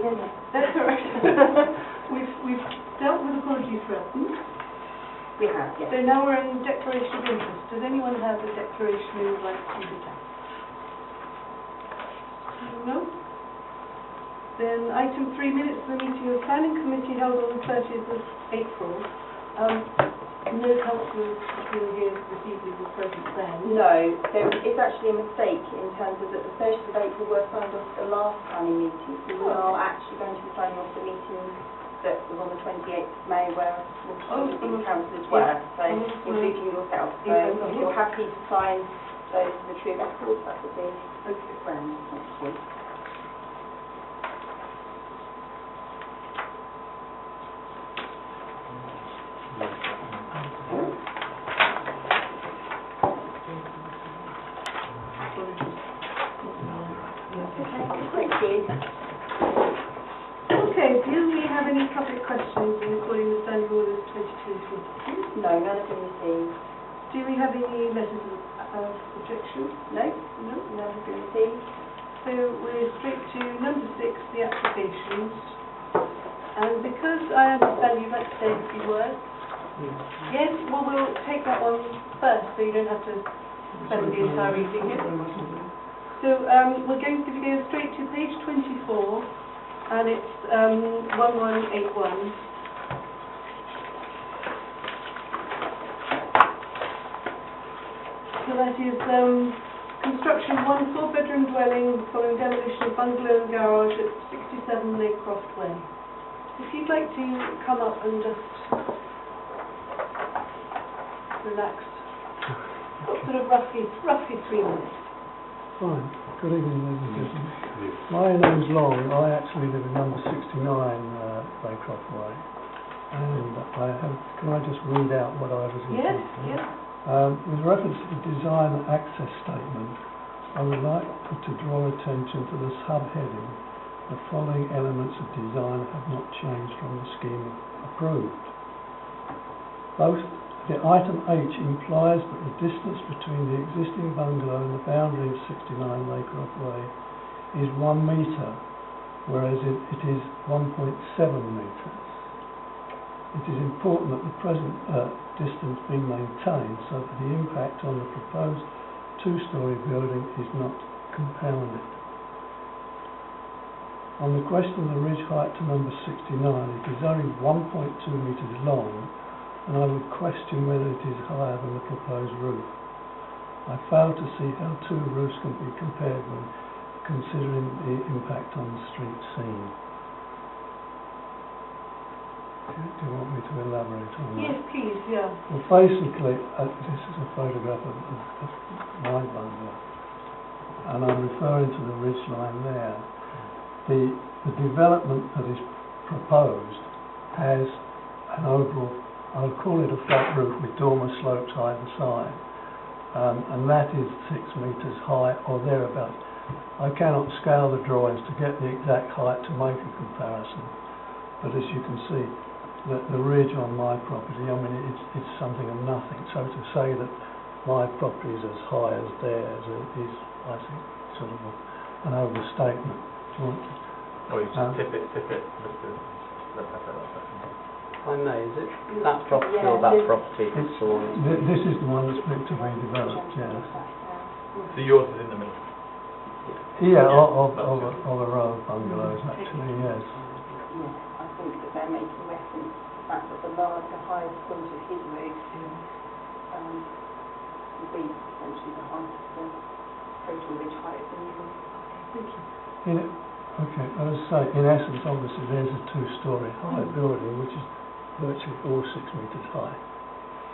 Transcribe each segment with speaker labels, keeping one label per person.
Speaker 1: agenda.
Speaker 2: That's all right. we've dealt with apologies written.
Speaker 1: We have, yes.
Speaker 2: So now we're in declaration of interest. Does anyone have a declaration they would like to present? No? Then item 3, minutes of the meeting of the Planning Committee held on the 30th of April. No councillors who were here this evening were present then.
Speaker 1: No, there is actually a mistake in terms of that the 30th of April were signed off the last planning meeting. So we are actually going to be signing off the meeting that was on the 28th of May where the councillors were, so including yourself. So if you're happy to sign those for the true records, that would be grand. Thank you.
Speaker 2: Okay, do we have any public questions in according with Standing Orders 22 and 22?
Speaker 1: No, none have been received.
Speaker 2: Do we have any letters of objection?
Speaker 1: No?
Speaker 2: No?
Speaker 1: None have been received.
Speaker 2: So we're straight to number 6, the applications. And because I understand you'd like to say a few words. Yes, well we'll take that one first so you don't have to spend the entire evening here. So we're going to go straight to page 24 and it's 1181. So that is construction of 1 4-bedroom dwelling following demolition of bungalow and garage at 67 Laycroft Way. If you'd like to come up and just relax. Got sort of roughly 3 minutes.
Speaker 3: Fine. Good evening, ladies and gentlemen. My name's Long. I actually live in number 69 Laycroft Way. And can I just read out what I was looking for?
Speaker 2: Yes.
Speaker 3: With reference to the design and access statement, I would like to draw attention to the subheading. The following elements of design have not changed from the scheme approved. Both the item H implies that the distance between the existing bungalow and the boundary of 69 Laycroft Way is 1 metre, whereas it is 1.7 metres. It is important that the present distance be maintained so that the impact on the proposed 2-storey building is not compounded. On the question of the ridge height to number 69, it is only 1.2 metres long, and I would question whether it is higher than the proposed roof. I fail to see how 2 roofs can be compared when considering the impact on the street scene. Do you want me to elaborate on that?
Speaker 2: Yes, please, yeah.
Speaker 3: Well, basically, this is a photograph of my bungalow, and I'm referring to the ridge line there. The development that is proposed has an overall, I'll call it a flat roof with dormer slopes either side, and that is 6 metres high or thereabouts. I cannot scale the drawings to get the exact height to make a comparison, but as you can see, the ridge on my property, I mean, it's something of nothing. So to say that my property is as high as theirs is, I think, sort of an overstatement.
Speaker 4: Or you just tip it,
Speaker 5: I may, is it? That property or that property?
Speaker 3: This is the one that's meant to be developed, yeah.
Speaker 4: So yours is in the middle?
Speaker 3: Yeah, of a row of bungalows, actually, yes.
Speaker 1: Yes, I think that they're making reference to the fact that the highest point of his roof will be essentially the height of the total ridge height of the new roof.
Speaker 2: Thank you.
Speaker 3: Okay, as I say, in essence, obviously, there's a 2-storey high building, which is virtually all 6 metres high.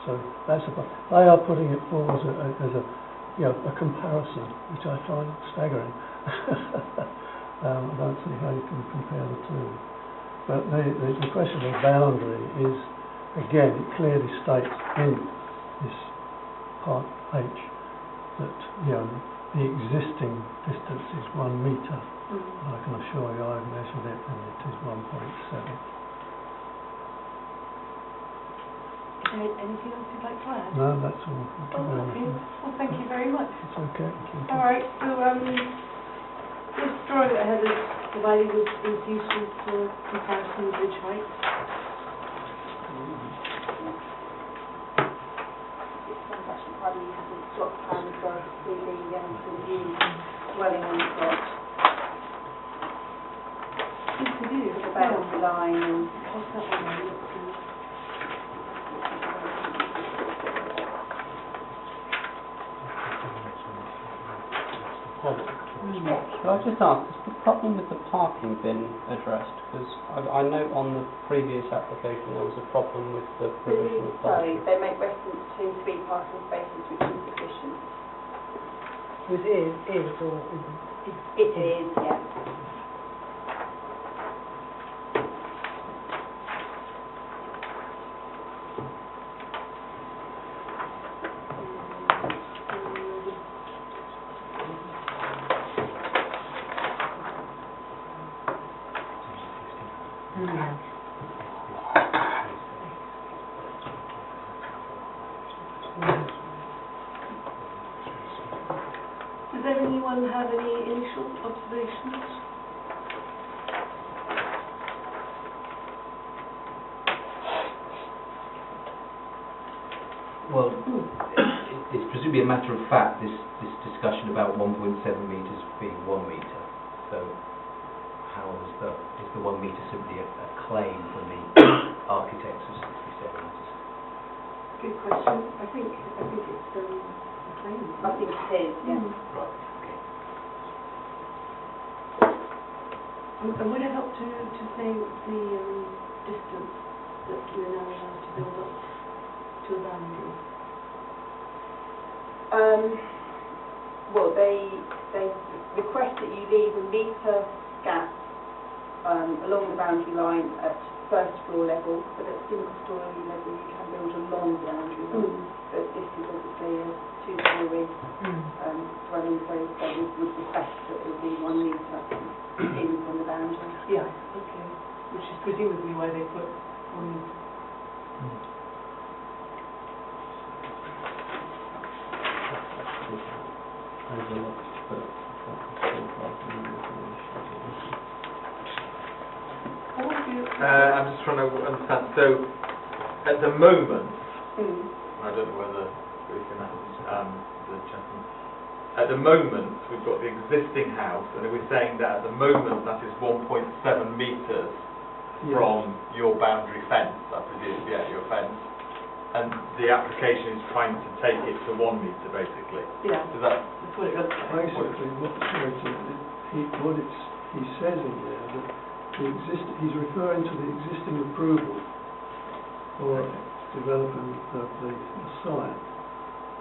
Speaker 3: So that's they are putting it forward as a comparison, which I find staggering. I don't see how you can compare the two. But the question of boundary is, again, it clearly states in this part H that the existing distance is 1 metre. I can assure you I've measured it and it is 1.7.
Speaker 2: Anything else you'd like to add?
Speaker 3: No, that's all. Thank you very much.
Speaker 2: Well, thank you very much.
Speaker 3: It's okay.
Speaker 2: All right, so This drawing that I had provided was useful for comparison with ridge height.
Speaker 1: It's actually quite a useful plot plan for the new dwelling on the plot.
Speaker 2: Good to do.
Speaker 1: The boundary line and
Speaker 2: What's that one? Then? Let's see.
Speaker 5: Could I just ask, has the problem with the parking been addressed? Because I know on the previous application there was a problem with the provision of
Speaker 1: sorry,
Speaker 5: parking.
Speaker 1: they make reference to 3 parking spaces, which is sufficient.
Speaker 6: It is or isn't?
Speaker 1: It is, yes.
Speaker 2: Does anyone have any initial observations?
Speaker 7: Well, it's presumably a matter of fact, this discussion about 1.7 metres being 1 metre. So how is the 1 metre simply a claim from the architects of 67 metres?
Speaker 2: Good question. I think it's a claim.
Speaker 1: I think it is, yes.
Speaker 7: Right, okay.
Speaker 2: And would it help to say the distance that we're now allowed to build up to a boundary?
Speaker 1: Well, they request that you leave a metre gap along the boundary line at first floor level, but at single story level you can build along the boundary line. But this is obviously a 2-story dwelling, so they would request that it would be 1 metre in from the boundary.
Speaker 2: Yeah, okay. Which is presumably why they put 1 metre.
Speaker 4: I'm just trying to understand. So, at the moment, I don't know whether we can ask the gentleman. At the moment, we've got the existing house, and we're saying that at the moment that is 1.7 metres from your boundary fence, I presume, your fence. And the application is trying to take it to 1 metre, basically.
Speaker 2: Yeah,
Speaker 4: Is that?
Speaker 2: that's what it looks like.
Speaker 3: Basically, what he says in there, that he's referring to the existing approval for developing the site.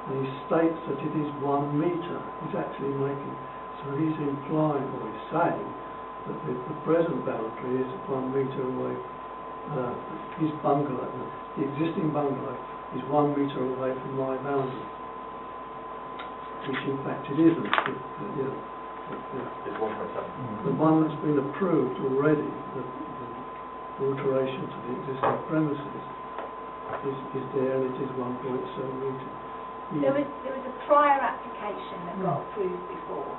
Speaker 3: And he states that it is 1 metre. He's actually making, so he's implying, or he's saying, that the present boundary is 1 metre away. His bungalow, the existing bungalow, is 1 metre away from my boundary, which in fact it isn't.
Speaker 4: It's 1.7.
Speaker 3: The one that's been approved already, the alteration to the existing premises, is there, and it is 1.7 metres.
Speaker 8: There was a prior application that got approved before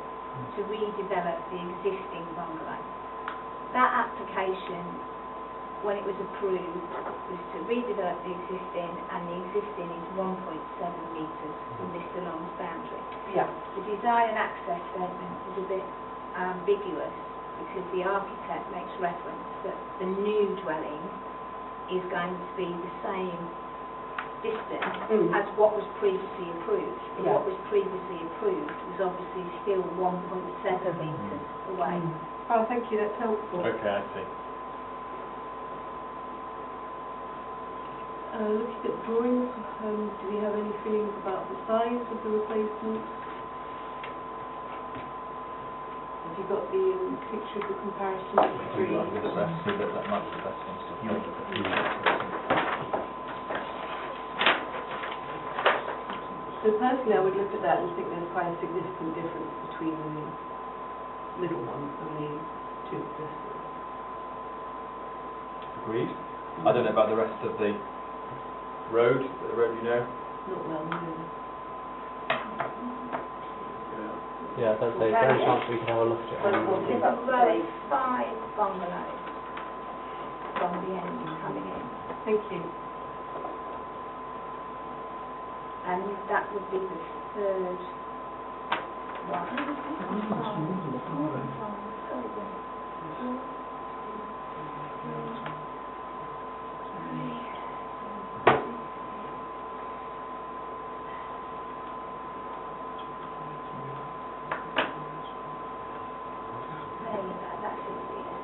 Speaker 8: to redevelop the existing bungalow. That application, when it was approved, was to redevelop the existing, and the existing is 1.7 metres from Mr. Long's boundary.
Speaker 2: Yeah.
Speaker 8: The design and access statement is a bit ambiguous because the architect makes reference that the new dwelling is going to be the same distance as what was previously approved. But what was previously approved was obviously still 1.7 metres away.
Speaker 2: Oh, thank you, that's helpful.
Speaker 4: Okay, I see.
Speaker 2: Looking at drawings, do we have any feelings about the size of the replacement? Have you got the picture of the comparison of the three?
Speaker 4: With the rest, so that might be the best one to
Speaker 2: So personally, I would look at that and think there's quite a significant difference between the middle one and the two existing.
Speaker 4: Agreed. I don't know about the rest of the road, you know.
Speaker 2: Not well, no.
Speaker 4: Yeah.
Speaker 5: Yeah, there's a very chance we could have a look at it.
Speaker 1: Well, we'll
Speaker 8: There's
Speaker 1: live
Speaker 8: a
Speaker 1: up to
Speaker 8: row
Speaker 1: date.
Speaker 8: of 5 bungalows from the end coming in,
Speaker 2: Thank you.
Speaker 8: and that would be the third one.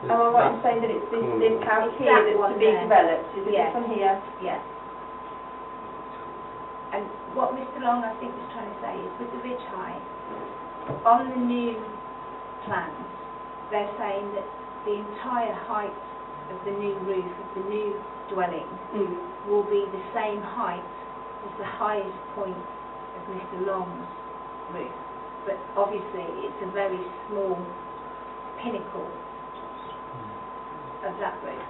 Speaker 1: Am I right in saying that it's this house
Speaker 8: It's
Speaker 1: here
Speaker 8: that
Speaker 1: that's
Speaker 8: one
Speaker 1: to be
Speaker 8: there.
Speaker 1: developed? Is it
Speaker 8: Yeah.
Speaker 1: this one here?
Speaker 8: Yeah. And what Mr. Long, I think, was trying to say is with the ridge height, on the new plans, they're saying that the entire height of the new roof of the new dwelling will be the same height as the highest point of Mr. Long's roof. But obviously, it's a very small pinnacle of that roof.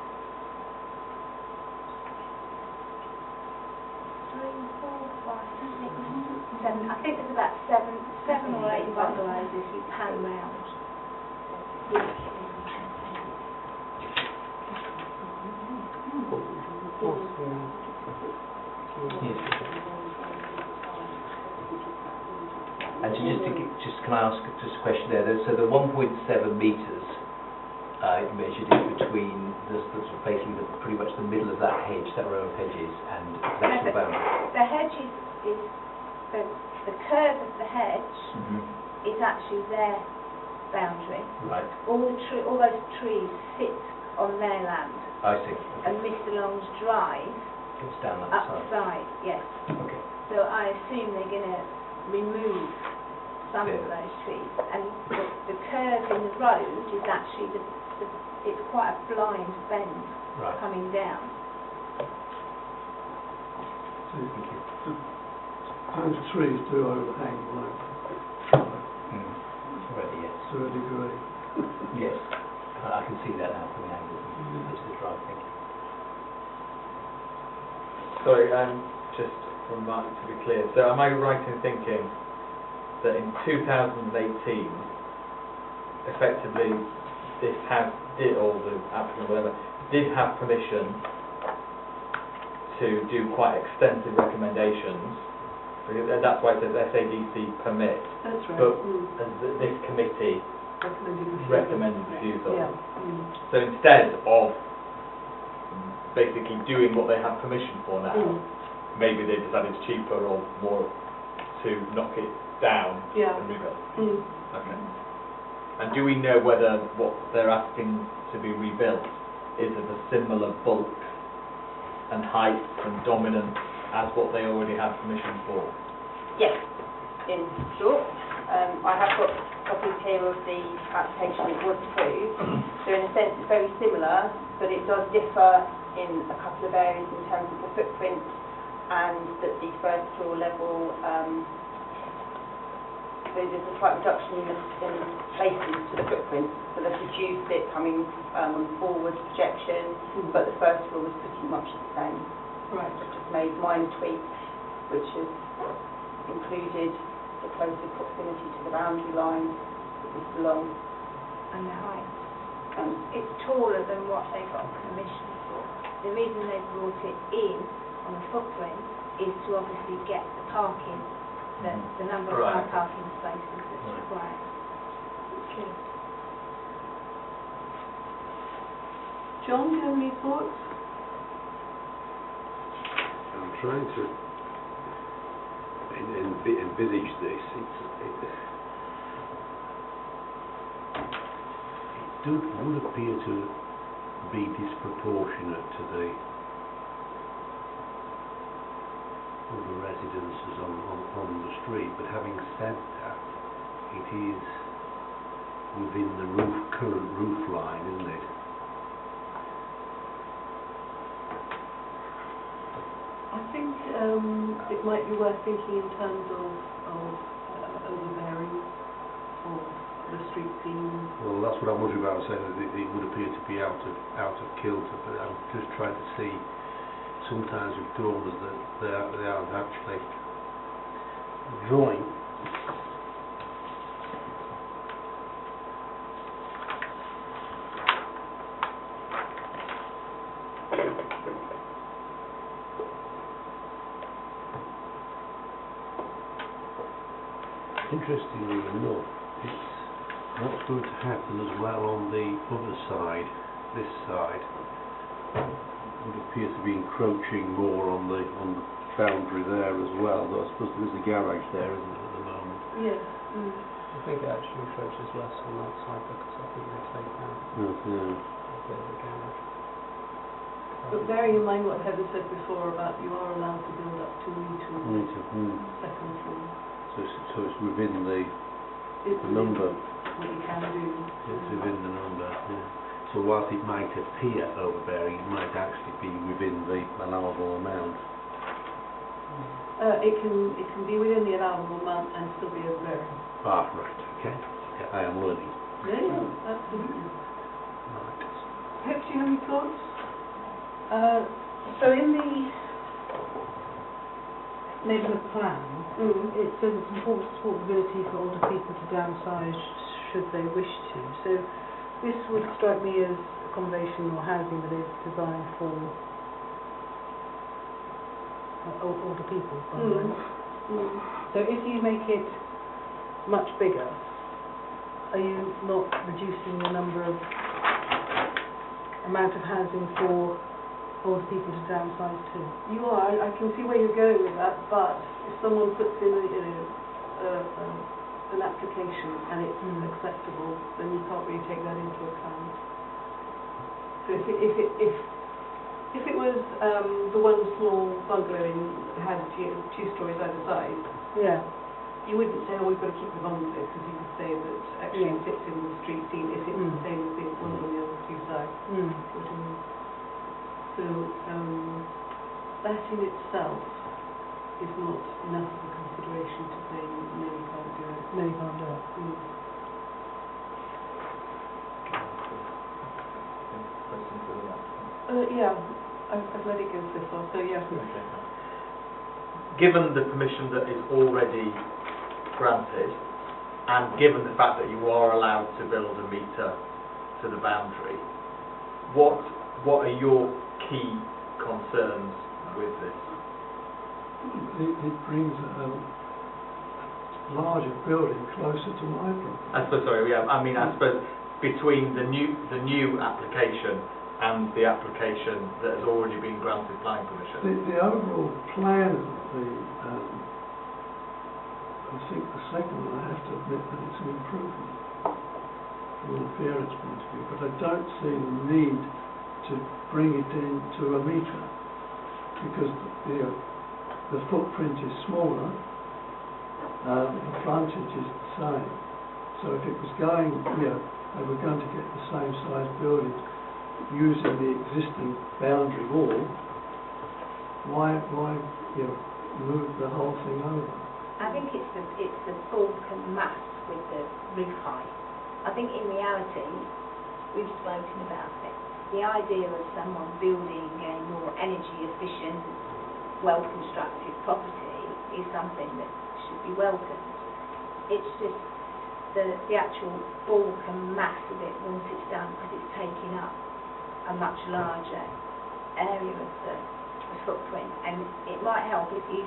Speaker 8: 3, 4, 5, 6, 7. I think there's about seven or 8 bungalows if you pan round.
Speaker 7: And so just can I ask just a question there? So the 1.7 metres measured is between basically pretty much the middle of that hedge, that row of hedges, and the actual boundary.
Speaker 8: The hedge is the curve of the hedge is actually their boundary.
Speaker 7: Right,
Speaker 8: All those trees sit on their land,
Speaker 7: I see.
Speaker 8: and Mr. Long's drive
Speaker 7: It's down that
Speaker 8: up
Speaker 7: side.
Speaker 8: the side, yes.
Speaker 7: Okay.
Speaker 8: So I assume they're going to remove some of
Speaker 7: Yeah.
Speaker 8: those trees, and the curve in the road is actually it's quite a blind bend
Speaker 7: Right.
Speaker 8: coming down.
Speaker 7: Thank you.
Speaker 3: Those trees do overhang like
Speaker 7: Already, yes.
Speaker 3: to a degree.
Speaker 7: Yes, I can see that now from the angle into the drive. Thank you.
Speaker 4: Sorry, just from Mark to be clear, so am I right in thinking that in 2018, effectively, this house did, or the applicant, whatever, did have permission to do quite extensive recommendations, because that's why it says SADC permit,
Speaker 2: That's right.
Speaker 4: but as this committee recommended refusal.
Speaker 2: Yeah.
Speaker 4: So instead of basically doing what they have permission for now, maybe they decided it's cheaper or more to knock it down
Speaker 2: Yeah.
Speaker 4: and rebuild.
Speaker 2: Mm.
Speaker 4: Okay. And do we know whether what they're asking to be rebuilt is of a similar bulk and height and dominance as what they already have permission for?
Speaker 1: Yes, in short. I have got copies here of the application that was approved. So in a sense it's very similar, but it does differ in a couple of areas in terms of the footprint, and that the first floor level, so there's a slight reduction in the places to the footprint, so they've reduced it coming on forward projection, but the first floor was pretty much the same.
Speaker 2: Right.
Speaker 1: Just made minor tweaks, which has included the closer proximity to the boundary line that was long.
Speaker 8: And the height. It's taller than what they got permission for. The reason they brought it in on the footprint is to obviously get the parking, the number of
Speaker 4: Right.
Speaker 8: car parking spaces that's required.
Speaker 2: Okay. John, do you have any thoughts?
Speaker 9: I'm trying to envisage this. It would appear to be disproportionate to the other residences on the street, but having said that, it is within the current roof line, isn't it?
Speaker 2: I think it might be worth thinking in terms of overbearing or the street scene.
Speaker 9: Well, that's what I'm wondering about, saying that it would appear to be out of kilter, but I'm just trying to see, sometimes with drawings that they aren't actually drawing. interestingly enough, it's what's going to happen as well on the other side, this side, would appear to be encroaching more on the boundary there as well, though I suppose there is a garage there, isn't it, at the moment?
Speaker 2: Yes.
Speaker 5: I think it actually encroaches less on that side because I think they take out
Speaker 9: Yeah.
Speaker 5: a bit of a garage.
Speaker 2: But bearing in mind what Heather said before about you are allowed to build up to a metre on the second floor.
Speaker 9: So it's within the
Speaker 2: It's
Speaker 9: number.
Speaker 2: what you can do.
Speaker 9: It's within the number, yeah. So whilst it might appear overbearing, it might actually be within the allowable amount.
Speaker 2: It can be within the allowable amount and still be overbearing.
Speaker 9: Ah, right, okay. I am learning.
Speaker 2: Yeah, absolutely.
Speaker 9: Right.
Speaker 2: Pip, do you have any thoughts?
Speaker 6: So in the neighbourhood plan, it says it's important to support the ability for older people to downsize should they wish to. So this would strike me as accommodation or housing that is designed for older people. So if you make it much bigger, are you not reducing the amount of housing for older people to downsize to?
Speaker 2: You are. I can see where you're going with that, but if someone puts in an application and it's acceptable, then you can't really take that into account. So if it was the one small bungalow that had 2 stories either side,
Speaker 6: Yeah.
Speaker 2: you wouldn't say, oh, we've got to keep the bungalow, because you could say that actually it fits in the street scene if it's the same as the one on the other 2 sides. So that in itself is not enough of a consideration to say no, you can't do it.
Speaker 6: No, you can't do it.
Speaker 4: Questions for the applicant?
Speaker 2: Yeah, I've let it go so far, so yeah.
Speaker 4: Okay. Given the permission that is already granted, and given the fact that you are allowed to build a metre to the boundary, what are your key concerns with this?
Speaker 3: It brings a larger building closer to my property.
Speaker 4: I suppose between the new application and the application that has already been granted planning permission.
Speaker 3: The overall plan of I think the second one, I have to admit that it's an improvement from an appearance point of view, but I don't see the need to bring it into a metre because the footprint is smaller, the frontage is the same. So if it was going, they were going to get the same size building using the existing boundary wall, why move the whole thing over?
Speaker 8: I think it's the bulk and mass with the roof height. I think in reality, we've spoken about it. The idea of someone building a more energy efficient, well-constructed property is something that should be welcomed. It's just the actual bulk and mass of it once it's done, because it's taking up a much larger area of the footprint, and it might help if you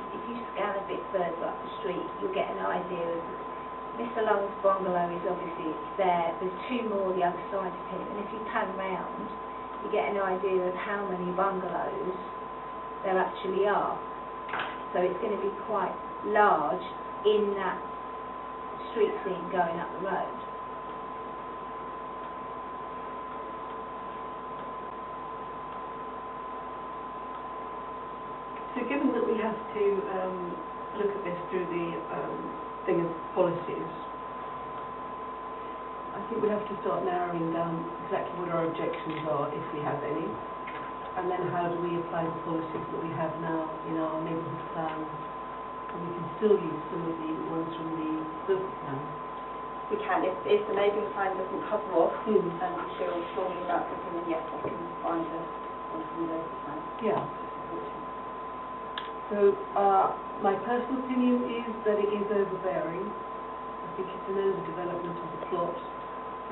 Speaker 8: scan a bit further up the street, you'll get an idea of Mr. Long's bungalow is obviously there. There's 2 more the other side of him, and if you pan round, you get an idea of how many bungalows there actually are. So it's going to be quite large in that street scene going up the road.
Speaker 2: So given that we have to look at this through the thing of policies, I think we have to start narrowing down exactly what our objections are, if we have any, and then how do we apply the policies that we have now in our neighbourhood plan, and we can still use some of the ones from the local plan.
Speaker 1: We can, if the neighbourhood plan doesn't cover off and we feel strongly about something, then yes, I can find one from the neighbourhood plan.
Speaker 2: Yeah. So my personal opinion is that it is overbearing. I think it's an overdevelopment of the plot,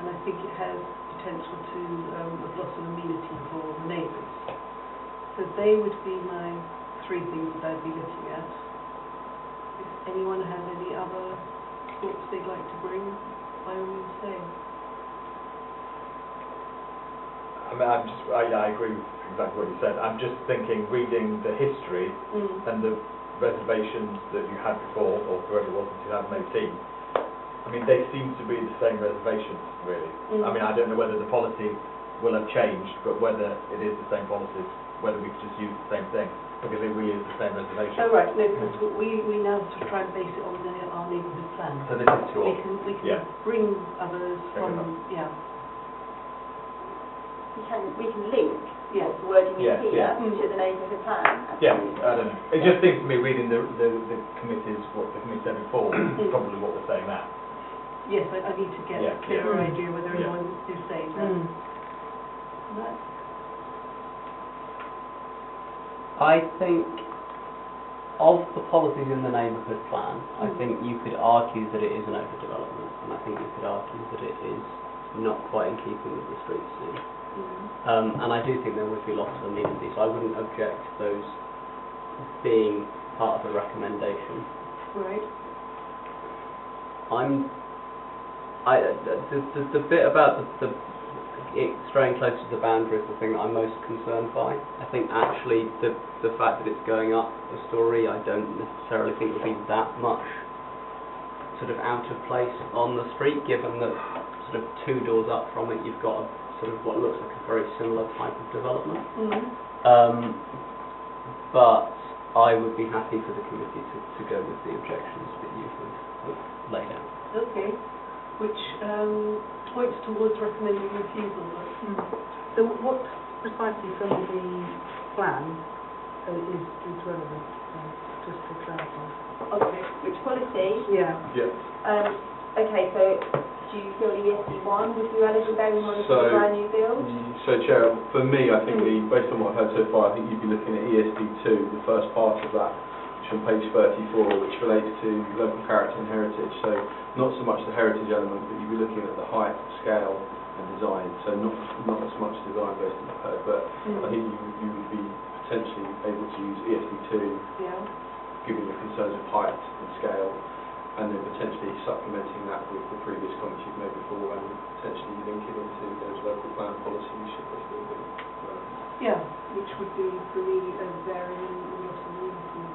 Speaker 2: and I think it has potential to have loss of amenity for the neighbours. So they would be my 3 things that I'd be looking at. If anyone has any other thoughts they'd like to bring, by all means say.
Speaker 4: I mean, I agree with exactly what you said. I'm just thinking, reading the history and the reservations that you had before, or whoever it was in 2018, I mean, they seem to be the same reservations, really. I mean, I don't know whether the policy will have changed, but whether it is the same policies, whether we could just use the same thing, because it really is the same reservation.
Speaker 2: Oh, right, no, because we now sort of try and base it on our neighbourhood plan.
Speaker 4: So this is your...
Speaker 2: We can bring others from,
Speaker 1: We can link
Speaker 2: yeah.
Speaker 1: what's the wording in
Speaker 4: Yeah,
Speaker 1: here
Speaker 4: yeah.
Speaker 1: to the neighbourhood plan.
Speaker 4: Yeah,
Speaker 1: absolutely.
Speaker 4: I don't know. It just seems to me, reading the committees, what the committee said before, is probably what we're saying now.
Speaker 2: Yes, I need to get
Speaker 4: Yeah,
Speaker 2: a clearer
Speaker 4: yeah.
Speaker 2: idea whether
Speaker 4: Yeah.
Speaker 2: anyone is saying that. Right.
Speaker 5: I think of the policies in the neighbourhood plan, I think you could argue that it is an overdevelopment, and I think you could argue that it is not quite in keeping with the street scene. And I do think there would be lots of amenity, so I wouldn't object to those being part of the recommendation.
Speaker 2: Right.
Speaker 5: The bit about it straying close to the boundary is the thing that I'm most concerned by. I think actually the fact that it's going up a story, I don't necessarily think would be that much sort of out of place on the street, given that sort of 2 doors up from it you've got a sort of what looks like a very similar type of development. But I would be happy for the committee to go with the objections that you have laid out.
Speaker 2: Okay. Which points towards recommending refusal.
Speaker 6: So what precisely from the plan is relevant, just to clarify?
Speaker 1: Okay, which policy?
Speaker 6: Yeah.
Speaker 4: Yeah.
Speaker 1: Okay, so do you feel ESD1 would be relevant there in one of
Speaker 10: So-
Speaker 1: the brand new builds?
Speaker 10: So, Chair, for me, I think based on what I've heard so far, I think you'd be looking at ESD2, the first part of that, which is on page 34, which relates to local character and heritage. So, not so much the heritage element, but you'd be looking at the height, scale, and design. So, not as much design based on what I've heard, but I think you would be potentially able to use ESD2, given the concerns of height and scale, and then potentially supplementing that with the previous comments you've made before, and potentially linking into those local plan policies should they still be relevant.
Speaker 2: Yeah, which would be for me varying and not amenity.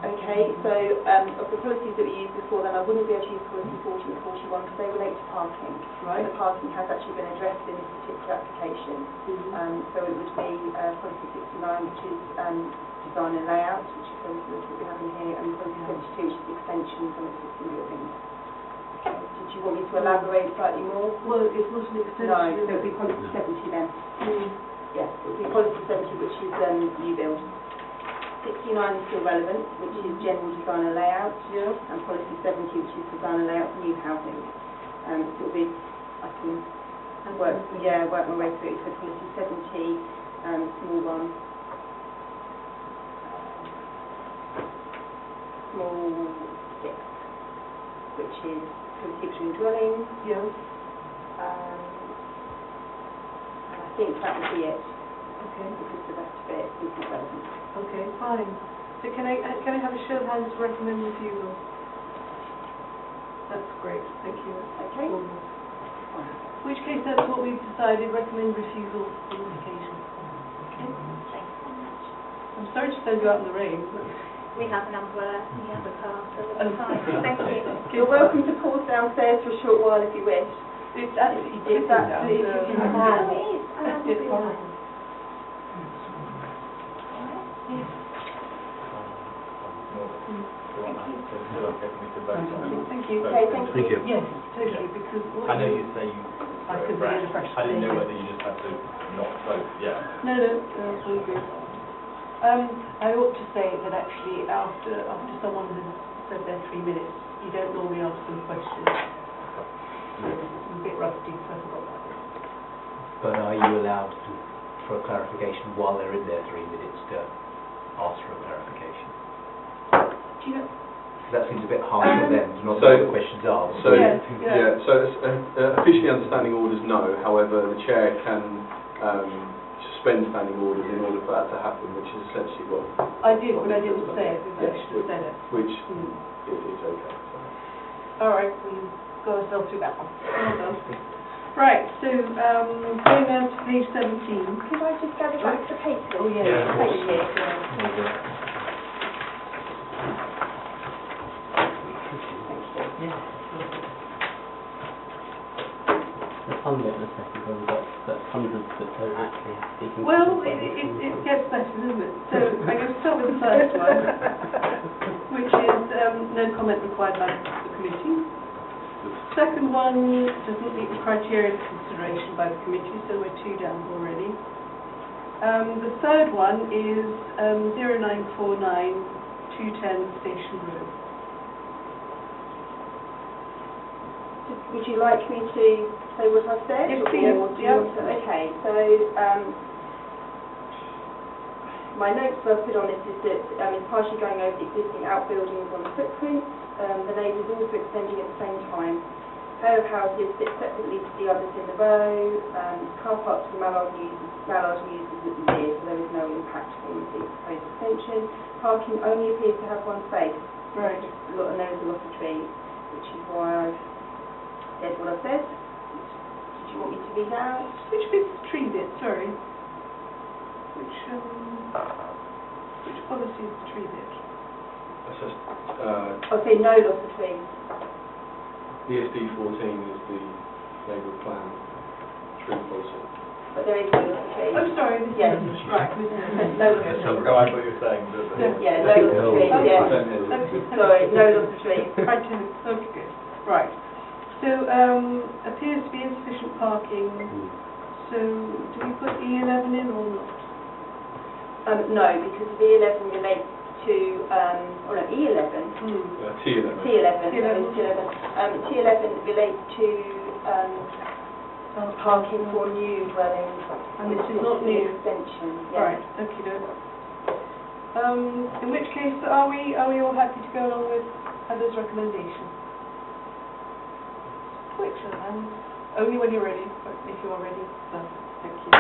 Speaker 1: Okay, so of the policies that we used before then, I wouldn't be able to use policy 40 and 41 because they relate to parking.
Speaker 2: Right.
Speaker 1: The parking has actually been addressed in this particular application. So it would be policy 69, which is design and layout, which is what we have in here, and policy 72, which is extensions on existing buildings. Did you want me to elaborate slightly more?
Speaker 2: Well, it's not an extension.
Speaker 1: No, so it would be policy 70 then. Yes, it would be policy 70, which is new build. 69 is still relevant, which is general design and layout, and policy 70, which is design and layout for new housing. So it will be, I can work my way through it. So policy 70, small one. Small 6, which is policy between dwellings. And I think that would be it.
Speaker 2: Okay.
Speaker 1: Because the rest of it is not relevant.
Speaker 2: Okay, fine. So can I have a show of hands to recommend refusal? That's great, thank you.
Speaker 1: Okay.
Speaker 2: In which case, that's what we've decided, recommend refusal on this occasion. Okay.
Speaker 8: Thanks so much.
Speaker 2: I'm sorry to send you out in the rain.
Speaker 8: We have an umbrella, we have a car, so it's fine. Thank you.
Speaker 1: You're welcome to pause downstairs for a short while if you wish.
Speaker 2: It's absolutely
Speaker 1: It's
Speaker 2: different.
Speaker 1: absolutely
Speaker 8: Oh,
Speaker 1: horrible.
Speaker 2: It's horrible.
Speaker 1: Thank you. Okay, thank you.
Speaker 9: Thank you.
Speaker 2: Yes, totally, because what
Speaker 4: I know you say you
Speaker 2: I could
Speaker 4: fresh.
Speaker 2: be fresh.
Speaker 4: I didn't know whether you just had to not vote. Yeah.
Speaker 2: No, all good. I ought to say that actually after someone has said their 3 minutes, you don't normally ask them questions. I'm a bit rusty, so I forgot that.
Speaker 7: But are you allowed for a clarification while they're in their 3 minutes to ask for a clarification?
Speaker 2: Do you know?
Speaker 7: That seems a bit harsh for them to not
Speaker 10: So-
Speaker 7: know what the questions are.
Speaker 10: So,
Speaker 2: Yeah.
Speaker 10: so officially under standing orders, no. However, the chair can suspend standing orders in order for that to happen, which is essentially what,
Speaker 2: I did, but I didn't say it, because I
Speaker 10: Yes,
Speaker 2: should have said it.
Speaker 10: which
Speaker 2: Mm.
Speaker 10: is okay. So.
Speaker 2: All right, we've got ourselves through that one. Well done. Right, so going down to page 17.
Speaker 1: Could I just gather back the papers?
Speaker 2: Oh, yeah.
Speaker 4: Yeah, of course.
Speaker 1: Thank you.
Speaker 5: The fun bit in a second where we've got the hundreds that don't actually have to be considered.
Speaker 2: Well, it gets better, doesn't it? So I'm going to start with the first one, which is no comment required by the committee. Second one doesn't meet the criteria for consideration by the committee, so we're 2 down already. The third one is 0949 210 Station Road.
Speaker 1: Would you like me to say what I've said?
Speaker 2: Yes, please.
Speaker 1: Or do you
Speaker 2: Yeah.
Speaker 1: want to? Okay, so my notes were put on this is that it's partially going over the existing outbuildings on the footprint. The neighbours also extending at the same time. Pair of houses sit separately to the others in the row. Car parks for mallard users at the rear, so there is no impact from the proposed extension. Parking only appears to have one space.
Speaker 2: Right.
Speaker 1: And there is a lot of trees, which is why I've said what I've said. Did you want me to read out?
Speaker 2: Which bit's the tree bit? Sorry. Which policy is the tree bit?
Speaker 10: That's just,
Speaker 1: I'll say no loss of trees.
Speaker 10: ESD 14 is the neighbourhood plan tree policy.
Speaker 1: But there is no loss of trees.
Speaker 2: Oh, sorry. This
Speaker 1: Yes.
Speaker 2: is right. This is
Speaker 1: No loss of trees.
Speaker 4: Oh, I thought you were saying that.
Speaker 1: Yeah, no loss of trees, yeah. Sorry, no loss of trees.
Speaker 2: Right, okay, good. Right. So, appears to be insufficient parking. So, do we put E11 in or not?
Speaker 1: No, because V11 relates to, E11.
Speaker 10: T11.
Speaker 1: T11 relates to parking for new dwellings.
Speaker 2: And this is not new.
Speaker 1: Extension, yeah.
Speaker 2: Right, okay, no. In which case, are we all happy to go along with Heather's recommendation? Quick show of hands. Only when you're ready, but if you are ready, done. Thank you.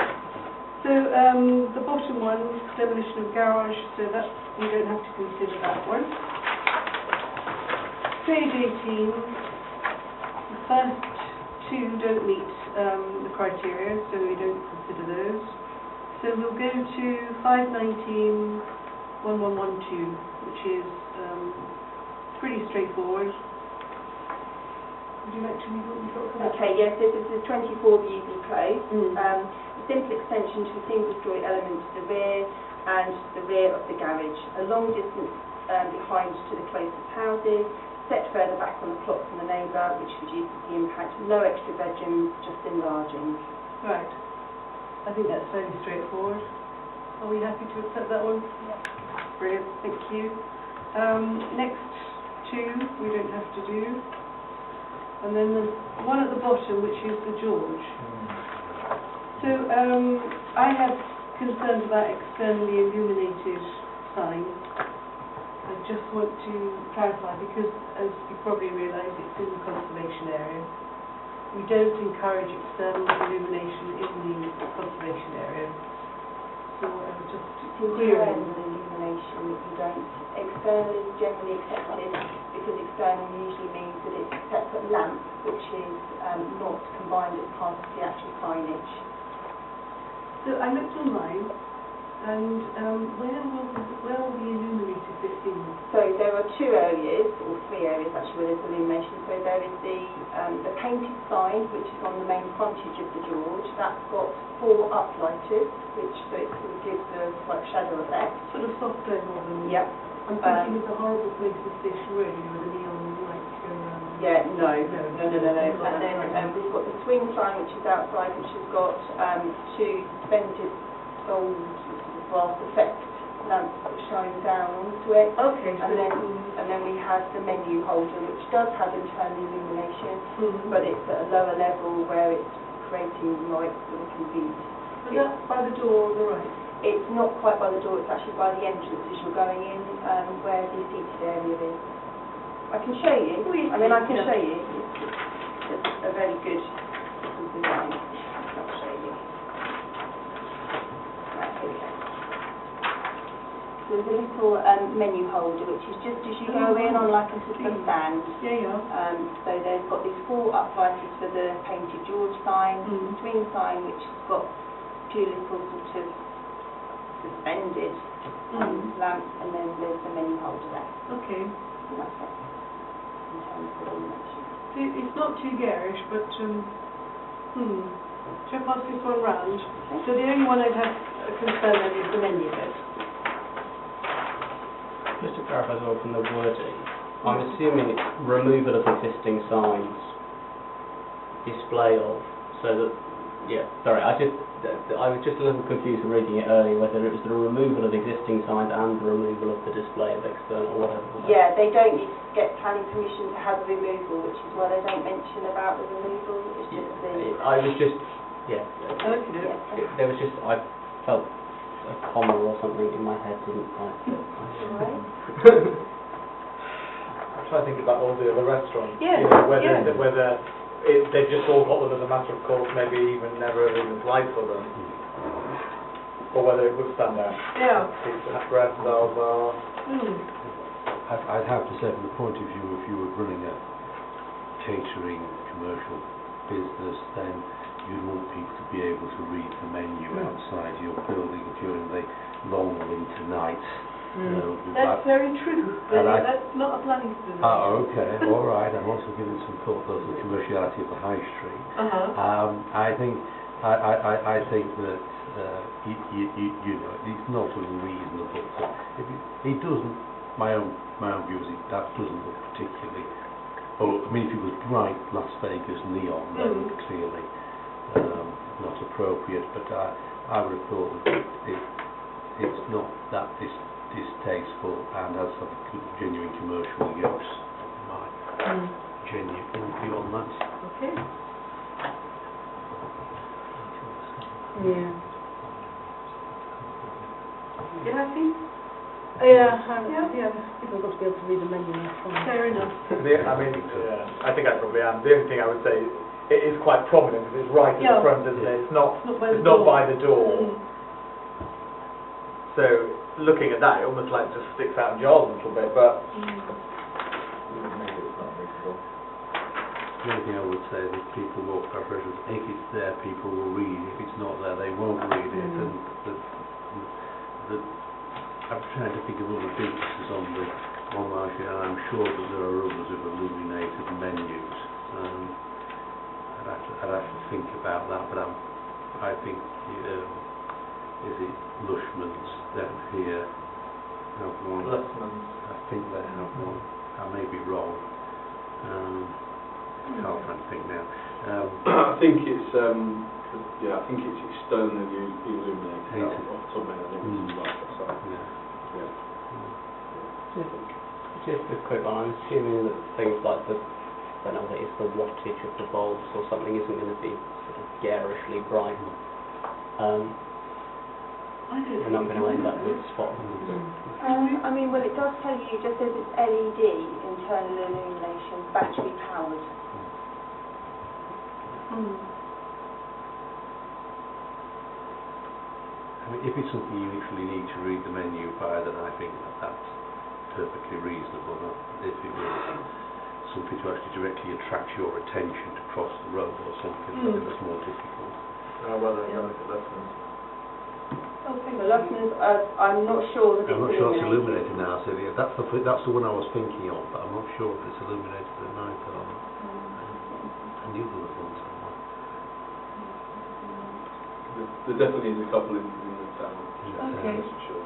Speaker 2: So, the bottom one, demolition of garage, so that we don't have to consider that one. Page 18, the first 2 don't meet the criteria, so we don't consider those. So we'll go to 519-1112, which is pretty straightforward. Would you like to read what we talked about?
Speaker 1: Okay, yes, this is 24 Bewdley Close. A simple extension to a single-storey element to the rear and the rear of the garage. A long distance behind to the closest houses, set further back on the plot from the neighbour, which reduces the impact. No extra bedrooms, just enlarging.
Speaker 2: Right. I think that's fairly straightforward. Are we happy to accept that one?
Speaker 1: Yeah.
Speaker 2: Brilliant, thank you. Next 2 we don't have to do. And then the one at the bottom, which is the George. So I have concerns about externally illuminated signs. I just want to clarify, because as you probably realise, it's in the conservation area. We don't encourage external illumination in the conservation area. So I was just clear.
Speaker 1: Internal illumination that you don't. External is generally accepted because external usually means that it's a separate lamp which is not combined as part of the actual signage.
Speaker 2: So I looked online, and where will the illuminated bit be?
Speaker 1: So there are 2 areas, or 3 areas actually, where there's illumination. So there is the painted sign, which is on the main frontage of the George. That's got 4 uplighters, which so it sort of gives a like shadow effect.
Speaker 2: Sort of soft glow more than...
Speaker 1: Yep.
Speaker 2: I'm thinking it's a horrible place to station really with a neon light to go around.
Speaker 1: Yeah, no. And then we've got the swing sign, which is outside, which has got 2 suspended gold brass effect lamps that shine down onto it.
Speaker 2: Okay.
Speaker 1: And then we have the menu holder, which does have internal illumination, but it's at a lower level where it's creating light that we can beat.
Speaker 2: So that's by the door on the right?
Speaker 1: It's not quite by the door, it's actually by the entrance as you're going in, where the seated area is. I can show you. I mean, I can show you. It's a very good design. I'll show you. Right, here we go. So there's a little menu holder, which is just as you go in on like a sort of stand.
Speaker 2: Yeah, yeah.
Speaker 1: So they've got these 4 uprighters for the Painted George sign,
Speaker 2: Mm.
Speaker 1: twin sign, which has got 2 little sort of suspended lamps, and then there's the menu holder there.
Speaker 2: Okay.
Speaker 1: And that's it, in terms of illumination.
Speaker 2: It's not too garish, but, shall I pass this one round? So the only one I'd have a concern with is the menu bit.
Speaker 5: Just to clarify as well from the wording, I'm assuming it's removal of existing signs, display of, so that, yeah, sorry, I was just a little confused from reading it earlier, whether it was the removal of existing signs and the removal of the display of external, or whatever.
Speaker 1: Yeah, they don't need to get planning permission to have a removal, which is why they don't mention about the removal. It's just the...
Speaker 5: I was just, yeah,
Speaker 2: Okay.
Speaker 5: there was just, I felt a comma or something in my head didn't quite fit.
Speaker 4: I'm trying to think about all the other restaurants.
Speaker 2: Yeah,
Speaker 4: You know, whether,
Speaker 2: yeah.
Speaker 4: whether they've just all got them as a matter of course, maybe even never even applied for them. Or whether it would stand out.
Speaker 2: Yeah.
Speaker 4: Pizza Hut, Bread, Bar.
Speaker 9: I'd have to say, from the point of view, if you were running a catering commercial business, then you'd want people to be able to read the menu outside your building during the long winter nights. You know,
Speaker 2: That's very true, but
Speaker 9: And
Speaker 2: that's not a planning permission.
Speaker 9: okay, all right. I'm also giving some thought to the commerciality of the high street. I think that you know, it's not unreasonable to, if it doesn't. My own view is that doesn't look particularly. Oh, I mean, if it was bright Las Vegas neon, then clearly not appropriate. But I would have thought that it's not that distasteful and has some genuine commercial use. My genuine view on that.
Speaker 2: Okay.
Speaker 6: Yeah.
Speaker 2: You happy?
Speaker 6: People have got to be able to read the menu. That's fine.
Speaker 2: Fair enough.
Speaker 4: I think I probably am. The only thing I would say, it is quite prominent because it's right at the front, isn't it? It's not by the door. So looking at that, it almost like just sticks out in jars a little bit, but maybe it's not reasonable.
Speaker 9: The only thing I would say is if people walk past restaurants, if it's there, people will read. If it's not there, they won't read it. And I'm trying to think of other businesses on the market, and I'm sure that there are others with illuminated menus. I'd have to think about that, but I think is it Lushman's down here have one?
Speaker 4: Lushman's.
Speaker 9: I think they have one. I may be wrong. Can't try to think now.
Speaker 10: I think it's externally illuminated. Off the top of my head, I think it's like that.
Speaker 5: Just a quick one, I'm assuming that things like the, I don't know what it is, the wattage of the bulbs or something isn't going to be sort of garishly bright. We're not going to end up with spot.
Speaker 1: I mean, well, it does tell you, just as it's LED, internal illumination, battery powered.
Speaker 9: I mean, if it's something you literally need to read the menu by, then I think that's perfectly reasonable. But if it was something to actually directly attract your attention to cross the road or something, I think that's more difficult.
Speaker 4: Well, then go look at Lushman's.
Speaker 1: The Lushman's, I'm not sure that
Speaker 9: I'm not
Speaker 1: it's
Speaker 9: sure it's illuminated now, so that's the one I was thinking of, but I'm not sure if it's illuminated at night or not. I knew there was one somewhere.
Speaker 10: There definitely is a couple in the town.
Speaker 2: Okay.
Speaker 10: That's for sure.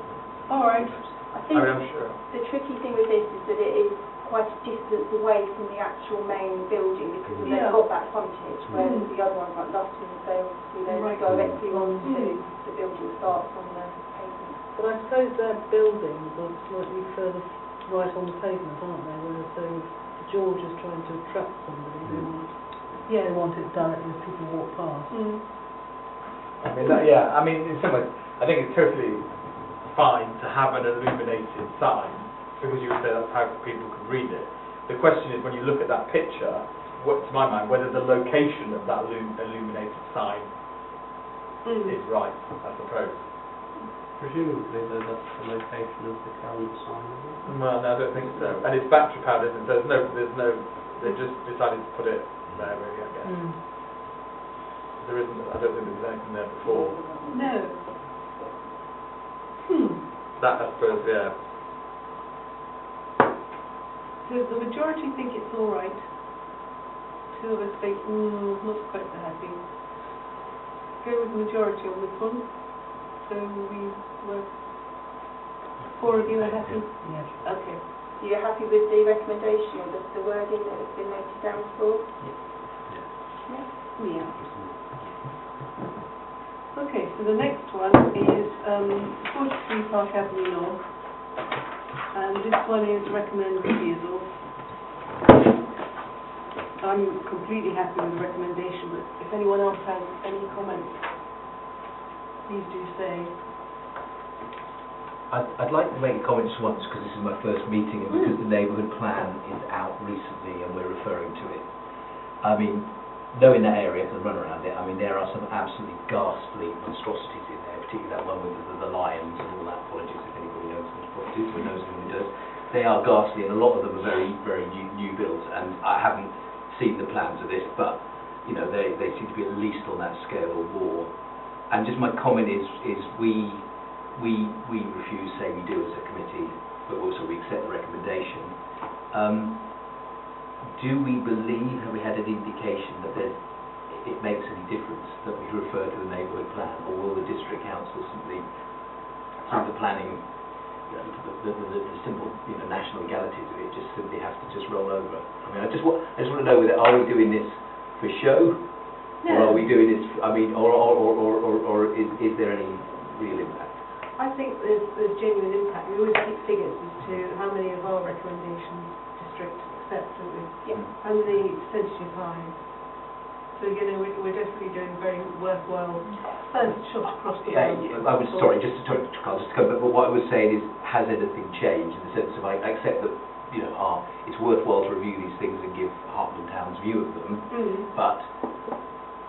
Speaker 2: All right.
Speaker 1: I think
Speaker 4: I'm sure.
Speaker 1: the tricky thing with this is that it is quite a distance away from the actual main building because they've got that frontage, whereas the other ones like Lushman's, they obviously go directly onto the building starts on the pavement.
Speaker 6: But I suppose their buildings are slightly further right on the pavement, aren't they? Whereas George is trying to attract somebody. They want it directly as people walk past.
Speaker 4: I mean, in some ways, I think it's totally fine to have an illuminated sign, because you would say that's how people could read it. The question is, when you look at that picture, to my mind, whether the location of that illuminated sign is right, I suppose.
Speaker 5: Presumably, though, that's the location of the current sign, isn't it?
Speaker 4: Well, no, I don't think so. And it's battery powered, isn't it? There's no, they just decided to put it there, really, I guess. There isn't, I don't think there was anything there before.
Speaker 2: No.
Speaker 4: That, I suppose, yeah.
Speaker 2: So the majority think it's all right. 2 of us think, not quite so happy. Go with the majority on this one. So we were, 4 of you are happy?
Speaker 6: Yes.
Speaker 2: Okay.
Speaker 1: So you're happy with the recommendation or the wording that has been noted down for?
Speaker 2: Yeah. Okay, so the next one is 43 Park Avenue North. And this one is recommend refusal. I'm completely happy with the recommendation, but if anyone else has any comments, please do say.
Speaker 7: I'd like to make a comment just once, because this is my first meeting, and because the neighbourhood plan is out recently and we're referring to it. I mean, knowing that area, because I run around it, I mean, there are some absolutely ghastly monstrosities in there, particularly that one with the lions and all that. Apologies if anybody knows those properties, or knows anyone who does. They are ghastly, and a lot of them are very, very new builds, and I haven't seen the plans of this, but, you know, they seem to be at least on that scale or more. And just my comment is we refuse, say we do as a committee, but also we accept the recommendation. Do we believe, have we had any indication that it makes any difference that we refer to the neighbourhood plan, or will the district council simply, through the planning, the simple, you know, national legalities of it, just simply have to just roll over? I mean, I just want to know whether, are we doing this for show, or are we doing this? I mean, or is there any real impact?
Speaker 2: I think there's genuine impact. We always keep figures as to how many of our recommendations district accept, don't we?
Speaker 1: Yeah.
Speaker 2: And the percentage is high. So, you know, we're definitely doing very worthwhile first shot across the board.
Speaker 7: I was sorry, just to come back, but what I was saying is, has anything changed in the sense of I accept that, you know, it's worthwhile to review these things and give Hartland Town's view of them, but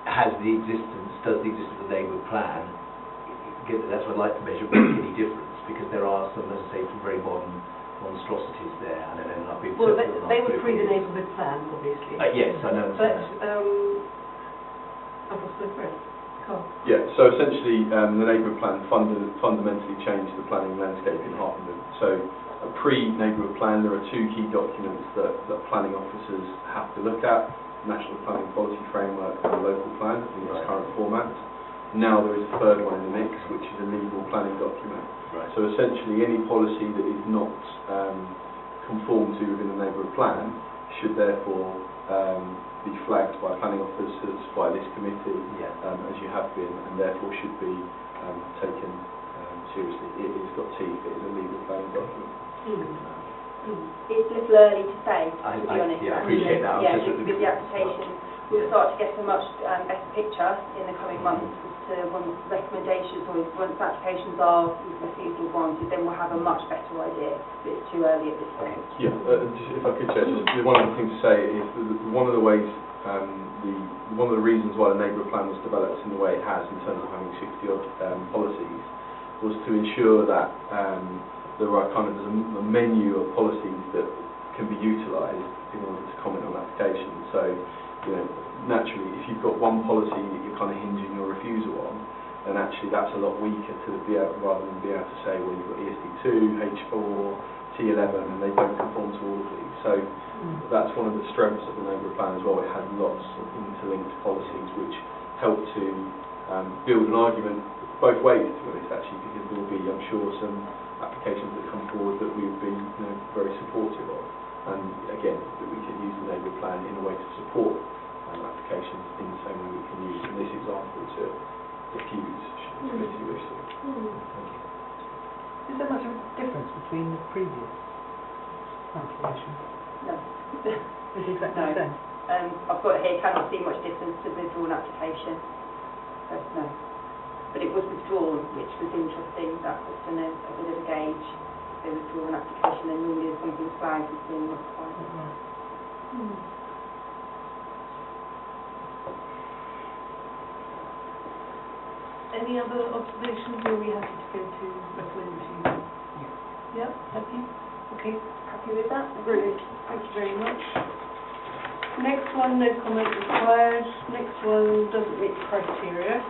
Speaker 7: does the existence of the neighbourhood plan, that's what I'd like to measure, make any difference? Because there are some, as I say, some very modern monstrosities there, and I've been...
Speaker 2: Well, they were pre the neighbourhood plan, obviously.
Speaker 7: Yes, I know.
Speaker 2: But, I've lost my thread. Carl.
Speaker 10: Yeah, so essentially the neighbourhood plan fundamentally changed the planning landscape in Hartlepool. So a pre-neighbourhood plan, there are 2 key documents that planning officers have to look at: National Planning Policy Framework and the local plan in its current format. Now there is a 3rd one in the mix, which is a legal planning document.
Speaker 7: Right.
Speaker 10: So essentially any policy that is not conformed to within the neighbourhood plan should therefore be flagged by planning officers, by this committee, as you have been, and therefore should be taken seriously. It has got teeth, it is a legal planning document.
Speaker 1: It's a little early to say, to be honest.
Speaker 7: Yeah, I appreciate that.
Speaker 1: Yeah, with the application, we'll start to get a much better picture in the coming months as to once recommendations or once applications are refused or warranted, then we'll have a much better idea. But it's too early at this stage.
Speaker 10: Yeah, just, if I could say, just one other thing to say is that one of the ways, one of the reasons why the neighbourhood plan was developed in the way it has, in terms of having 60-odd policies, was to ensure that there are there's a menu of policies that can be utilised in order to comment on applications. So, you know, naturally, if you've got one policy that you're kind of hinging your refusal on, then actually that's a lot weaker to be able, rather than be able to say, well, you've got ESD2, H4, T11, and they don't conform to all of these. So that's one of the strengths of the neighbourhood plan as well. It has lots of interlinked policies which help to build an argument both ways, to be honest, actually, because there will be, I'm sure, some applications that come forward that we would be, you know, very supportive of. And again, that we can use the neighbourhood plan in a way to support applications in the same way we can use in this example to diffuse should the committee wish to.
Speaker 6: Is there much of a difference between the previous calculation?
Speaker 1: No.
Speaker 6: It's exactly the same?
Speaker 1: I've got it here, cannot see much difference to the withdrawn application. No. But it was withdrawn, which was interesting. That was a bit of a gauge. They withdraw an application and normally if something's flagged, it's being modified.
Speaker 2: Any other observations, or are we happy to go to recommend to? Yeah, happy? Okay,
Speaker 1: Happy with that?
Speaker 2: brilliant, thank you very much. Next one, no comment required. Next one doesn't meet the criteria.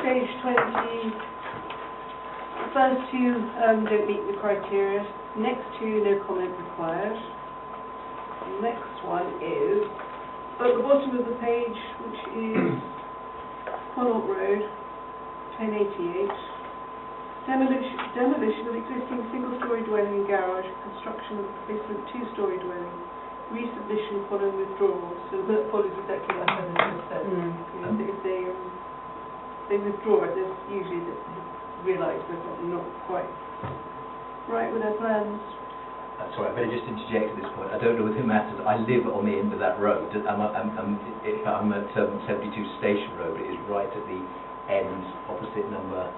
Speaker 2: Page 20, the first two don't meet the criteria. Next two, no comment required. The next one is at the bottom of the page, which is Connaught Road, 1088. Demolition of existing single-storey dwelling and garage, construction of replacement two-storey dwelling, resubmission following withdrawal. So that follows exactly what I just said. If they withdraw it, there's usually that they realise they're not quite right with their plans.
Speaker 7: Sorry, I better just interject at this point. I don't know whether it matters. I live on the end of that road. I'm at 72 Station Road. It is right at the end, opposite number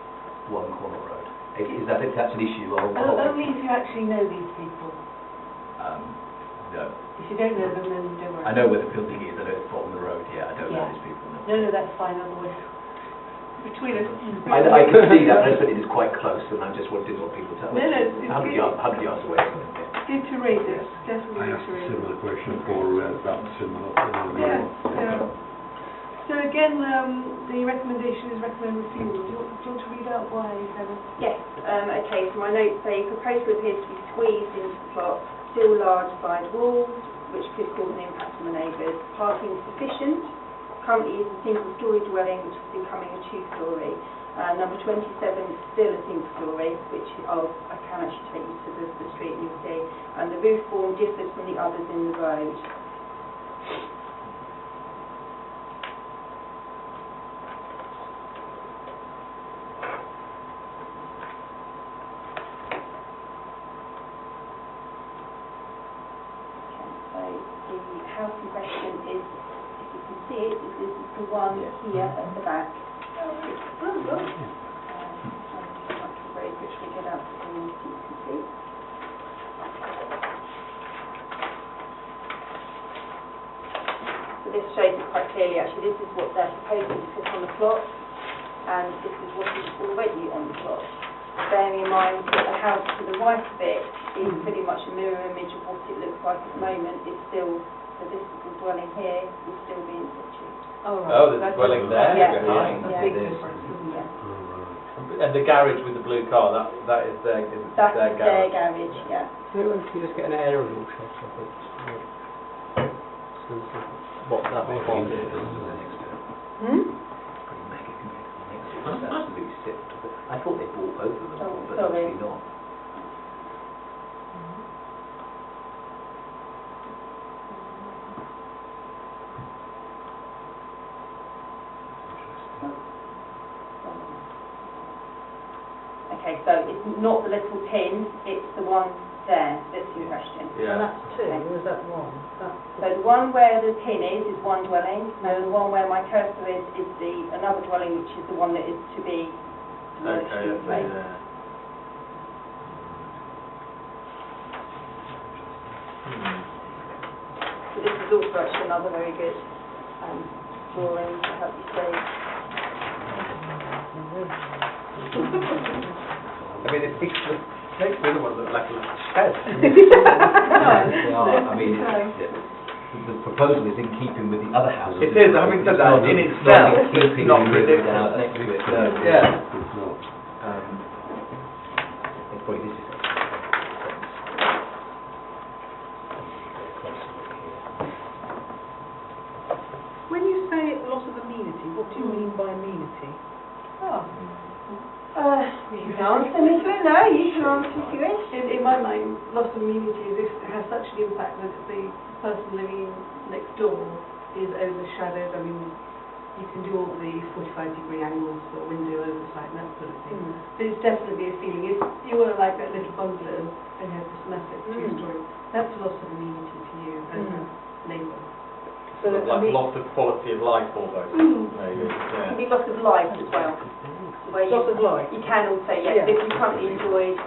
Speaker 7: 1 Connaught Road. If that's an issue,
Speaker 2: Only if you actually know these people.
Speaker 7: No.
Speaker 2: If you don't know them, then don't worry.
Speaker 7: I know where the building is. I know it's bottom of the road. Yeah, I don't know these people.
Speaker 2: No, that's fine. Otherwise, between us.
Speaker 7: I can see that. I just it is quite close, and I just wanted what people tell me.
Speaker 2: No, it's
Speaker 7: 100 yards away.
Speaker 2: good to raise it.
Speaker 9: I
Speaker 2: Definitely
Speaker 9: asked
Speaker 2: good to
Speaker 9: a
Speaker 2: raise it.
Speaker 9: similar question for that similar.
Speaker 2: Yeah. So again, the recommendation is recommend refusal. Do you want to read out why, Heather?
Speaker 1: Yes, okay, so my notes say proposal appears to be squeezed into the plot, still large side walls, which could cause an impact on the neighbours. Parking is sufficient, currently is a single-storey dwelling, which is becoming a two-storey. Number 27 is still a single-storey, which I can actually take you to the street and you'll see. And the roof form differs from the others in the road. The house in question is, if you can see it, this is the one here at the back. Very quickly get out so you can see. So this shows it quite clearly actually. This is what they're proposing to put on the plot, and this is what is already on the plot. Bearing in mind that the house to the right of it is pretty much a mirror image of what it looks like at the moment. It's still, so this little dwelling here will still be in situ.
Speaker 2: Oh, right.
Speaker 4: Oh, there's a dwelling there
Speaker 1: Yeah.
Speaker 4: behind.
Speaker 2: That's a big difference, isn't it?
Speaker 1: Yeah.
Speaker 4: And the garage with the blue car, that is their,
Speaker 1: That
Speaker 4: their
Speaker 1: is their
Speaker 4: garage.
Speaker 1: garage, yeah.
Speaker 5: So if you just get an aerial shot of it, so what that was on.
Speaker 7: Absolutely sick. I thought they bought both of them,
Speaker 1: Oh,
Speaker 7: but
Speaker 1: sorry.
Speaker 7: obviously not.
Speaker 1: Okay, so it's not the little tin, it's the one there that's in question.
Speaker 6: And
Speaker 4: Yeah.
Speaker 6: that's two, or is that one?
Speaker 1: So the one where the tin is one dwelling, and the one where my cursor is another dwelling, which is the one that is to be demolished
Speaker 4: Okay,
Speaker 1: in place.
Speaker 4: yeah.
Speaker 1: So this is also actually another very good drawing to help you see.
Speaker 4: I mean, it makes the other one look like a shed.
Speaker 7: They are. I mean, the proposal is in keeping with the other houses.
Speaker 4: It is, having said that, in itself,
Speaker 7: It's not in keeping
Speaker 4: not
Speaker 7: with the
Speaker 4: ridiculous.
Speaker 7: house next to it. No.
Speaker 4: Yeah.
Speaker 9: It's not.
Speaker 7: It's probably this is
Speaker 6: When you say loss of amenity, what do you mean by amenity?
Speaker 2: Oh.
Speaker 1: You can answer me to it now, you can answer if you wish.
Speaker 2: In my mind, loss of immunity is if it has such an impact that the person living next door is overshadowed. I mean, you can do all the 45-degree angles or window oversight and that sort of thing. But it's definitely a feeling. If you were like that little bungalow and you had this massive two-story, that's loss of immunity to you as a neighbour.
Speaker 6: So
Speaker 4: Like loss of quality of life almost, maybe.
Speaker 1: It
Speaker 4: Yeah.
Speaker 1: can be loss of life as well. Where
Speaker 6: loss of life.
Speaker 1: You can also, yes, if you currently enjoyed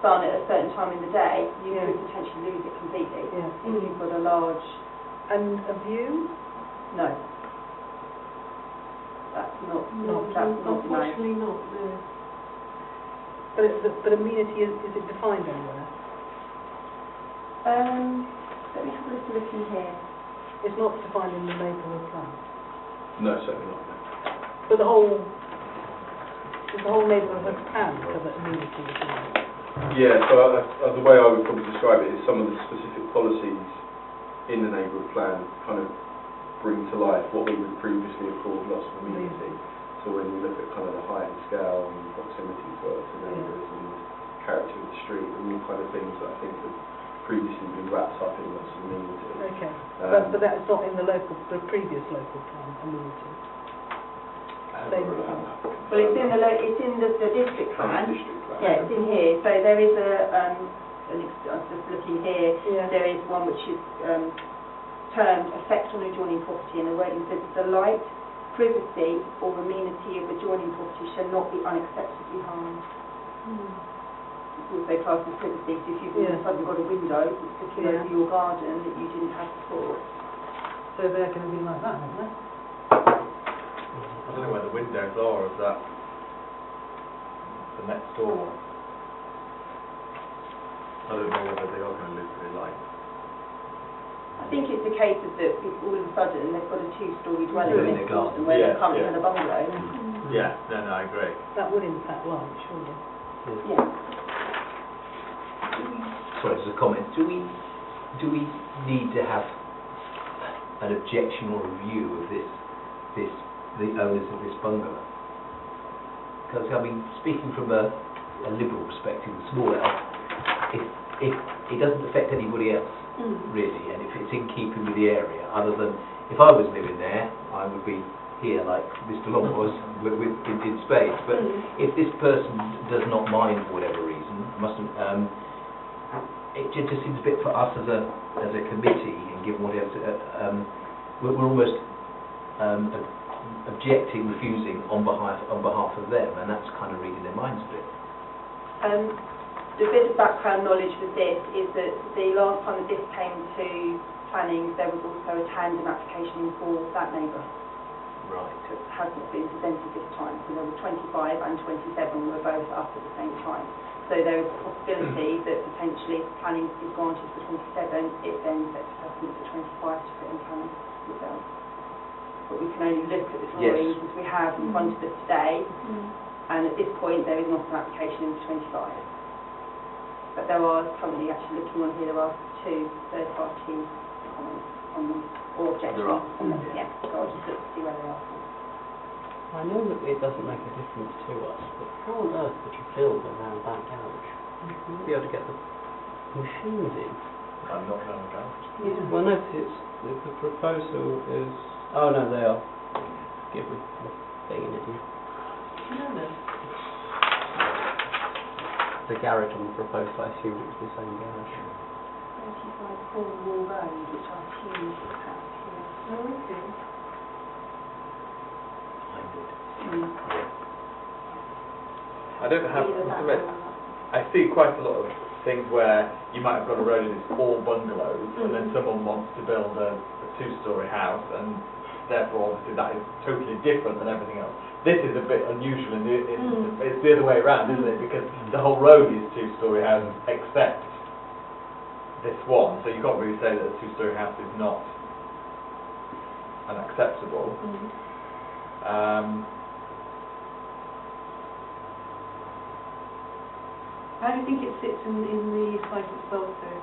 Speaker 1: sun at a certain time in the day, you could potentially lose it completely.
Speaker 6: Yeah.
Speaker 1: If you've got a large,
Speaker 6: And a view?
Speaker 1: no. That's not
Speaker 6: Not
Speaker 1: that That's not known.
Speaker 2: Unfortunately not, no.
Speaker 6: But amenity, is it defined anywhere?
Speaker 1: Let me have a little look in here.
Speaker 6: It's not defined in the neighbourhood plan.
Speaker 10: No, certainly not.
Speaker 6: But the whole neighbourhood plan cover amenity, isn't it?
Speaker 10: Yeah, so the way I would probably describe it is some of the specific policies in the neighbourhood plan kind of bring to life what we would previously have called loss of amenity. So when you look at kind of the height and scale and proximity to neighbours and character of the street and all kind of things that I think have previously been wrapped up in loss of amenity.
Speaker 6: Okay, but that's not in the previous local plan, amenity.
Speaker 1: Well, it's in the district plan. Yeah, it's in here. So there is I'm just looking here.
Speaker 6: Yeah.
Speaker 1: There is one which is termed effect on adjoining property, and the wording says the light, privacy, or amenity of adjoining property shall not be unacceptably harmed. It's also classed as privacy. So if you've all of a sudden got a window that's looking over your garden that you didn't have before.
Speaker 6: So they're going to be like that, aren't they?
Speaker 4: I don't know where the windows are of that, the next door one. I don't know whether they are going to live where they like.
Speaker 1: I think it's a case of that all of a sudden they've got a two-storey dwelling
Speaker 7: Doing
Speaker 1: next
Speaker 7: their
Speaker 1: door
Speaker 7: garden.
Speaker 1: where
Speaker 4: Yeah,
Speaker 1: they're currently
Speaker 4: yeah.
Speaker 1: in a bungalow.
Speaker 4: Yeah, no, I agree.
Speaker 6: That would impact light, surely.
Speaker 1: Yeah.
Speaker 7: Sorry, just a comment. Do we need to have an objection or review of the owners of this bungalow? Because I mean, speaking from a liberal perspective, a small L, if it doesn't affect anybody else really, and if it's in keeping with the area, other than if I was living there, I would be here like Mr. Long was in Spades. But if this person does not mind for whatever reason, it just seems a bit for us as a committee, and given what else, we're almost objecting, refusing on behalf of them, and that's kind of reading their minds a bit.
Speaker 1: The bit of background knowledge with this is that the last time that this came to planning, there was also a tandem application for that neighbour.
Speaker 7: Right.
Speaker 1: It hasn't been presented this time. So there were 25 and 27 were both up at the same time. So there is a possibility that potentially if planning is granted for 27, it then sets precedent for 25 to put in planning itself. But we can only look at the drawings as we have in front of us today, and at this point there is not an application in for 25. But there are currently, actually looking on here, there are 2 third-party comments on them, or objections.
Speaker 7: There are.
Speaker 1: On them. Yeah, so I'll just look to see where they are.
Speaker 5: I know that it doesn't make a difference to us, but how on earth would you build around that garage? You wouldn't be able to get the machines in.
Speaker 4: I'm not going to go.
Speaker 6: Yeah.
Speaker 5: Well, no, the proposal is... Oh, no, they are. Give me the thing in it.
Speaker 2: No.
Speaker 5: The garage on the proposal, I assumed it was the same garage.
Speaker 1: 35 Cornwall Road, which I assume is this house here.
Speaker 2: Oh, okay.
Speaker 4: I don't have, I must admit, I see quite a lot of things where you might have got a road and it's all bungalows, and then someone wants to build a 2-storey house, and therefore obviously that is totally different than everything else. This is a bit unusual, and it's the other way around, isn't it? Because the whole road is 2-storey houses except this one, so you can't really say that a 2-storey house is not unacceptable.
Speaker 2: How do you think it sits in the site itself, though?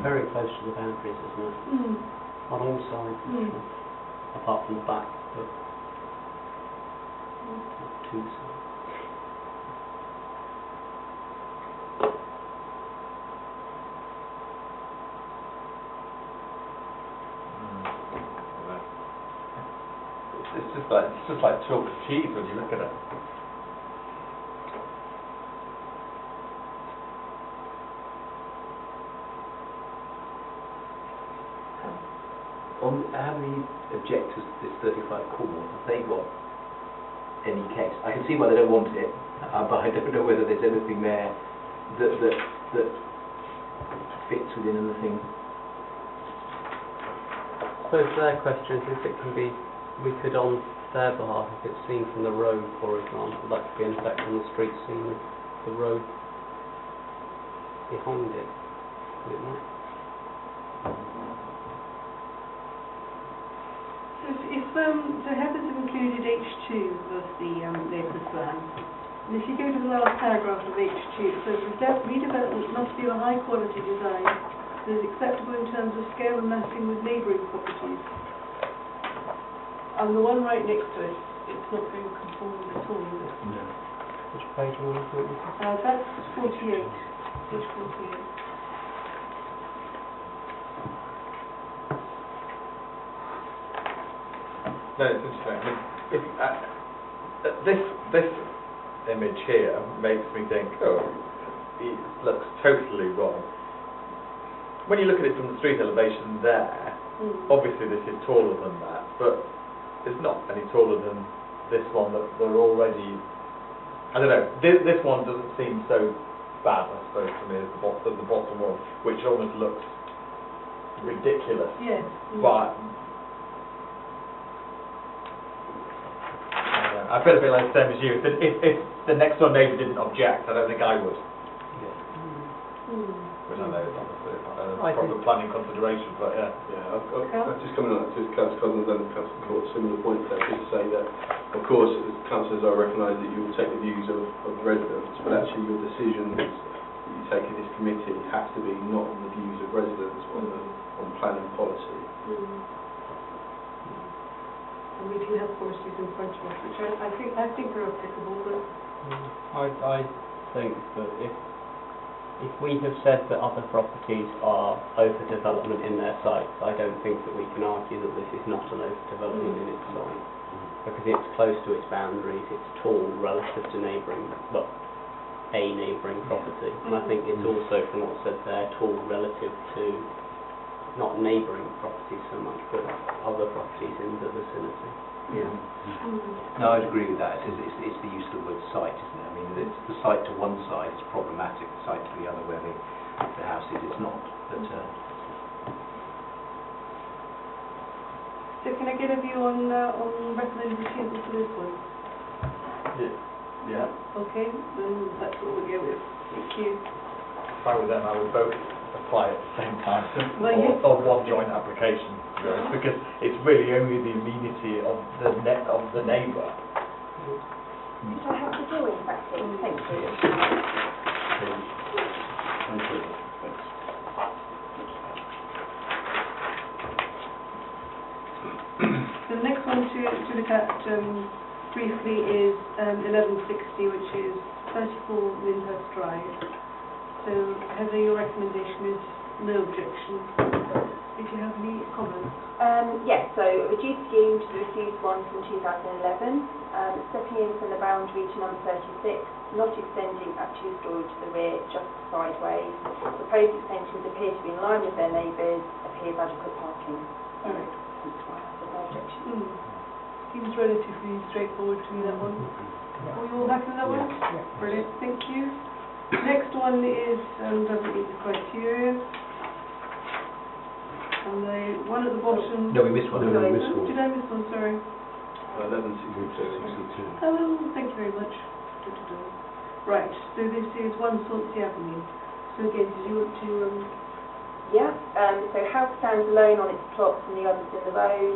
Speaker 5: Very close to the boundaries, isn't it? On all sides, actually. Apart from the back, but not 2 sides.
Speaker 4: It's just like chalk and cheese when you look at it.
Speaker 7: How many objectors to this 35 Cornwall have they got any case. I can see why they don't want it, but I don't know whether there's anything there that fits within anything.
Speaker 5: So their question is if it can be, we could on their behalf, if it's seen from the road, for example, that could be an effect on the street scene with the road behind it, could it not?
Speaker 2: So Heather's have included H2 of the neighbourhood plan, and if you go to the last paragraph of H2, it says redevelopment must be of a high quality design that is acceptable in terms of scale and massing with neighbouring properties. And the one right next to it, it's not very conforming at all, is it?
Speaker 7: No.
Speaker 5: Which page are you on?
Speaker 2: That's 48, page 48.
Speaker 4: No, it's interesting. I mean, this image here makes me think, oh, it looks totally wrong. When you look at it from the street elevation there, obviously this is taller than that, but it's not any taller than this one that they're already. I don't know. This one doesn't seem so bad, I suppose, to me, as the bottom one, which almost looks ridiculous.
Speaker 2: Yes.
Speaker 4: But I feel a bit like the same as you. If the next door neighbour didn't object, I don't think I would. Which I know is obviously a proper planning consideration, but yeah.
Speaker 10: Yeah, I've just coming on to Councillor Cousins and Councillor Court, similar points there, just to say that, of course, as councillors, I recognise that you will take the views of residents, but actually your decisions that you take in this committee have to be not on the views of residents, but on planning policy.
Speaker 2: And we do have policies in front of us, which I think are applicable, but...
Speaker 5: I think that if we have said that other properties are overdevelopment in their sites, I don't think that we can argue that this is not an overdevelopment in its site. Because it's close to its boundaries, it's tall relative to neighbouring, well, a neighbouring property. And I think it's also, from what's said there, tall relative to not neighbouring properties so much, but other properties in the vicinity.
Speaker 2: Yeah.
Speaker 7: No, I'd agree with that. It's the use of the word site, isn't it? I mean, it's the site to one side is problematic, the site to the other where the house is not. But,
Speaker 2: So can I get a view on recommended changes to this one?
Speaker 4: Yeah.
Speaker 2: Okay, then that's what we'll go with. Thank you.
Speaker 4: If I were them, I would both apply at the same time,
Speaker 2: Well, yes.
Speaker 4: or one joint application, to be honest, because it's really only the amenity of the neighbour.
Speaker 1: Did I have the drawing back in? Thank you.
Speaker 9: Thank you.
Speaker 2: So the next one to look at briefly is 1160, which is 34 Lyndhurst Drive. So Heather, your recommendation is no objection. Did you have any comments?
Speaker 1: Yes, so reduced scheme to the refused one from 2011, stepping in from the boundary to number 36, not extending at two-storey to the rear, just sideways. Proposed extensions appear to be in line with their neighbours, appears adequate parking. So, that's why I have no objection.
Speaker 2: Seems relatively straightforward to me, that one. Are you all happy with that one?
Speaker 6: Yeah.
Speaker 2: Brilliant, thank you. Next one is, doesn't meet the criteria. And the one at the bottom...
Speaker 7: no, we missed one.
Speaker 9: No, we missed one.
Speaker 2: Did I miss one, sorry?
Speaker 10: 1162.
Speaker 2: Oh, thank you very much. Right, so this is 1 Swansea Avenue. So again, did you want to...
Speaker 1: Yeah, so house stands alone on its plot from the others in the road.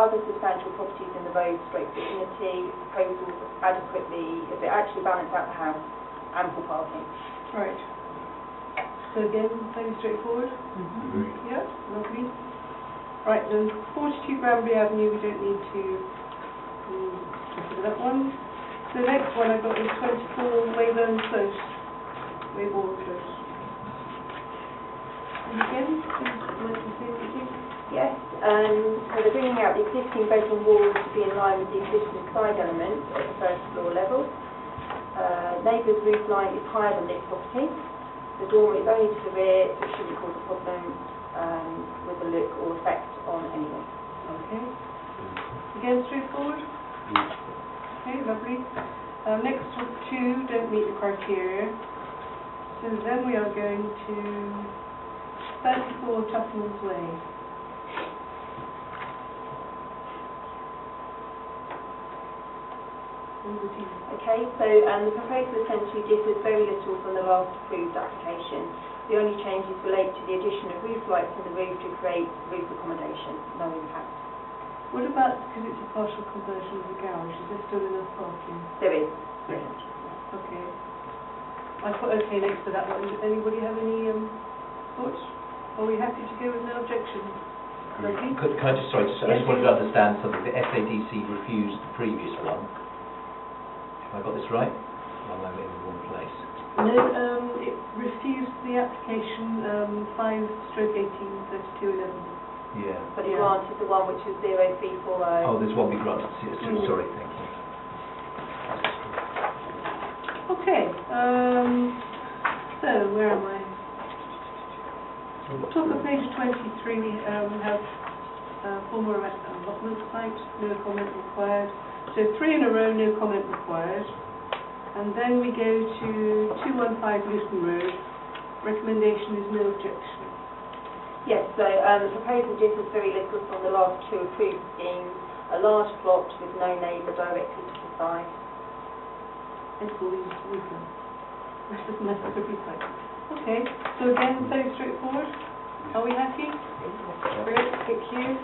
Speaker 1: Other substantial properties in the road stroke vicinity. Proposals adequately, if it actually balance out the house, ample parking.
Speaker 2: Right. So again, fairly straightforward.
Speaker 9: Agreed.
Speaker 2: Yeah, lovely. Right, then 42 Granbury Avenue, we don't need to consider that one. The next one I've got is 24 Weybourne Close. Weybourne Close. And again, like you say, anything?
Speaker 1: Yes, so they're bringing out the existing bedroom walls to be in line with the existing side elements at the first floor level. Neighbour's roof line is higher than this property. The dormer is only to the rear, so it shouldn't cause a problem with the look or effect on anyone.
Speaker 2: Okay. Again, straightforward. Okay, lovely. Next two don't meet the criteria. So then we are going to 34 Chapman's Way. Over to you.
Speaker 1: Okay, so the proposal essentially differs very little from the last approved application. The only changes relate to the addition of roof lights in the roof to create roof accommodation, no impact.
Speaker 2: What about, because it's a partial conversion of the garage, is there still enough parking?
Speaker 1: There is.
Speaker 2: Okay. I put okay next to that one. Does anybody have any thoughts? Are we happy to go with no objection? Lovely.
Speaker 7: Can I just, sorry, I just wanted to understand something. The SADC refused the previous one. Have I got this right? Or am I in the wrong place?
Speaker 2: No, it refused the application 5/18/3211.
Speaker 7: Yeah.
Speaker 1: But it
Speaker 2: Yeah.
Speaker 1: granted the one which was 0340.
Speaker 7: Oh, there's one we granted. Sorry, thank you.
Speaker 2: Okay, so where am I? Top of page 23, we have former allotment site, no comment required. So 3 in a row, no comment required. And then we go to 215 Luton Road. Recommendation is no objection.
Speaker 1: Yes, so the proposal differs very little from the last two approved schemes. A large plot with no neighbour directly to the side.
Speaker 2: And call these Luton. That doesn't matter, it'll be fine. Okay, so again, very straightforward. Are we happy? Great, thank you.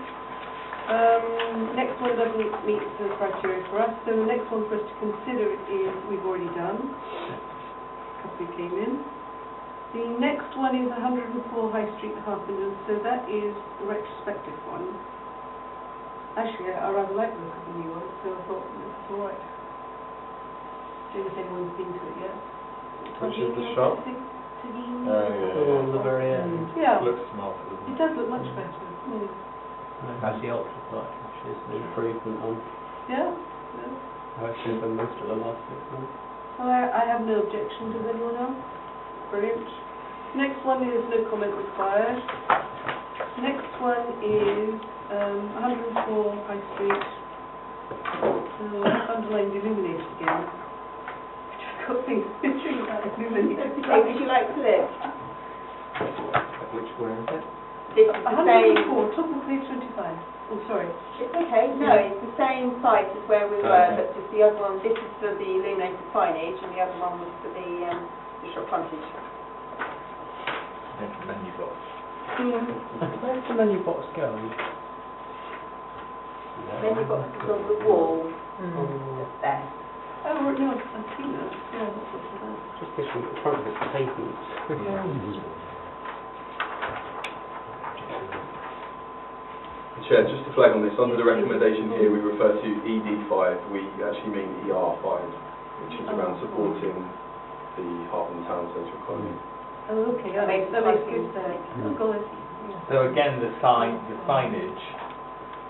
Speaker 2: Next one doesn't meet the criteria for us, so the next one for us to consider is we've already done. A couple came in. The next one is 104 High Street, Harpenden, so that is the retrospective one. Actually, I rather like the look of the new one, so I thought that's all right. Don't know if anyone's been to it yet.
Speaker 4: Which is the shop?
Speaker 5: The one on the very end.
Speaker 2: Yeah,
Speaker 4: Looks smart,
Speaker 2: it
Speaker 4: doesn't it?
Speaker 2: does look much better.
Speaker 5: That's the ultra light, which is an improvement on
Speaker 2: Yeah? Yeah.
Speaker 5: how it's been most of the last 6 months.
Speaker 2: So I have no objection. Does anyone else? Brilliant. Next one is no comment required. Next one is 104 High Street. Underlined illuminated again. I've got things picturing about illuminated.
Speaker 1: Okay, would you like to live?
Speaker 4: Which way is it?
Speaker 1: This is the same.
Speaker 2: 104, top of page 25. Oh, sorry.
Speaker 1: It's okay, no, it's the same site as where we were,
Speaker 4: Okay.
Speaker 1: but just the other one, this is for the illuminated signage and the other one was for the shop frontage.
Speaker 4: Menu box.
Speaker 5: Where's the menu box going?
Speaker 1: Menu box is on the wall, just there.
Speaker 2: Oh, no, I've seen that. Yeah, that's what's that.
Speaker 5: Just this one, the front of it's pavement.
Speaker 10: Chair, just to flag on this, under the recommendation here, we refer to ED5, we actually mean ER5, which is around supporting the Harpenden Town Centre economy.
Speaker 2: Oh, okay, that makes good sense. Oh, go ahead.
Speaker 4: So again, the signage,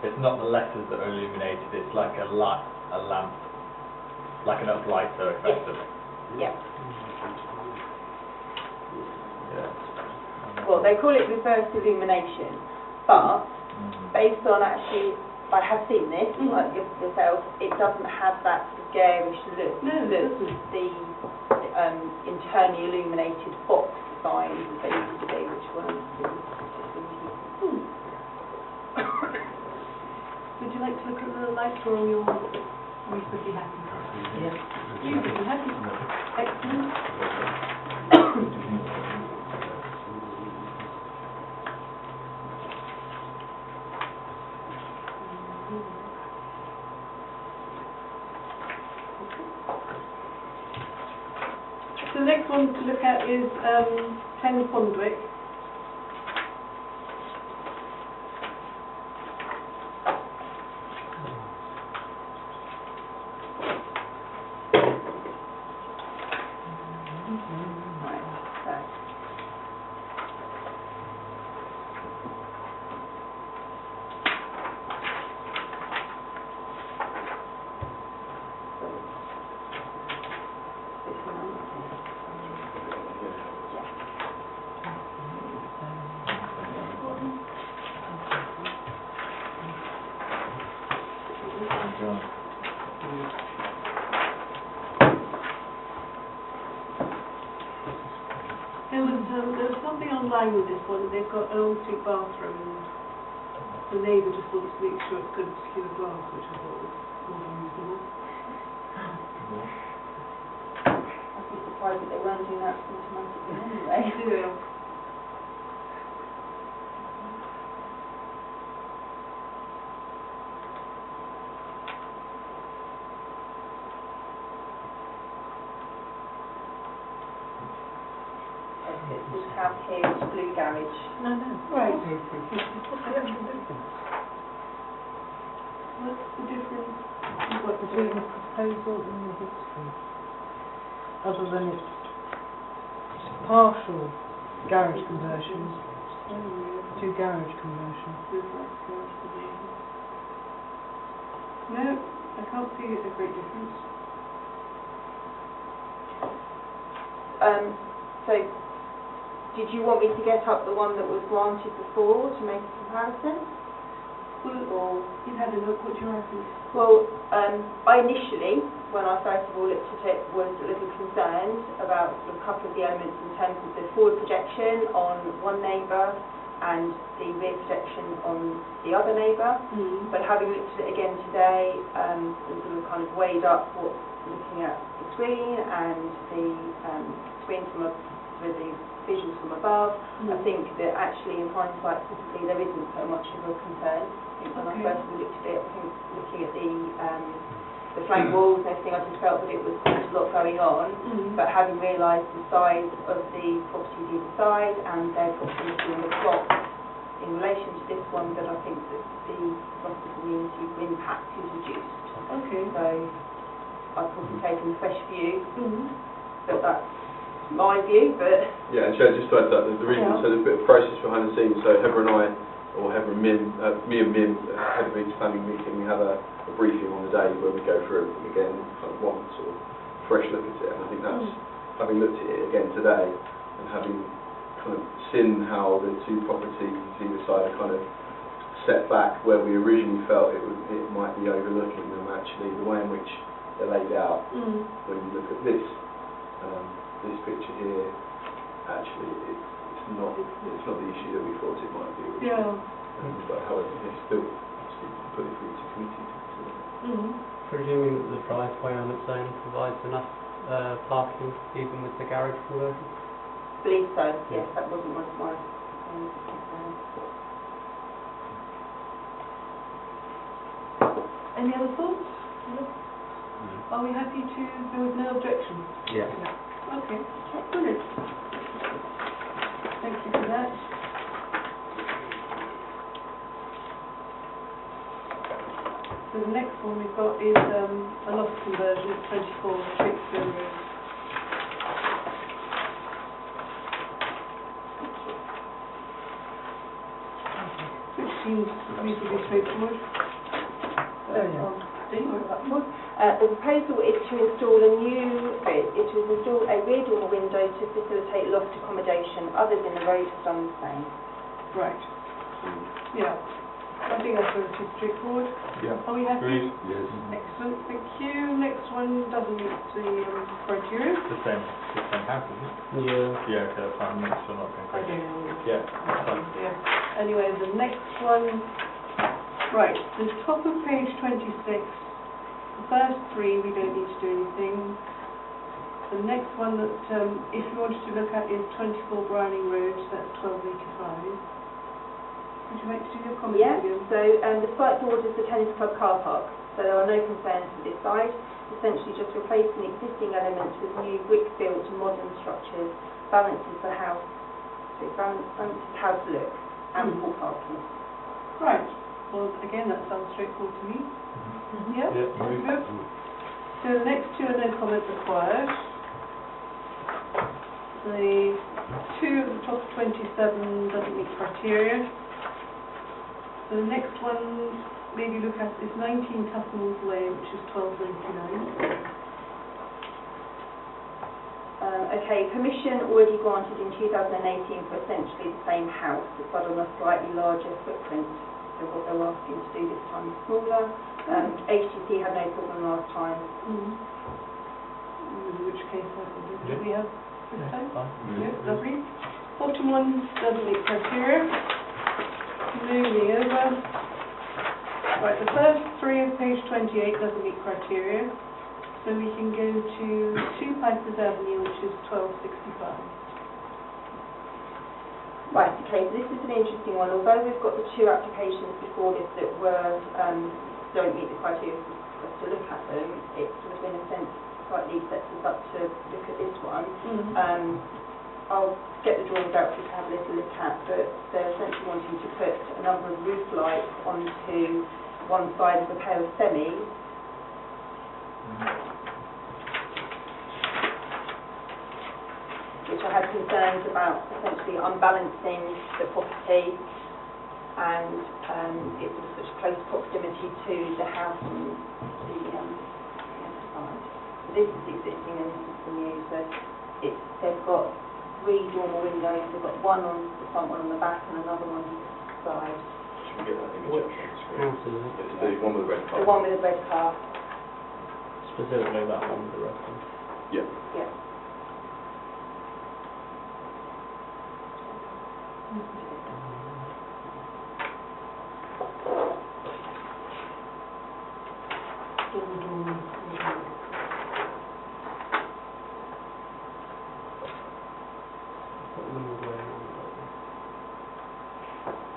Speaker 4: it's not the letters that are illuminated, it's like a light, a lamp, like an uplighter effectively.
Speaker 1: Yeah.
Speaker 4: Yeah.
Speaker 1: Well, they call it reverse illumination, but based on actually, I have seen this, like yourself, it doesn't have that sort of garish look
Speaker 2: No, it
Speaker 1: that
Speaker 2: doesn't.
Speaker 1: the internally illuminated box design is they used to be, which one
Speaker 2: Would you like to look at the lights or are you all reasonably happy?
Speaker 6: Yes.
Speaker 2: Reasonably happy? Excellent. So the next one to look at is 10 Fondwick. fine with this one. They've got an ensuite bathroom, and the neighbour just wants to make sure it's good and secure glass, which I thought was more than reasonable.
Speaker 1: I'd be surprised if they weren't doing that automatically anyway.
Speaker 2: Yeah.
Speaker 1: This house here is Blue Garage.
Speaker 6: No.
Speaker 2: Right.
Speaker 6: What's the difference?
Speaker 2: What's the difference?
Speaker 6: Between the proposal and the history? Other than its partial garage conversions, to garage conversions.
Speaker 2: No, I can't see a great difference.
Speaker 1: So, did you want me to get up the one that was granted before to make a comparison?
Speaker 2: Well, you've had a look, what do you reckon?
Speaker 1: Well, I initially, when I first of all looked at it, was a little concerned about a couple of the elements in terms of the forward projection on one neighbour and the rear projection on the other neighbour. But having looked at it again today, and sort of kind of weighed up what looking at the screen and the screen from with the visuals from above, I think that actually in hindsight possibly there isn't so much of a concern. I think when I first looked at it, I think looking at the flank walls and everything, I just felt that it was quite a lot going on. But having realised the size of the properties either side and their proximity on the plot in relation to this one, that I think that the loss of community impact is reduced.
Speaker 2: Okay.
Speaker 1: So I've probably taken a fresh view, but that's my view, but...
Speaker 10: Yeah, and Chair, just to add to that, the reason, so there's a bit of process behind the scenes, so Heather and I, or Heather and Mim, me and Mim, had a big standing meeting, we have a briefing on the day where we go through everything again, kind of one sort of fresh look at it, and I think that's, having looked at it again today, and having kind of seen how the two properties either side are kind of set back where we originally felt it might be overlooking them, actually, the way in which they're laid out, when you look at this picture here, actually it's not the issue that we thought it might be. But however, it's still put it through to committee to consider.
Speaker 5: Presuming that the driveway on its own provides enough parking even with the garage conversion?
Speaker 1: I believe so, yes, that wasn't one of my concerns.
Speaker 2: Any other thoughts? Are we happy to go with no objection?
Speaker 5: Yeah.
Speaker 2: Okay, brilliant. Thank you for that. So the next one we've got is a loft conversion at 24 Shakespeare Road. Which seems reasonably straightforward.
Speaker 1: The proposal is to install a rear dormer window to facilitate loft accommodation. Others in the road have done the same.
Speaker 2: Right. Yeah. I think that's relatively straightforward.
Speaker 4: Yeah.
Speaker 2: Are we happy?
Speaker 9: Yes.
Speaker 2: Excellent, thank you. Next one doesn't meet the criteria.
Speaker 4: The same house, isn't it?
Speaker 5: Yeah.
Speaker 4: Yeah, okay, that's fine, I'm still not going
Speaker 2: I
Speaker 4: crazy.
Speaker 2: don't know.
Speaker 4: Yeah, that's fine.
Speaker 2: Yeah. Anyway, the next one, right, the top of page 26, the first three we don't need to do anything. The next one that, if you wanted to look at, is 24 Browning Road, so that's 1285. Would you like to do your comments
Speaker 1: Yes,
Speaker 2: again?
Speaker 1: so the site borders the tennis club car park, so there are no concerns with this site. Essentially just replacing existing elements with new brick-built modern structures, balances the house, balances house look, ample parking.
Speaker 2: Right, well again that sounds straightforward to me. Yeah,
Speaker 4: Yeah,
Speaker 2: that's good. So the next two are no comment required. The two at the top of 27 doesn't meet criteria. So the next one, maybe look at, is 19 Tuffnells Way, which is 1299.
Speaker 1: Okay, permission already granted in 2018 for essentially the same house, but on a slightly larger footprint. So what they're asking to do this time is smaller. HTC had no problem last time.
Speaker 2: In which case, I think we have this time.
Speaker 4: Fine.
Speaker 2: Yeah, lovely. Bottom one doesn't meet criteria. Moving over. Right, the first three of page 28 doesn't meet criteria. So we can go to 2 Pipers Avenue, which is 1265.
Speaker 1: Right, okay, so this is an interesting one. Although we've got the 2 applications before this that were, don't meet the criteria for us to look at them, it sort of in a sense slightly sets us up to look at this one. I'll get the drawings out for you to have a little look at, but they're essentially wanting to put a number of roof lights onto one side of a pair of semis. Which I had concerns about essentially unbalancing the property and it's of such close proximity to the house and the other side. This is existing and this is the new, so they've got 3 dormer windows. They've got one on the front, one on the back, and another one on the side.
Speaker 10: Should we get that image up on the screen?
Speaker 5: House is it?
Speaker 10: It's the one with the red car.
Speaker 1: The one with the red car.
Speaker 5: Specifically that one with the red one.
Speaker 10: Yeah.
Speaker 1: Yeah.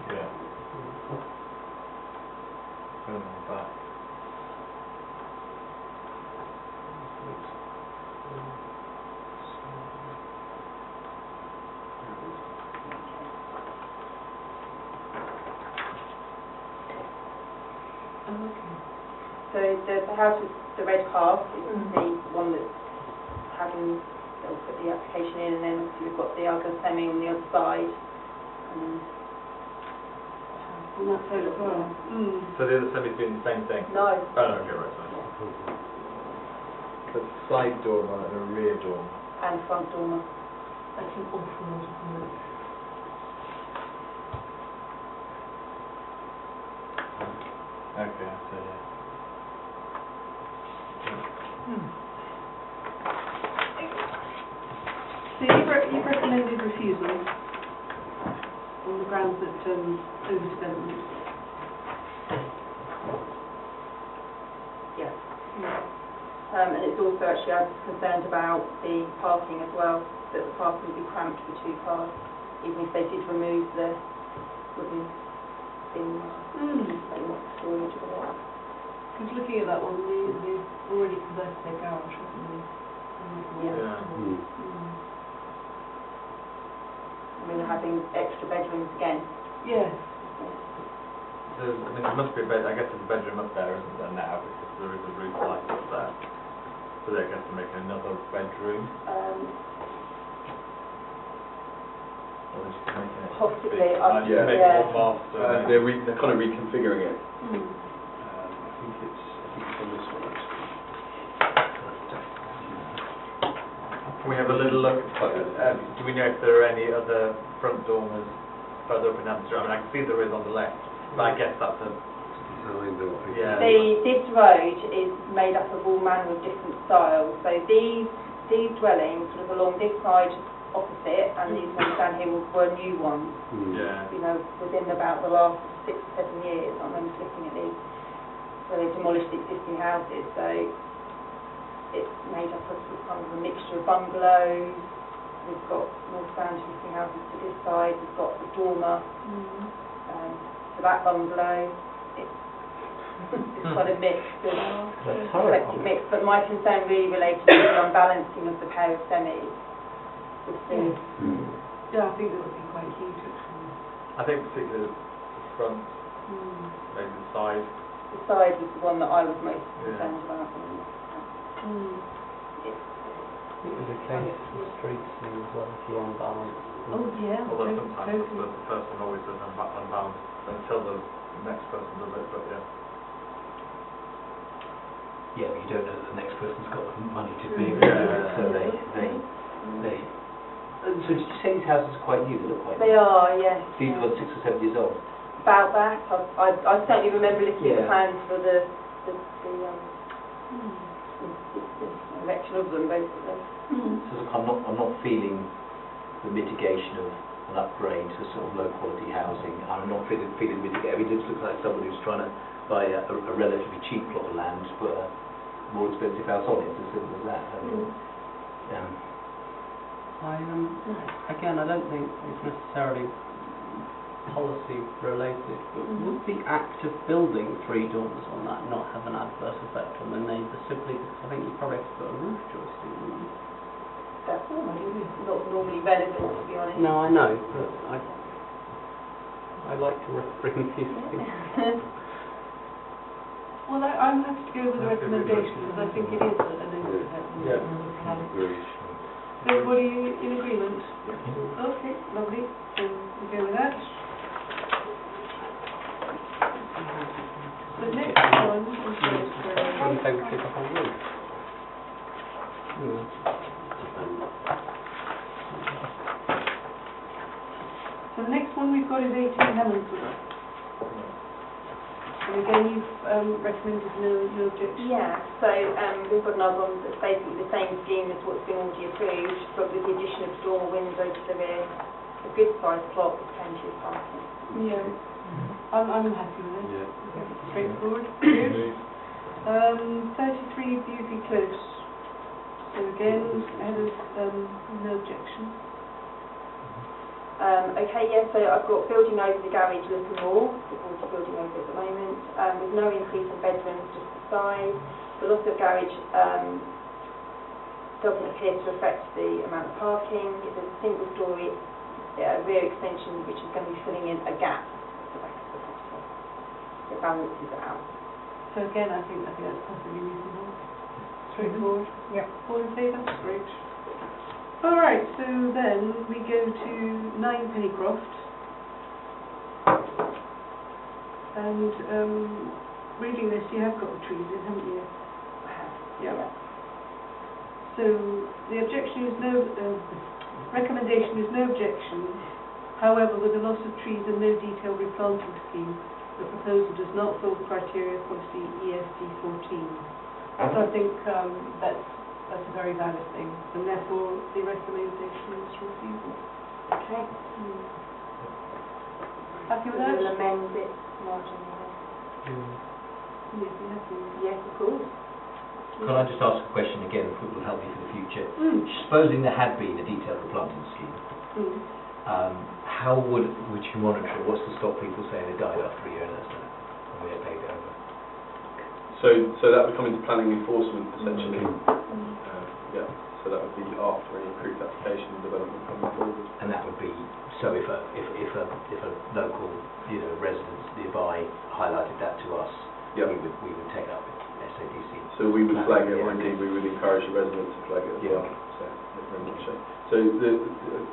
Speaker 4: Yeah. Back.
Speaker 1: So the house with the red car is the one that's having, they'll put the application in, and then obviously we've got the other semi on the other side. And
Speaker 2: On that side as well.
Speaker 4: So the other semi's doing the same thing?
Speaker 1: no,
Speaker 4: Oh, no, okay, right, sorry. So it's a side dormer and a rear dormer.
Speaker 1: and front dormer.
Speaker 2: That's an awful lot of work.
Speaker 4: Okay, so yeah.
Speaker 2: So you've recommended refusal on the grounds that overdevelopment.
Speaker 1: Yeah. And it's also actually, I was concerned about the parking as well, that the parking would be cramped for 2 cars, even if they did remove the wooden bins, like what storage or whatever.
Speaker 2: Because looking at that one, they've already converted their garage, haven't they?
Speaker 1: Yeah. I mean, they're having extra bedrooms again.
Speaker 2: Yes.
Speaker 4: There's, I mean, there must be a bed, I guess there's a bedroom up there, isn't there, now, because there is a roof light up there. So they're going to make another bedroom, or they're just making it
Speaker 1: Possibly,
Speaker 4: big,
Speaker 1: I-
Speaker 4: to make
Speaker 1: yeah.
Speaker 4: it more master.
Speaker 10: They're kind of reconfiguring it.
Speaker 9: I think it's on this one actually.
Speaker 4: Can we have a little look, do we know if there are any other front dormers further up in Hampshire? I mean, I can see there is on the left, but I guess that's a,
Speaker 9: Designed, I think.
Speaker 4: yeah.
Speaker 1: This road is made up of all manner of different styles. So these dwellings, sort of along this side opposite, and these ones down here were new ones.
Speaker 4: Yeah.
Speaker 1: You know, within about the last 6 or 7 years, I remember looking at these, where they demolished the existing houses. So it's made up of kind of a mixture of bungalows. We've got northbound existing houses to this side. We've got the dormer to that bungalow. It's quite a mix, eclectic mix. But my concern really related to the unbalancing of the pair of semis. With the
Speaker 2: Yeah, I think that would be quite huge actually.
Speaker 4: I think particularly the front, maybe the side.
Speaker 1: The side was the one that I was most concerned about.
Speaker 5: I think there's a case for the street scene as well, if you unbalance.
Speaker 2: Oh yeah,
Speaker 4: Although sometimes
Speaker 2: totally.
Speaker 4: the person always does unbalance until the next person does it, but yeah.
Speaker 7: Yeah, but you don't know that the next person's got the money to be able to do
Speaker 4: Yeah.
Speaker 7: it, so they. So did you say these houses are quite new? They look quite
Speaker 1: They
Speaker 7: new.
Speaker 1: are, yes.
Speaker 7: These were 6 or 7 years old.
Speaker 1: About that. I certainly remember looking at the
Speaker 7: Yeah.
Speaker 1: plans for the erection of them, basically.
Speaker 7: So look, I'm not feeling the mitigation of an upgrade to sort of low quality housing. I'm not feeling really good. I mean, this looks like someone who's trying to buy a relatively cheap plot of land to put a more expensive house on it. It's as simple as that.
Speaker 5: Again, I don't think it's necessarily policy related, but would the act of building 3 dormers on that not have an adverse effect on the neighbours simply because I think you probably have to put a roof joisting on them?
Speaker 1: That's not normally relevant, to be honest.
Speaker 5: No, I know, but I like to bring these things.
Speaker 2: Well, I'm happy to go with the recommendation because I think it is an impact. Everybody in agreement? Okay, lovely. So we go with that. The next one is
Speaker 5: Wouldn't they would take the whole roof?
Speaker 2: So the next one we've got is 18 Hamilton. And again, you've recommended no objection.
Speaker 1: Yeah, so we've got another one that's basically the same scheme as what's been already approved, but with the addition of door window to the rear, a good sized plot with plenty of parking.
Speaker 2: Yeah, I'm happy with it.
Speaker 9: Yeah.
Speaker 2: Straightforward. Good. 33 Bewdley Close. So again, has no objection.
Speaker 1: Okay, yeah, so I've got building over the garage a little more, the water building over at the moment, with no increase in bedrooms, just the size. The loss of garage doesn't appear to affect the amount of parking. It's a single story rear extension which is going to be filling in a gap at the back of the property. It balances it out.
Speaker 2: So again, I think that's perfectly reasonable. Straightforward.
Speaker 1: Yeah.
Speaker 2: All in favour? Great. All right, so then we go to 9 Pennycroft. And reading this, you have got the trees in, haven't you? Yeah. So the objection is recommendation is no objection. However, with the loss of trees and no detailed replanting scheme, the proposal does not fill the criteria of policy ESD 14. So I think that's a very valid thing, and therefore the recommendation is refusal.
Speaker 1: Okay.
Speaker 2: Happy with that?
Speaker 1: We'll amend it marginally.
Speaker 2: Yes, you have to.
Speaker 1: Yes, of course.
Speaker 7: Can I just ask a question again, if it will help me for the future? Supposing there had been a detailed replanting scheme, how would you monitor it? What's to stop people saying they died after a year and that's it, and we had paid it over?
Speaker 10: So that would come into planning enforcement essentially. Yeah. So that would be after any approved application and development coming forward.
Speaker 7: And that would be so if a local resident nearby highlighted that to us, we would take up SADC.
Speaker 10: So we would flag it, or indeed we would encourage the residents to flag it as well. So very much so. So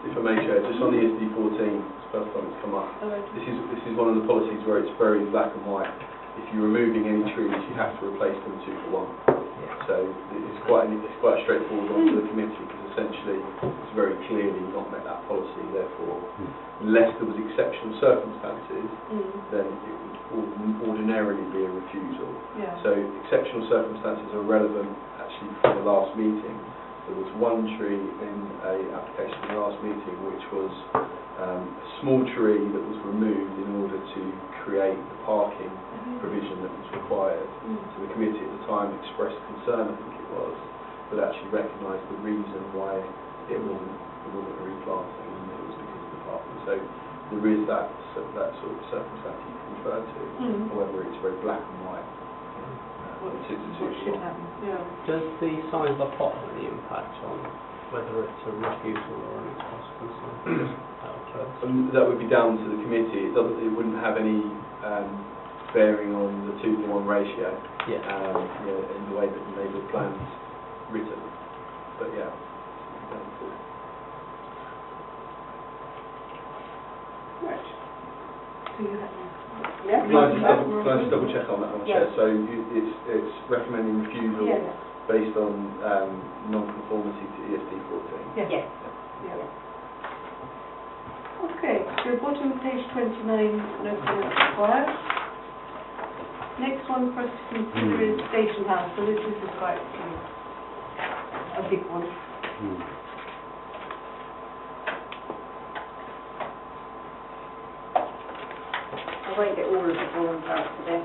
Speaker 10: if I may share, just on the ESD 14, it's the first time it's come up. This is one of the policies where it's very black and white. If you're removing any trees, you have to replace them 2 for 1. So it's quite a straightforward one for the committee because essentially it's very clearly not met that policy. Therefore, unless there was exceptional circumstances, then it would ordinarily be a refusal. So exceptional circumstances are relevant actually for the last meeting. There was one tree in an application in the last meeting which was a small tree that was removed in order to create the parking provision that was required. So the committee at the time expressed concern, I think it was, but actually recognised the reason why it wasn't a replanting, and it was because of the parking. So there is that sort of circumstance you can refer to. However, it's very black and white.
Speaker 2: What should happen?
Speaker 5: Does the size of the plot have any impact on whether it's a refusal or an express concern?
Speaker 10: That would be down to the committee. It wouldn't have any bearing on the 2 for 1 ratio. In the way that the neighbourhood plan's written. But yeah.
Speaker 2: Right. So you have
Speaker 1: Yeah.
Speaker 10: Can I just double check on that one, Chair?
Speaker 1: Yes.
Speaker 10: So it's recommending refusal based on non-conformity to ESD 14?
Speaker 1: Yes.
Speaker 2: Okay, so bottom of page 29, no comments required. Next one for us to consider is Station House, so this is quite a big one.
Speaker 1: won't get all of the drawings out for this.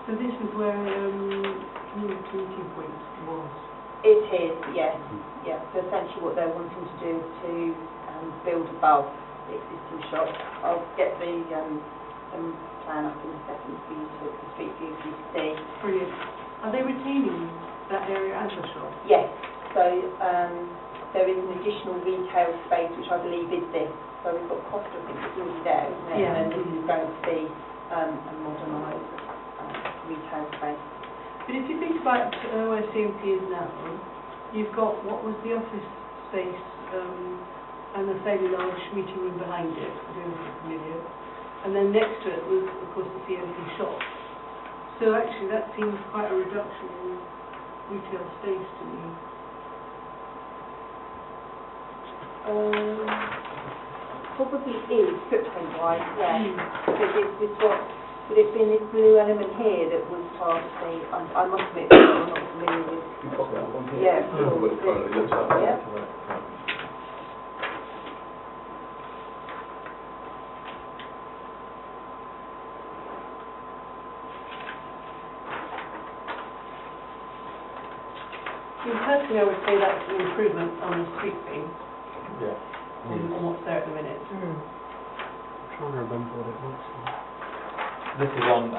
Speaker 6: So this is where community meeting point was.
Speaker 1: It is, yes. Yeah, so essentially what they're wanting to do is to build above the existing shop. I'll get the plan up in a second for you to, the street view for you to see.
Speaker 6: Brilliant. Are they retaining that area as a shop?
Speaker 1: Yes, so there is an additional retail space which I believe is this. So we've got Costa, I think it's already there, isn't it?
Speaker 6: Yeah.
Speaker 1: And then this is going to be a modernised retail space.
Speaker 6: But if you think about where CMP is now, you've got what was the office space and a fairly large meeting room behind it, I don't know if you're familiar. And then next to it was, of course, the CMP shop. So actually that seems quite a reduction in retail space to me.
Speaker 1: Probably is footprint-wise, yeah. But this what would it be this blue element here that was part of the? I must admit, I'm not familiar with.
Speaker 10: You've got that one here.
Speaker 1: Yeah.
Speaker 10: What it currently looks like.
Speaker 1: Yeah.
Speaker 6: Personally, I would say that's an improvement on the street thing,
Speaker 4: Yeah.
Speaker 6: on what's there at the minute.
Speaker 5: I'm trying to remember what it looks like.
Speaker 4: This is on,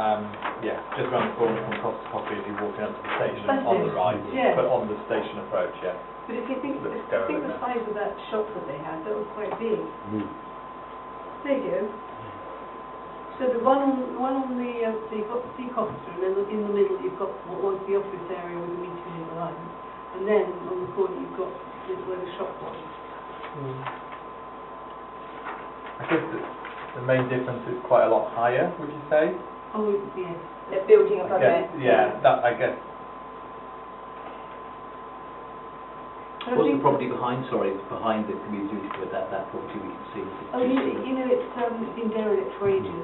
Speaker 4: just around the corner from Costa Coffee as you're walking up to the station,
Speaker 6: That's
Speaker 4: on
Speaker 6: it.
Speaker 4: the right,
Speaker 6: Yeah.
Speaker 4: but on the station approach, yeah.
Speaker 6: But if you think,
Speaker 4: Let's
Speaker 6: if
Speaker 4: go
Speaker 6: you think
Speaker 4: over
Speaker 6: the
Speaker 4: there.
Speaker 6: size of that shop that they had, that was quite big. There you go. So the one on the, so you've got the Costa, and then in the middle you've got what was the office area with the meeting room behind. And then on the corner you've got where the shop was.
Speaker 4: I guess the main difference is quite a lot higher, would you say?
Speaker 6: Oh, yes.
Speaker 1: They're building
Speaker 4: I
Speaker 1: above
Speaker 4: guess,
Speaker 1: it.
Speaker 4: yeah, that, I guess,
Speaker 6: I
Speaker 7: What's the
Speaker 6: think-
Speaker 7: property behind, sorry, behind the community meeting, that property we can see?
Speaker 6: Oh, you know, it's been derelict for ages.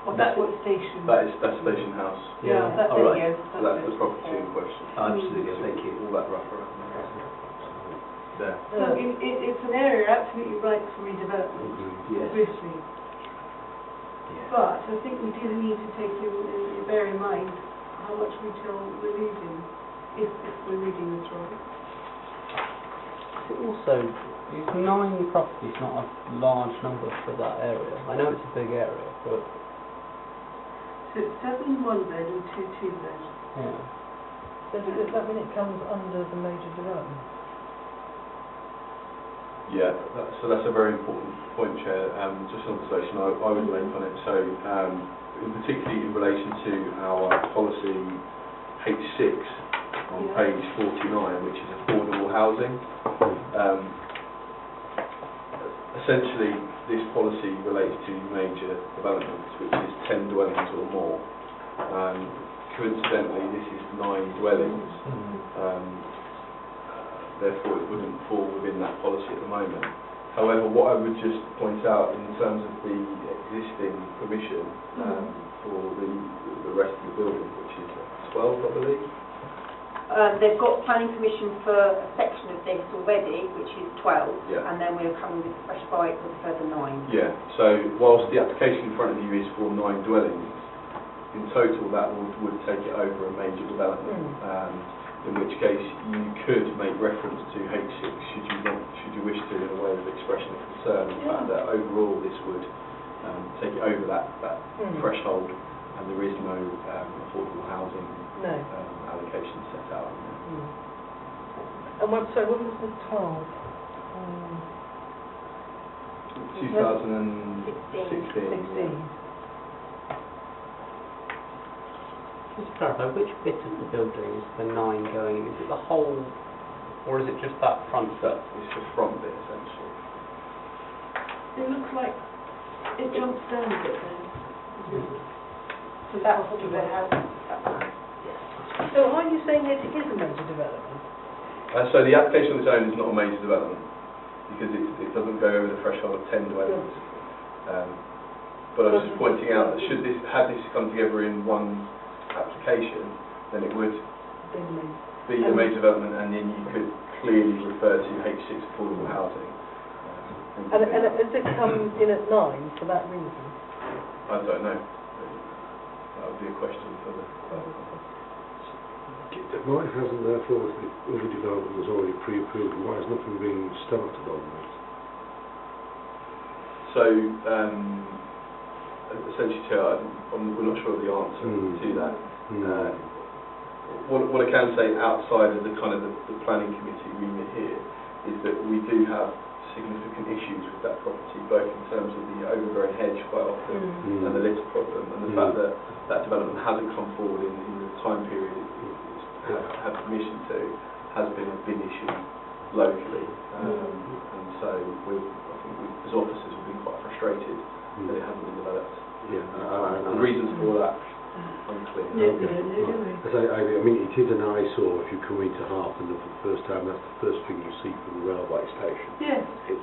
Speaker 10: That-
Speaker 6: What station?
Speaker 10: That's Station House.
Speaker 6: Yeah, that's
Speaker 7: All
Speaker 6: there
Speaker 7: right.
Speaker 6: you go.
Speaker 10: So that's the property in question.
Speaker 7: Absolutely, thank you.
Speaker 10: All that rough around there.
Speaker 6: So it's an area absolutely ripe for redevelopment,
Speaker 7: Yes.
Speaker 6: obviously.
Speaker 7: Yeah.
Speaker 6: But I think we do need to take bear in mind how much retail we're losing, if we're reading this right.
Speaker 5: It also, is 9 properties not a large number for that area? I know it's a big area, but
Speaker 6: So it's 7 1-bed and 2 2-bed.
Speaker 5: yeah.
Speaker 6: Does that mean it comes under the major development?
Speaker 10: Yeah, so that's a very important point, Chair. Just an observation I would make on it. So, particularly in relation to our policy H6 on page 49, which is affordable housing. Essentially, this policy relates to major developments, which is 10 dwellings or more. Coincidentally, this is 9 dwellings. Therefore, it wouldn't fall within that policy at the moment. However, what I would just point out in terms of the existing permission for the rest of the building, which is 12, I believe.
Speaker 1: They've got planning permission for a section of this already, which is 12,
Speaker 10: Yeah.
Speaker 1: and then we're coming with a fresh bite with a further 9.
Speaker 10: Yeah, so whilst the application in front of you is for 9 dwellings, in total that would take it over a major development, in which case you could make reference to H6 should you wish to, in a way of expression of concern, the fact that overall this would take it over that threshold, and there is no affordable housing allocation set out.
Speaker 6: And what was the 12?
Speaker 10: 2016.
Speaker 5: Just to clarify, which bit of the building is the 9 going in? Is it the whole, or is it just that front bit?
Speaker 10: It's the front bit, essentially.
Speaker 6: It looks like it jumps down a bit then.
Speaker 1: So that's what the house.
Speaker 6: So are you saying that it is a major development?
Speaker 10: So the application on its own is not a major development. because it doesn't go over the threshold of 10 dwellings. But I was just pointing out that had this come together in one application, then it would be a major development, and then you could clearly refer to H6 affordable housing.
Speaker 6: And has it come in at 9 for that reason?
Speaker 10: I don't know. That would be a question for the developer.
Speaker 9: Why hasn't therefore, if the other development was already pre-approved, why has nothing been started on that?
Speaker 10: So, essentially, Chair, we're not sure of the answer to that. What I can say outside of the kind of the planning committee remit here is that we do have significant issues with that property, both in terms of the overgrown hedge quite often and the litter problem, and the fact that that development hasn't come forward in the time period it's had permission to, has been a big issue locally. And so I think as officers we've been quite frustrated that it hasn't been developed. The reasons for that unclear.
Speaker 9: I mean, it is an eyesore if you come into Harpenden for the first time. That's the first thing you see from the railway station.
Speaker 2: Yes.
Speaker 9: It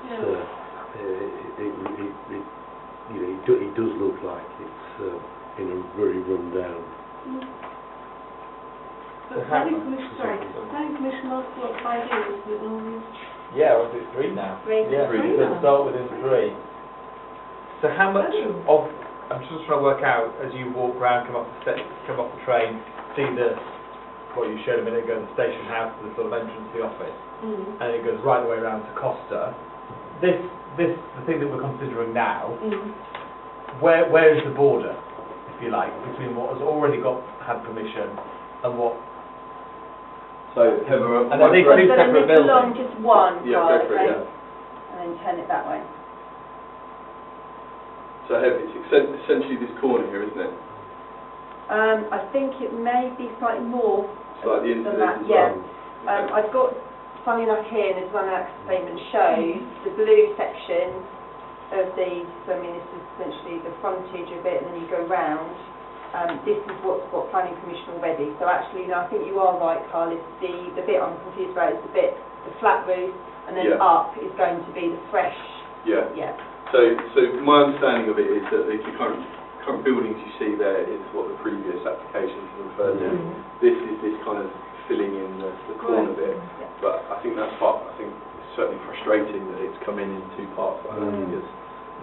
Speaker 9: does look like it's in a very run down.
Speaker 2: But planning commission last, what, 5 years, is it normally?
Speaker 4: Yeah, or is it 3 now?
Speaker 8: 3.
Speaker 4: Yeah,
Speaker 10: Three.
Speaker 4: so start within 3. So how much of, I'm just trying to work out, as you walk around, come off the train, see what you showed a minute ago, the station house, the sort of entrance to the office, and it goes right the way around to Costa. The thing that we're considering now, where is the border, if you like, between what has already had permission and what?
Speaker 10: So, Heather,
Speaker 4: and are they two separate buildings?
Speaker 1: along just one,
Speaker 10: yeah,
Speaker 1: Carl,
Speaker 10: go for it,
Speaker 1: okay?
Speaker 10: yeah.
Speaker 1: And then turn it that way.
Speaker 10: So, Heather, it's essentially this corner here, isn't it?
Speaker 1: I think it may be slightly more
Speaker 10: Slightly into
Speaker 1: than
Speaker 10: this
Speaker 1: that,
Speaker 10: as
Speaker 1: yeah.
Speaker 10: well.
Speaker 1: I've got, funny enough here, and the design access statement shows the blue section of the, so I mean this is essentially the frontage of it, and then you go round. This is what's got planning permission already. So actually, no, I think you are right, Carl. It's the bit I'm confused about is the flat roof, and then up is going to be the fresh.
Speaker 10: Yeah.
Speaker 1: Yeah.
Speaker 10: So my understanding of it is that the current buildings you see there is what the previous applications referred to. This is this kind of filling in the corner bit.
Speaker 1: Yeah.
Speaker 10: But I think that's part. I think it's certainly frustrating that it's come in 2 parts like that. Because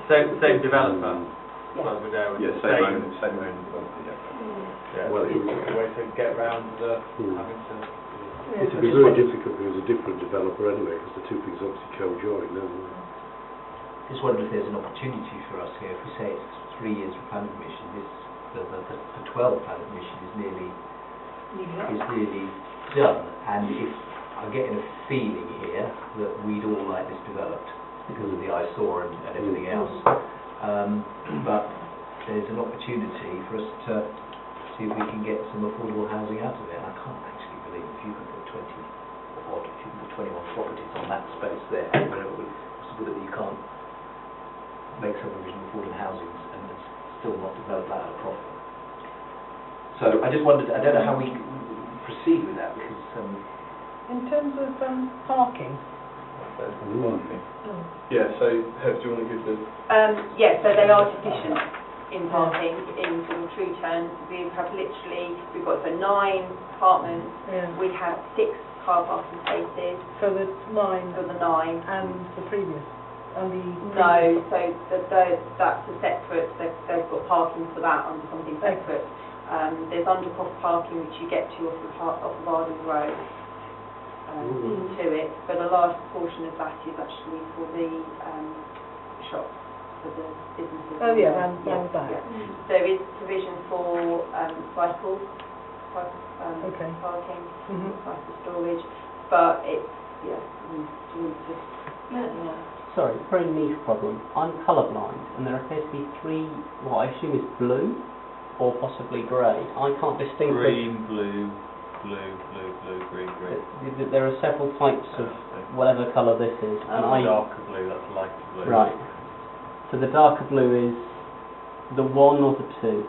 Speaker 4: Same developer.
Speaker 10: yeah, same owner.
Speaker 4: Yeah.
Speaker 9: Well,
Speaker 4: it's a way to get around the having to.
Speaker 9: It would be very difficult if it was a different developer anyway, because the two things obviously co-join, don't they?
Speaker 7: Just wonder if there's an opportunity for us here. If we say it's 3 years for planning permission, the 12 planning permission is nearly done. And if I'm getting a feeling here that we'd all like this developed because of the eyesore and everything else, but there's an opportunity for us to see if we can get some affordable housing out of it. And I can't actually believe if you can put 21 properties on that space there, wherever it's possible that you can't make some provision of affordable housing and still not develop that at a profit. So I just wondered, I don't know how we proceed with that, because
Speaker 6: In terms of parking,
Speaker 10: Yeah. So Heather, do you want to give the?
Speaker 1: Yeah, so they are deficient in parking, in sort of true terms. We've got 9 apartments, we have 6 car parking spaces.
Speaker 6: so the 9
Speaker 1: For the 9.
Speaker 6: and the previous, and the...
Speaker 1: No, so that's a separate, they've got parking for that under something separate. There's undercroft parking which you get to off of Arden Road into it, but a large portion of that is actually for the shops, for the businesses.
Speaker 6: Oh yeah, round the back.
Speaker 1: Yeah. There is provision for cycle
Speaker 6: Okay.
Speaker 1: parking,
Speaker 6: Mhm.
Speaker 1: cycle storage, but it's, you need to,
Speaker 5: Sorry, very niche problem. I'm colourblind, and there appear to be 3, what I assume is blue, or possibly grey. I can't distinguish.
Speaker 4: Green, blue, green.
Speaker 5: There are several types of whatever colour this is, and
Speaker 4: Darker blue, that's lighter blue.
Speaker 5: Right. So the darker blue is the 1 or the 2?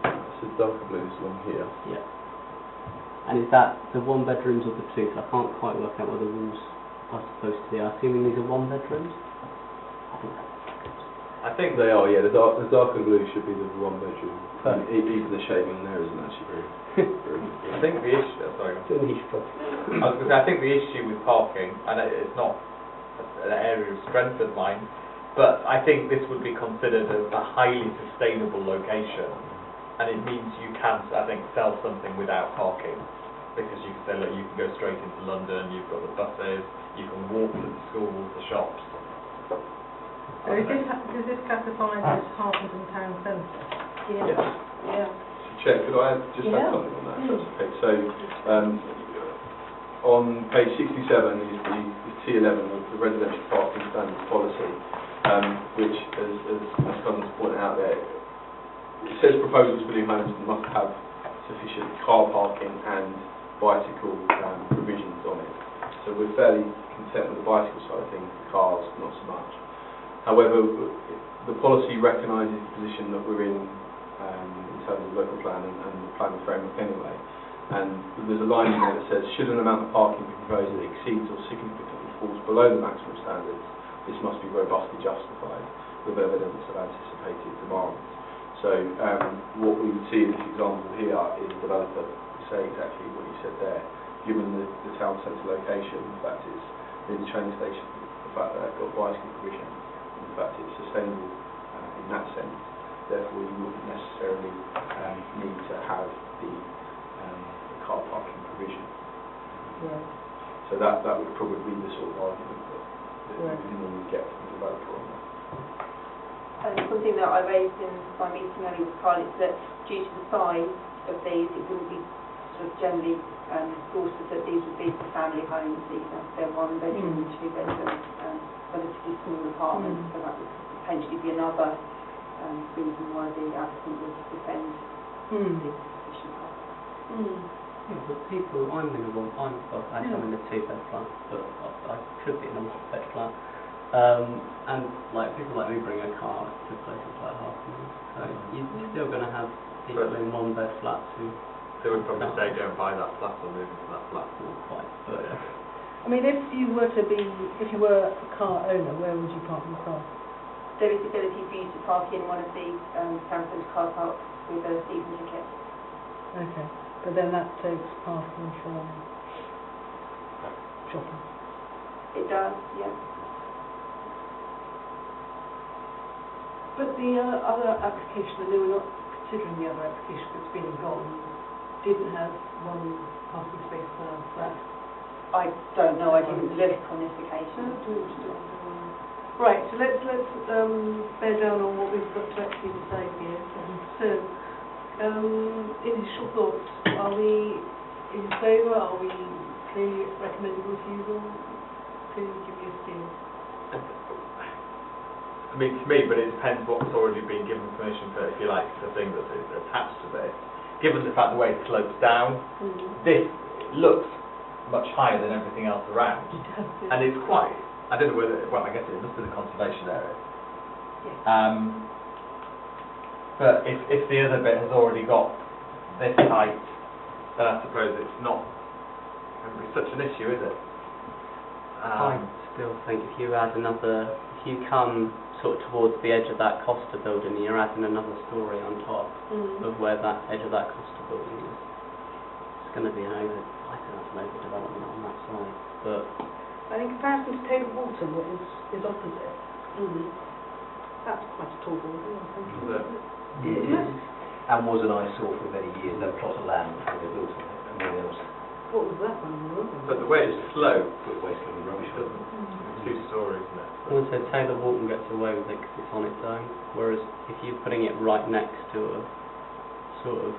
Speaker 10: So darker blue is one here.
Speaker 5: Yeah. And is that the 1 bedrooms or the 2? 'Cause I can't quite work out where the walls are supposed to be. I'm assuming these are one bedrooms?
Speaker 4: I think
Speaker 10: They are, yeah. The dark and blue should be the one bedroom.
Speaker 5: Perfect.
Speaker 10: Even the shading there isn't actually very good.
Speaker 4: I think the issue. Sorry.
Speaker 5: It's a niche problem.
Speaker 4: I was going to say, I think the issue with parking, and it's not an area of strength of mine, but I think this would be considered as a highly sustainable location, and it means you can, I think, sell something without parking, because you can say, look, you can go straight into London, you've got the buses, you can walk to the schools, the shops.
Speaker 6: So is this classified as Harpenden Town Centre?
Speaker 10: Yes.
Speaker 2: Yeah.
Speaker 10: Chair, could I just
Speaker 2: Yeah.
Speaker 10: add something on that? That's okay. So, on page 67 is the T11 of the residential parking standards policy, which, as Cousins pointed out there, it says proposals for new homes must have sufficient car parking and bicycle provisions on it. So we're fairly content with the bicycle side of things, the cars not so much. However, the policy recognises the position that we're in terms of local plan and the planning framework anyway. And there's a line in there that says, should an amount of parking be proposed that exceeds or significantly falls below the maximum standards, this must be robustly justified with evidence of anticipated demand. So what we would see in this example here is a developer say exactly what you said there. Given the town centre location, the fact it's near the train station, the fact that it's got bicycle provision, and the fact it's sustainable in that sense, therefore you wouldn't necessarily need to have the car parking provision.
Speaker 6: Right.
Speaker 10: So that would probably be the sort of argument that
Speaker 6: Right.
Speaker 10: you normally get from the developer on that.
Speaker 1: And something that I raised in my meeting earlier with Carl is that due to the size of these, it wouldn't be sort of generally thought of that these would be for family homes. They're one bedroom, two bedroom, relatively small apartments, so that would potentially be another reason why the applicant would defend the position.
Speaker 5: Yeah, but people, I'm in a two-bed flat, but I could be in a one-bed flat. And like people like me bring a car to places like Harpenden, so you're still going to have people in one-bed flats who.
Speaker 4: They would probably say go and buy that flat or move into that flat.
Speaker 5: Not quite, but
Speaker 4: Yeah.
Speaker 6: I mean, if you were a car owner, where would you park your car?
Speaker 1: There is the ability for you to park in one of the town centre car parks with a season ticket.
Speaker 6: Okay, but then that takes parking from shopping.
Speaker 1: It does, yeah.
Speaker 2: But the other application, I know we're not considering the other application that's been and gone, didn't have one parking space per flat.
Speaker 1: I don't know, I didn't look on this occasion.
Speaker 2: Right, so let's bear down on what we've got to actually decide here. So, initial thoughts, are we in favour, are we clearly recommending refusal? Can you give me a steer?
Speaker 4: I mean, to me, but it depends what's already been given permission for, if you like, the thing that's attached to this. Given the fact the way it slopes down, this looks much higher than everything else around. And it's quite, I don't know whether, well, I guess it must be the conservation area. But if the other bit has already got this height, then I suppose it's not going to be such an issue, is it?
Speaker 5: I still think if you come sort of towards the edge of that Costa building, you're adding another story on top of where that edge of that Costa building is. It's going to be I think that's an overdevelopment on that side. But
Speaker 6: I think in comparison to Taylor Walton, what is opposite, that's quite a tall building, I think.
Speaker 4: Is it?
Speaker 6: Yes.
Speaker 7: And was an eyesore for many years, that plot of land before they built it, and then there was
Speaker 6: What was that one?
Speaker 4: But the way it's sloped,
Speaker 7: put waste and rubbish on it.
Speaker 4: two stories, isn't it?
Speaker 5: I would say Taylor Walton gets away with it because it's on its own, whereas if you're putting it right next to a sort of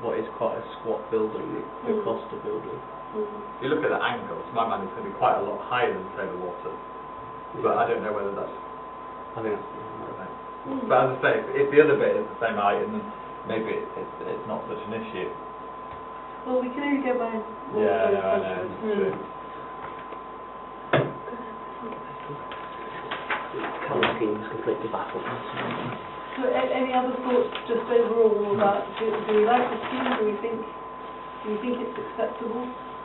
Speaker 5: what is quite a squat building, the Costa building.
Speaker 4: If you look at the angle, to my mind it's going to be quite a lot higher than Taylor Water. But I don't know whether that's...
Speaker 5: I think that's right.
Speaker 4: But as I say, if the other bit is the same height, then maybe it's not such an issue.
Speaker 2: Well, we can only go by what
Speaker 4: Yeah,
Speaker 2: those
Speaker 4: I know.
Speaker 2: countries.
Speaker 4: It's true.
Speaker 5: Colour scheme is completely baffled.
Speaker 2: So any other thoughts just overall about, do we like the scheme, do we think it's acceptable?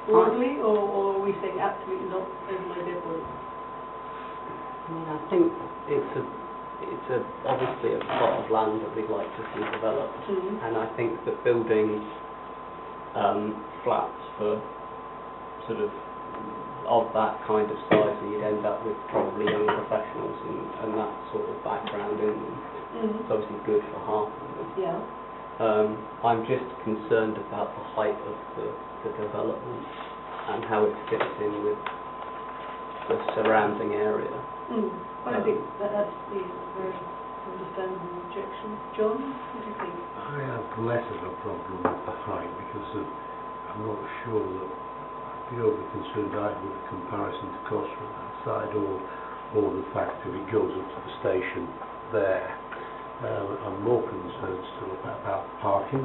Speaker 2: orderly, or are we saying absolutely not, everybody dead boys?
Speaker 5: I mean, I think it's obviously a plot of land that we'd like to see developed, and I think that building flats for sort of that kind of size, you'd end up with probably young professionals and that sort of background in them. It's obviously good for half of them.
Speaker 2: Yeah.
Speaker 5: I'm just concerned about the height of the development and how it fits in with the surrounding area.
Speaker 2: I think that's the very understandable objection. John, what do you think?
Speaker 9: I have less of a problem with the height because I'm not sure that I'd be overly concerned either with the comparison to cost from that side or the fact that it goes up to the station there. I'm more concerned still about parking.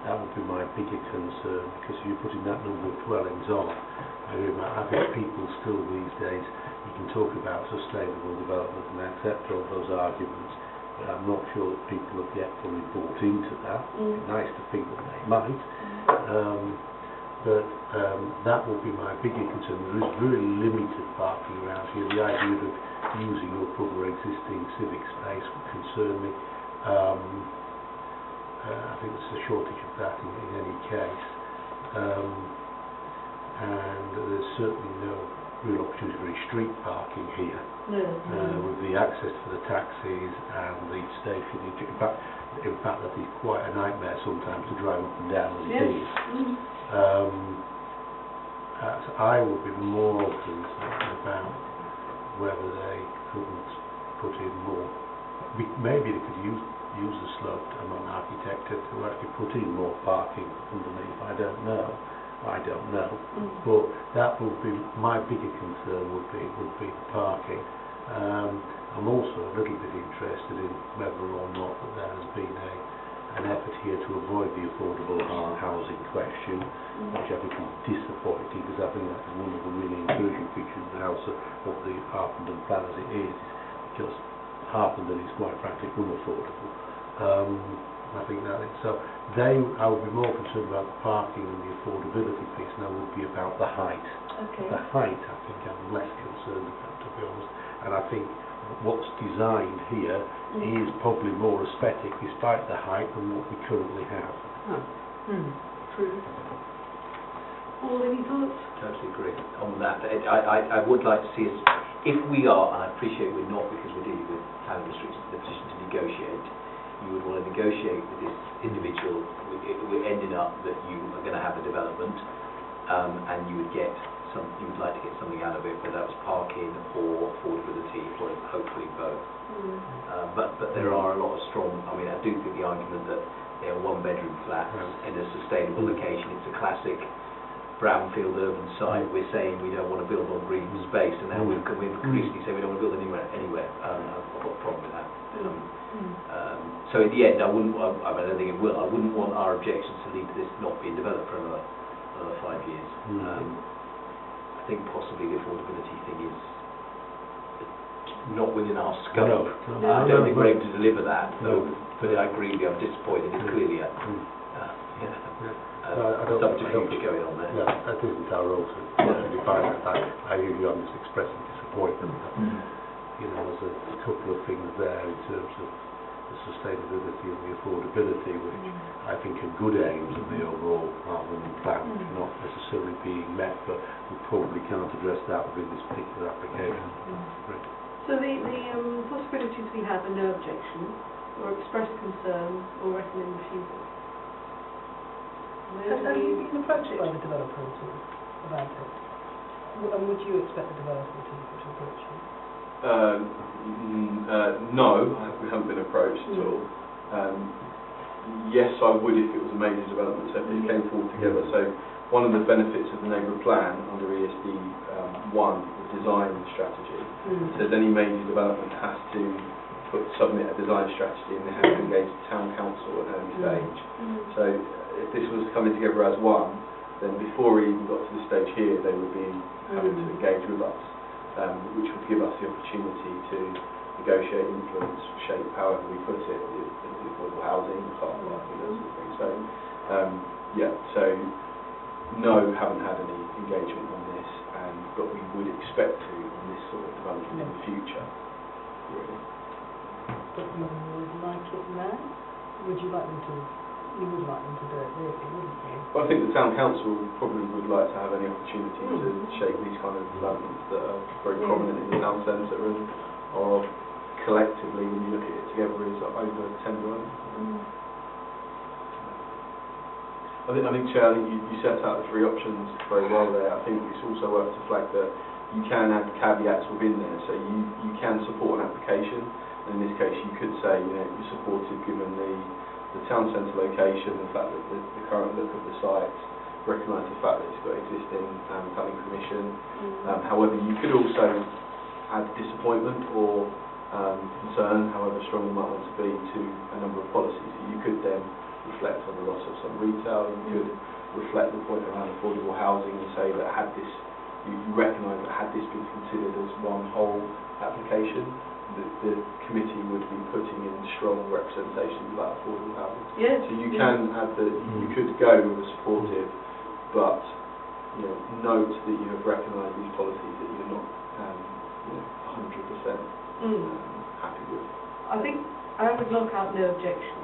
Speaker 9: That would be my bigger concern, because if you're putting that number of dwellings on, I think people still these days, you can talk about sustainable development and accept all those arguments, but I'm not sure that people have yet fully bought into that. It's nice to think that they might, but that will be my bigger concern. There is very limited parking around here. The idea of using up other existing civic space would concern me. I think there's a shortage of that in any case. And there's certainly no real opportunity for any street parking here. With the access for the taxis and the stationage. In fact, that is quite a nightmare sometimes to drive up and down as it is. So I would be more concerned about whether they couldn't put in more. Maybe they could use the slope. I'm not an architect to actually put in more parking underneath. I don't know. But that would be my bigger concern. Would be parking. I'm also a little bit interested in whether or not that there has been an effort here to avoid the affordable housing question, which I think is disappointing, because I think that is one of the really encouraging features of the house of the Harpenden plan as it is, because Harpenden is quite frankly unaffordable. I think that is so. I would be more concerned about the parking and the affordability piece than I would be about the height. The height, I think I'm less concerned about, to be honest, and I think what's designed here is probably more aesthetic despite the height than what we currently have.
Speaker 2: True. Paul, any thoughts?
Speaker 7: Totally agree on that. I would like to see us, if we are, and I appreciate we're not because we're dealing with planning restrictions, in the position to negotiate, you would want to negotiate with this individual. We're ending up that you are going to have a development and you would like to get something out of it, whether that was parking or affordability, or hopefully both. But there are a lot of strong, I do think the argument that they are one-bedroom flats in a sustainable location, it's a classic brownfield urban site. We're saying we don't want to build on green space, and now we're increasingly saying we don't want to build anywhere. I've got a problem with that. So in the end, I don't think it will. I wouldn't want our objections to lead to this not being developed for another 5 years. I think possibly the affordability thing is not within our scope. I don't think we're able to deliver that. But I agree with you. I'm disappointed. It's clearly subterfuge going on there.
Speaker 9: No, that isn't our role to define that. I usually am just expressing disappointment. There's a couple of things there in terms of the sustainability and the affordability, which I think are good aims of the overall Harpenden plan, which are not necessarily being met, but we probably can't address that within this particular application.
Speaker 2: So the possibilities we have are no objection, or express concern, or recommend refusal.
Speaker 6: Have you been approached by the developer at all about it? And would you expect the developer to approach you?
Speaker 10: No, we haven't been approached at all. Yes, I would if it was a major development, so if it came forward together. So one of the benefits of the neighbourhood plan under ESD 1, the design strategy, says any major development has to submit a design strategy, and they have to engage the town council at an early stage. So if this was coming together as one, then before we even got to the stage here, they would be having to engage with us, which would give us the opportunity to negotiate, influence, shape, however we put it, the affordable housing, the car parking, those sort of things. So, so no, haven't had any engagement on this, but we would expect to on this sort of development in the future, really.
Speaker 6: But you would like it now? Would you like them to? You would like them to do it, really, wouldn't you?
Speaker 10: Well, I think the town council probably would like to have any opportunity to shape these kind of developments that are very prominent in the town centre and are collectively, when you look at it together, is over 10 dwellings. I think, Chair, you set out the three options very well there. I think it's also worth to flag that you can have caveats within there, so you can support an application, and in this case you could say, you're supported given the town centre location, the fact that the current look of the site, recognise the fact that it's got existing planning permission. However, you could also add disappointment or concern, however strong you might want to be, to a number of policies. So you could then reflect on the loss of some retail, you could reflect the point around affordable housing and say that had this, you recognise that had this been considered as one whole application, the committee would be putting in strong representations about affordable housing.
Speaker 2: Yes.
Speaker 10: So you can add that you could go with a supportive, but note that you have recognised these policies that you're not 100% happy with.
Speaker 2: I think I would knock out no objection.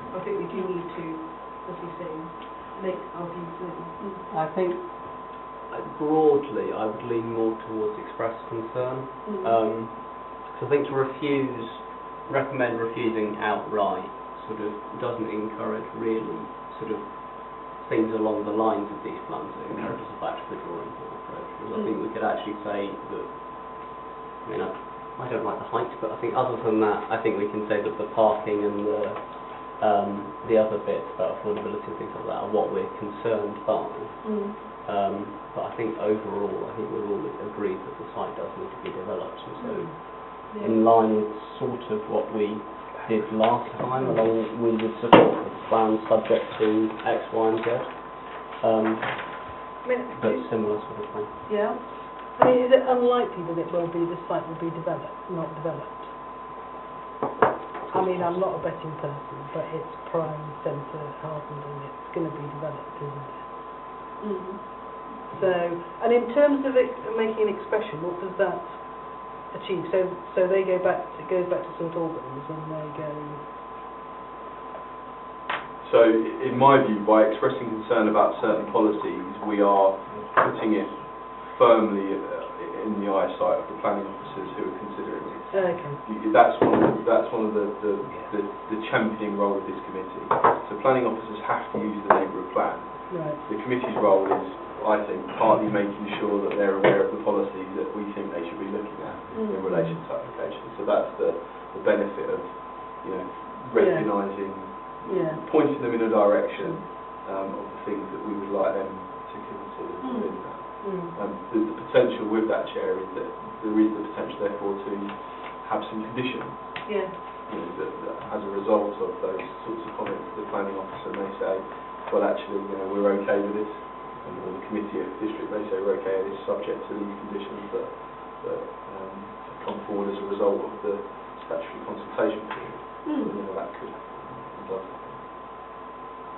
Speaker 2: I think we do need to, as you say, make our views known.
Speaker 5: I think broadly I would lean more towards express concern. So I think to recommend refusing outright sort of doesn't encourage really sort of things along the lines of these plans. It encourages a back to the drawing board approach. Because I think we could actually say that, I don't like the height, but I think other than that, I think we can say that the parking and the other bits about affordability and things like that are what we're concerned by. But I think overall, I think we're all agreed that the site does need to be developed, and so in line with sort of what we did last time, along we would support the plan subject to X, Y, and Z. But similar sort of thing.
Speaker 2: Yeah.
Speaker 6: I mean, is it unlikely that this site will be developed, not developed? I mean, I'm not a betting person, but it's prime centre Harpenden, it's going to be developed, isn't it? So, and in terms of making an expression, what does that achieve? So they go back, it goes back to St Albans and they go...
Speaker 10: So, in my view, by expressing concern about certain policies, we are putting it firmly in the eyesight of the planning officers who are considering it.
Speaker 6: Okay.
Speaker 10: That's one of the championing role of this committee. So planning officers have to use the neighbourhood plan.
Speaker 6: Right.
Speaker 10: The committee's role is, I think, partly making sure that they're aware of the policies that we think they should be looking at in relation to applications. So that's the benefit of, recognising, pointing them in a direction of the things that we would like them to consider within that. The potential with that, Chair, is that there is the potential, therefore, to have some conditions.
Speaker 2: Yeah.
Speaker 10: That as a result of those sorts of comments, the planning officer may say, well, actually, we're okay with this, or the committee of the district may say we're okay with this, subject to these conditions that come forward as a result of the statutory consultation period. That could happen.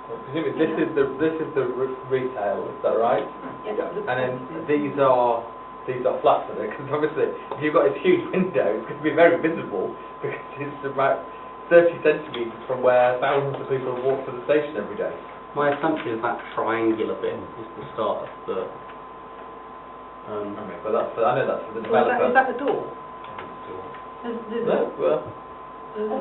Speaker 4: Presumably this is the retail, is that right?
Speaker 2: Yes.
Speaker 10: Yeah.
Speaker 4: And then these are flats, are they? Because obviously, if you've got this huge window, it's going to be very visible because it's about 30 centimetres from where thousands of people walk to the station every day.
Speaker 5: My assumption is that triangular bit is the start of the...
Speaker 4: Okay, but I know that's for the
Speaker 2: Well,
Speaker 4: developer.
Speaker 2: is that the door?
Speaker 4: No, well,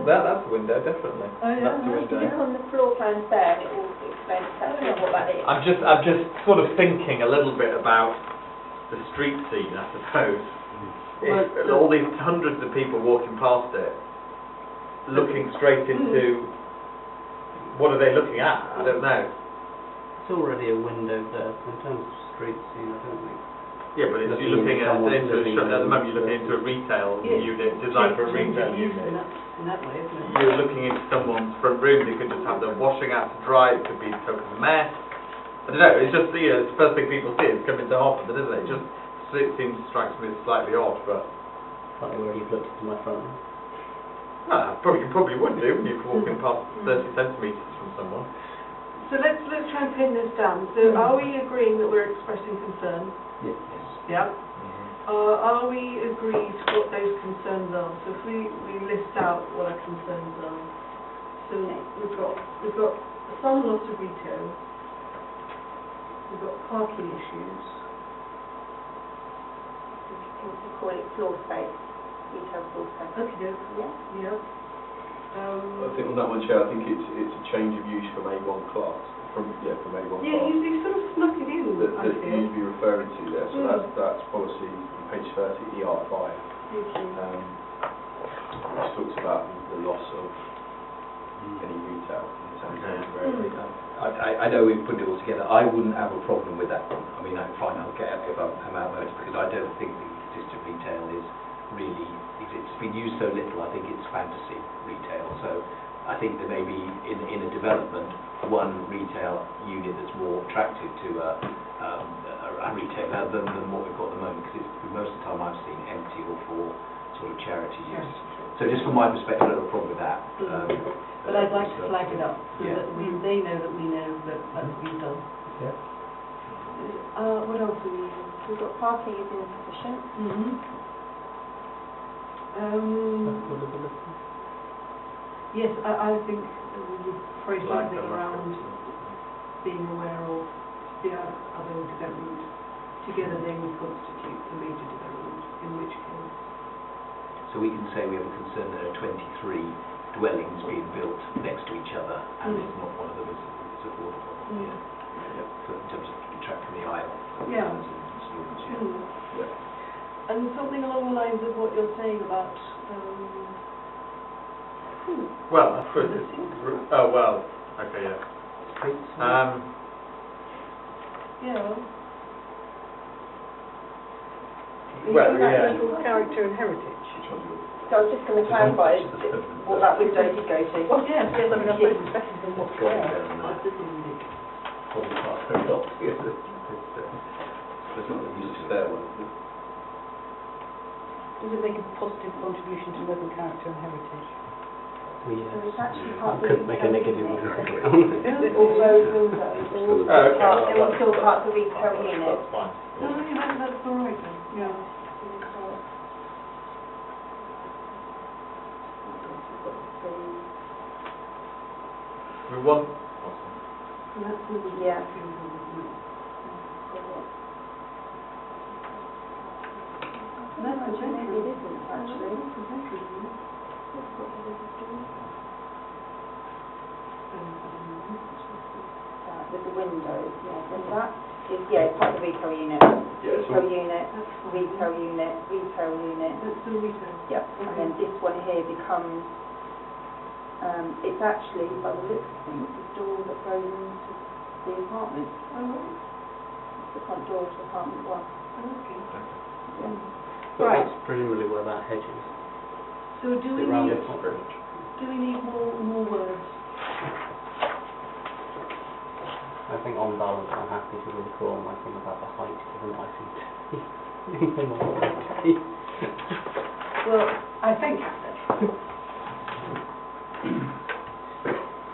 Speaker 4: that's the window, definitely.
Speaker 2: Oh, yeah.
Speaker 4: That's the
Speaker 1: If you
Speaker 4: window.
Speaker 1: look on the floor plans there, it will explain exactly what that is.
Speaker 4: I'm just sort of thinking a little bit about the street scene, I suppose. If all these hundreds of people walking past it, looking straight into, what are they looking at? I don't know.
Speaker 5: It's already a window there, so in terms of street scene, I don't think...
Speaker 4: Yeah, but you're looking at the moment you're looking into a retail unit, designed for a retail unit.
Speaker 2: In that way, isn't it?
Speaker 4: You're looking into someone's front room, they could just have their washing out to dry, it could be a total mess. I don't know, it's just, it's the first thing people see is coming to Harpenden, isn't it? It strikes me as slightly odd, but...
Speaker 5: Like where you've looked into my phone.
Speaker 4: No, you probably would do, if you're walking past 30 centimetres from someone.
Speaker 2: So let's try and pin this down. So are we agreeing that we're expressing concern?
Speaker 7: Yes.
Speaker 2: Yeah. Are we agreed what those concerns are? So if we list out what our concerns are. So we've got some loss of retail. We've got parking issues.
Speaker 1: We call it floor space, retail floor space.
Speaker 2: Okay.
Speaker 1: Yeah.
Speaker 2: Yeah.
Speaker 10: I think on that one, Chair, I think it's a change of use from A1 class, from A1
Speaker 2: Yeah,
Speaker 10: class.
Speaker 2: you sort of snuck it in,
Speaker 10: That
Speaker 2: I feel.
Speaker 10: you'd be referring to there, so that's policy on page 30, ER5,
Speaker 2: Thank you.
Speaker 10: which talks about the loss of any retail in the town centre area.
Speaker 7: I know we've put it all together. I wouldn't have a problem with that one. I mean, I'm fine, I'll get it if I'm outvoted, because I don't think the existing retail is really, if it's been used so little, I think it's fantasy retail. So I think there may be, in a development, one retail unit that's more attractive to a retailer than what we've got at the moment, because most of the time I've seen empty or for sort of charity use. So just from my perspective, I don't have a problem with that.
Speaker 6: But I'd like to flag it up, so
Speaker 7: Yeah.
Speaker 6: that they know that we know that that's been done.
Speaker 7: Yeah.
Speaker 2: What else do we
Speaker 1: We've got parking is insufficient.
Speaker 2: Yes, I think we would phrase
Speaker 4: Like
Speaker 2: something
Speaker 4: the
Speaker 2: around
Speaker 4: reference.
Speaker 2: being aware of the other development. Together they would constitute a major development, in which case.
Speaker 7: So we can say we have a concern that there are 23 dwellings being built next to each other, and it's not one of them is affordable.
Speaker 2: Yeah.
Speaker 7: So in terms of detracting the aisle.
Speaker 2: Yeah.
Speaker 7: Yeah.
Speaker 2: And something along the lines of what you're saying about
Speaker 4: Well, I suppose it's... Oh, well, okay, yeah.
Speaker 7: Streets.
Speaker 2: yeah.
Speaker 4: Well,
Speaker 6: About
Speaker 4: yeah.
Speaker 6: local character and heritage.
Speaker 1: So I was just going to clarify what that window did go to.
Speaker 6: Well, yes, I mean, I suppose it's better than what's
Speaker 7: Got it
Speaker 6: there.
Speaker 7: there and
Speaker 6: I
Speaker 7: there.
Speaker 6: didn't read it.
Speaker 7: Probably quite very lot. It's not the use of
Speaker 10: There one.
Speaker 6: Does it make a positive contribution to local character and heritage?
Speaker 1: So it's actually part of
Speaker 5: Could make a negative
Speaker 1: retail,
Speaker 5: one.
Speaker 1: isn't it? All those windows, they're all still part of the retail unit.
Speaker 4: That's fine.
Speaker 2: No, that's all right then. Yeah.
Speaker 4: We want...
Speaker 2: And that's another
Speaker 1: Yeah.
Speaker 2: field, isn't it? That's the
Speaker 1: Actually, maybe it
Speaker 2: bedroom.
Speaker 1: isn't, actually.
Speaker 2: That's the bedroom.
Speaker 1: With the windows, yeah, and that is, it's part of the retail unit.
Speaker 10: Yeah,
Speaker 1: Retail
Speaker 10: so
Speaker 1: unit,
Speaker 2: That's fine.
Speaker 1: retail unit, retail unit.
Speaker 2: That's still retail.
Speaker 1: Yep, and then this one here becomes, it's actually, by the looks of things, the door that goes into the apartment.
Speaker 2: Oh, right.
Speaker 1: It's the front door to apartment one.
Speaker 2: Okay.
Speaker 1: Yeah.
Speaker 5: But
Speaker 1: Right.
Speaker 5: that's presumably where that hedge is.
Speaker 2: So do we
Speaker 5: Around
Speaker 2: need,
Speaker 5: it.
Speaker 2: more words?
Speaker 5: I think on balance I'm happy to withdraw my thing about the height given ICT.
Speaker 2: Well, I think.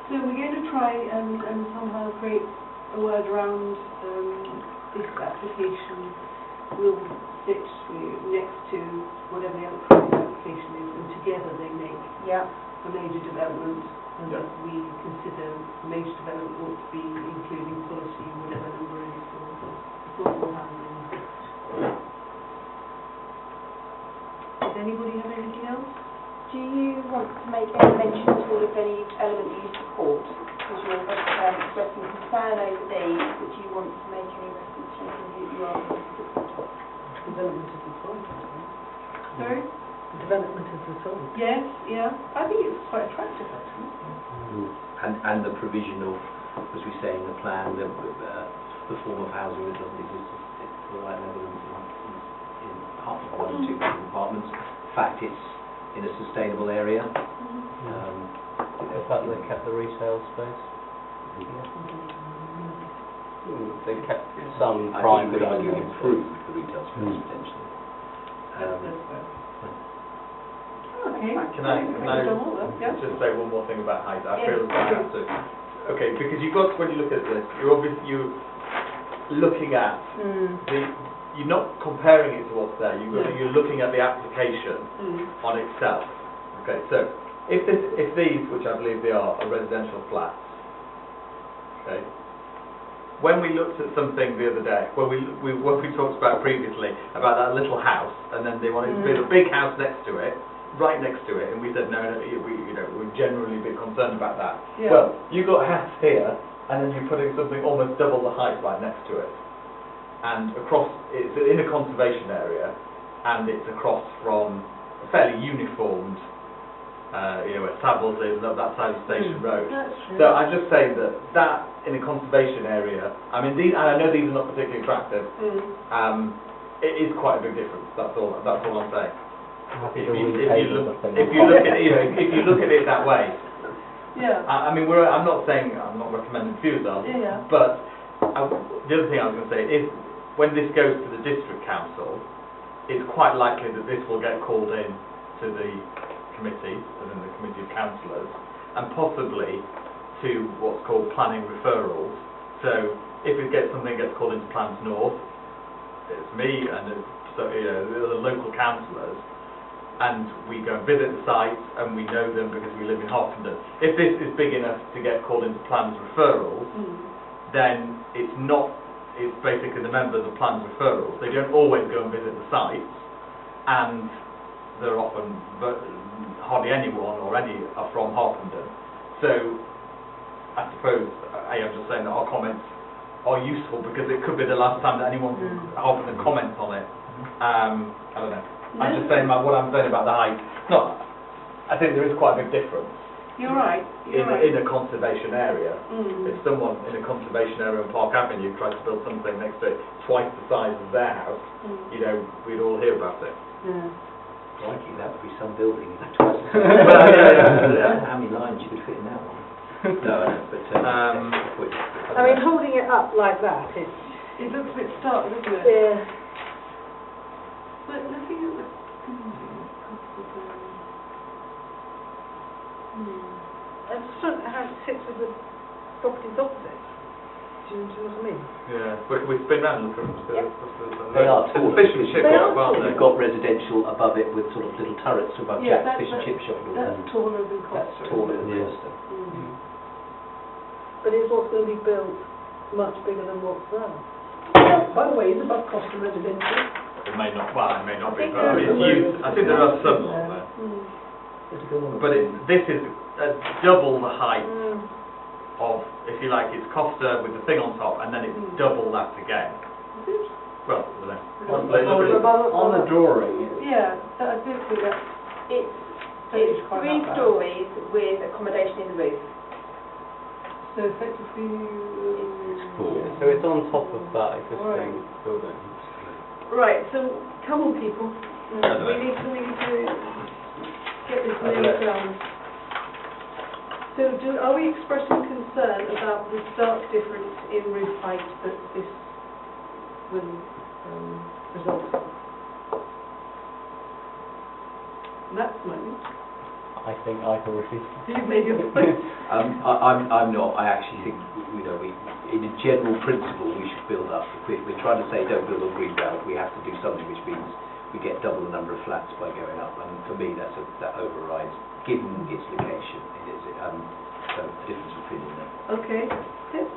Speaker 2: So we're going to try and somehow create a word around this application will sit next to whatever the electronic application is, and together they make
Speaker 1: Yeah.
Speaker 2: a major development, and that we consider the major development ought to be including policy, whatever number is for affordable housing. Does anybody have anything else?
Speaker 1: Do you want to make any mention at all of any element you support? Because you're expressing concern over these, but do you want to make any reference to anything that you are supporting?
Speaker 6: Development of the soil, I think.
Speaker 2: Sorry?
Speaker 6: The development of the soil.
Speaker 2: Yes, yeah. I think it's quite attractive, actually.
Speaker 7: And the provision of, as we say in the plan, the form of housing that doesn't exist at the right level in apartment 1 and 2 bedroom apartments. In fact, it's in a sustainable area.
Speaker 5: The fact they kept the resale space. They kept some
Speaker 7: I
Speaker 5: prime
Speaker 7: think we could argue
Speaker 5: buildings.
Speaker 7: improve the retail space potentially.
Speaker 2: Okay.
Speaker 4: Can I
Speaker 2: Yeah.
Speaker 4: just say one more thing about height? I feel as I have to Okay, because you've got, when you look at this, you're looking at you're not comparing it to what's there, you're looking at the application on itself. Okay, so if these, which I believe they are residential flats, okay, when we looked at something the other day, when we talked about previously, about that little house, and then they wanted to build a big house next to it, right next to it, and we said, no, we're generally a bit concerned about that.
Speaker 2: Yeah.
Speaker 4: Well, you've got a house here, and then you're putting something almost double the height right next to it. And across, it's in a conservation area, and it's across from a fairly uniformed, where Savills is, that side of Station Road.
Speaker 2: That's true.
Speaker 4: So I'm just saying that in a conservation area, I mean, and I know these are not particularly attractive, it is quite a big difference. That's all I'm saying. If you look at it that way,
Speaker 2: Yeah.
Speaker 4: I mean, I'm not recommending Fusel, but the other thing I was going to say is, when this goes to the district council, it's quite likely that this will get called in to the committee, and then the committee of councillors, and possibly to what's called planning referrals. So if something gets called into Plans North, it's me and the other local councillors, and we go and visit the sites, and we know them because we live in Harpenden. If this is big enough to get called into Plans referrals, then it's basically the members of Plans referrals. They don't always go and visit the sites, and they're often, but hardly anyone or any are from Harpenden. So I suppose I'm just saying that our comments are useful because it could be the last time that anyone from Harpenden comments on it. I don't know. I'm just saying what I'm saying about the height. I think there is quite a big difference.
Speaker 2: You're right.
Speaker 4: In a conservation area. If someone in a conservation area on Park Avenue tries to build something next to it twice the size of their house, we'd all hear about it.
Speaker 7: Crikey, that would be some building. How many lines you could fit in that one? No, but
Speaker 6: I mean, holding it up like that,
Speaker 2: It looks a bit stark, doesn't it?
Speaker 6: yeah.
Speaker 2: But looking at the...
Speaker 6: I just don't know how it sits with the properties opposite. Do you know what I mean?
Speaker 4: Yeah, but we spin round and look at them.
Speaker 7: They are tall.
Speaker 4: Fish and chip shop, aren't they?
Speaker 7: You've got residential above it with sort of little turrets above Jack's Fish and Chip Shop.
Speaker 2: That's taller than Costa.
Speaker 7: That's taller than Costa.
Speaker 6: But is what's going to be built much bigger than what's there? By the way, is above Costa residential?
Speaker 4: It may not be, but it's used. I think there are some on there. But this is double the height of, if you like, it's Costa with the thing on top, and then it's double that again. Well, I don't know.
Speaker 5: On the drawing,
Speaker 2: Yeah, I do see that.
Speaker 1: It's 3 stories with accommodation in the roof.
Speaker 2: So effectively...
Speaker 5: so it's on top of that existing building.
Speaker 2: Right, so come on people. We need to get this nailed down. So are we expressing concern about the stark difference in roof height that this will result in? That's money.
Speaker 5: I think I can refuse.
Speaker 2: You've made your point.
Speaker 7: I'm not. I actually think, in a general principle, we should build up. If we're trying to say don't build on green belt, we have to do something which means we get double the number of flats by going up. And for me, that overrides, given its location. It is so a difference of opinion there.
Speaker 2: Okay. Yes.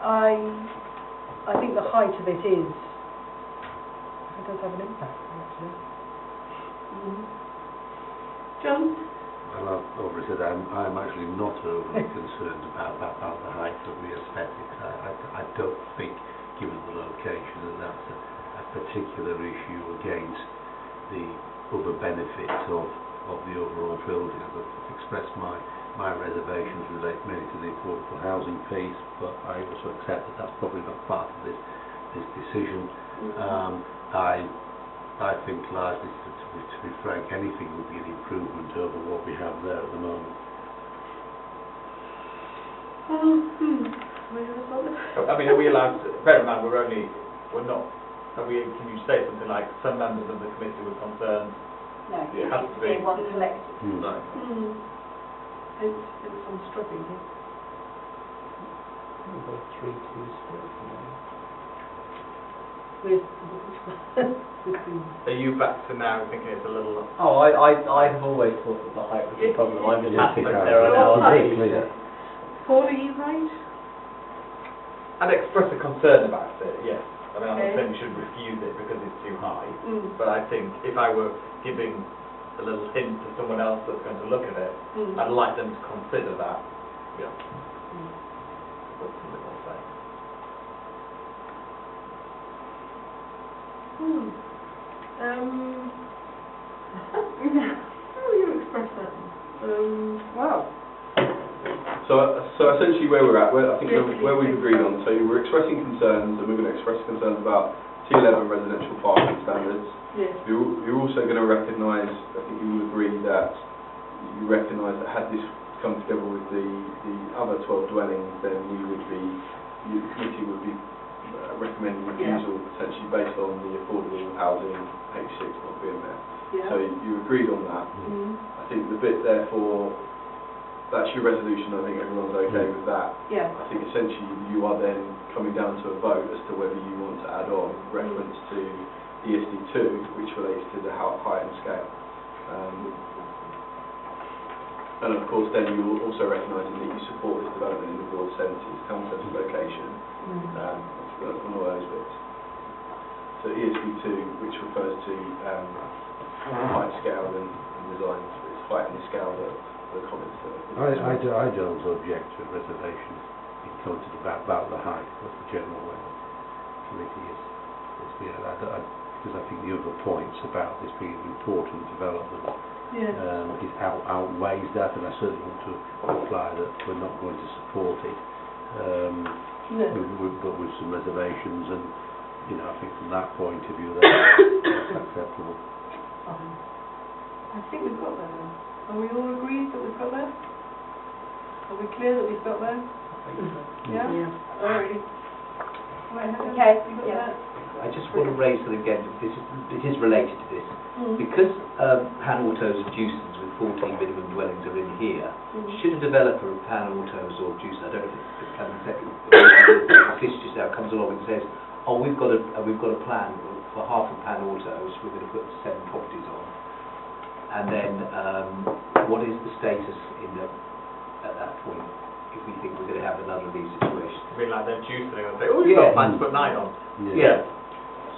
Speaker 2: I
Speaker 6: think the height of it does have an impact, actually.
Speaker 2: John?
Speaker 9: Well, I've already said I'm actually not overly concerned about the height of the aesthetics. I don't think, given the location, that's a particular issue against the other benefits of the overall building. I've expressed my reservations relate mainly to the affordable housing piece, but I also accept that that's probably not part of this decision. I think largely, to be frank, anything would be an improvement over what we have there at the moment.
Speaker 4: I mean, are we allowed to, bear in mind, we're not, can you say something like, some members of the committee were concerned?
Speaker 1: No,
Speaker 4: It has to be.
Speaker 1: one collective.
Speaker 4: No.
Speaker 2: hence I'm struggling here.
Speaker 5: Number 3 2
Speaker 6: With
Speaker 4: Are you back to now thinking it's a little...
Speaker 5: Oh, I have always thought that the height was a problem. I'm just happy that there are
Speaker 2: Your
Speaker 5: now
Speaker 2: height.
Speaker 5: trees.
Speaker 2: Paul, are you right?
Speaker 4: I'd express a concern about it, yes. I mean, I'm not
Speaker 2: Okay.
Speaker 4: saying we should refuse it because it's too high,
Speaker 2: Mm.
Speaker 4: but I think if I were giving a little hint to someone else that's going to look at it,
Speaker 2: Mm.
Speaker 4: I'd like them to consider that. Yeah.
Speaker 2: Mm.
Speaker 4: What's something I'll say?
Speaker 2: How do you express that?
Speaker 1: Wow.
Speaker 10: So essentially where we're at, I think
Speaker 2: Yes,
Speaker 10: where we've
Speaker 2: please.
Speaker 10: agreed on, so we're expressing concerns, and we're going to express concerns about T11 residential parking standards.
Speaker 2: Yes.
Speaker 10: You're also going to recognise, I think you will agree that you recognise that had this come together with the other 12 dwellings, then the committee would be recommending refusal potentially based on the affordable housing H6 not being there.
Speaker 2: Yeah.
Speaker 10: So you agreed on that.
Speaker 2: Mm.
Speaker 10: I think the bit therefore, that's your resolution, I think everyone's okay with that.
Speaker 2: Yeah.
Speaker 10: I think essentially you are then coming down to a vote as to whether you want to add on reference to ESD2, which relates to the height and scale. And of course then you're also recognising that you support this development in the broad sense, its town centre location, that's one of those bits. So ESD2, which refers to height, scale and design, it's height and scale that the comments that
Speaker 9: I don't object to reservations being commented about the height. That's the general way the committee is because I think the other points about this being an important development
Speaker 2: Yes.
Speaker 9: it outweighs that, and I certainly want to imply that we're not going to support it,
Speaker 2: No.
Speaker 9: but with some reservations, and I think from that point of view that's acceptable.
Speaker 2: Fine. I think we've got there then. Are we all agreed that we've got there? Are we clear that we've got there? Yeah?
Speaker 6: Yeah.
Speaker 2: Alright. Right,
Speaker 1: Okay,
Speaker 2: you got
Speaker 1: yeah.
Speaker 2: that?
Speaker 5: I just want to raise something again. It is related to this.
Speaker 2: Mm.
Speaker 5: Because Pan Autos and Juicens with 14 minimum dwellings are in here,
Speaker 2: Mm.
Speaker 5: should a developer of Pan Autos or Juicen, I don't know if it's coming second, the solicitor now comes along and says, oh, we've got a plan for half of Pan Autos, we're going to put 7 properties on. And then what is the status at that point if we think we're going to have another of these situations?
Speaker 4: I mean, like they're juicing and say, oh, you've got plans to put 9 on.
Speaker 5: Yeah.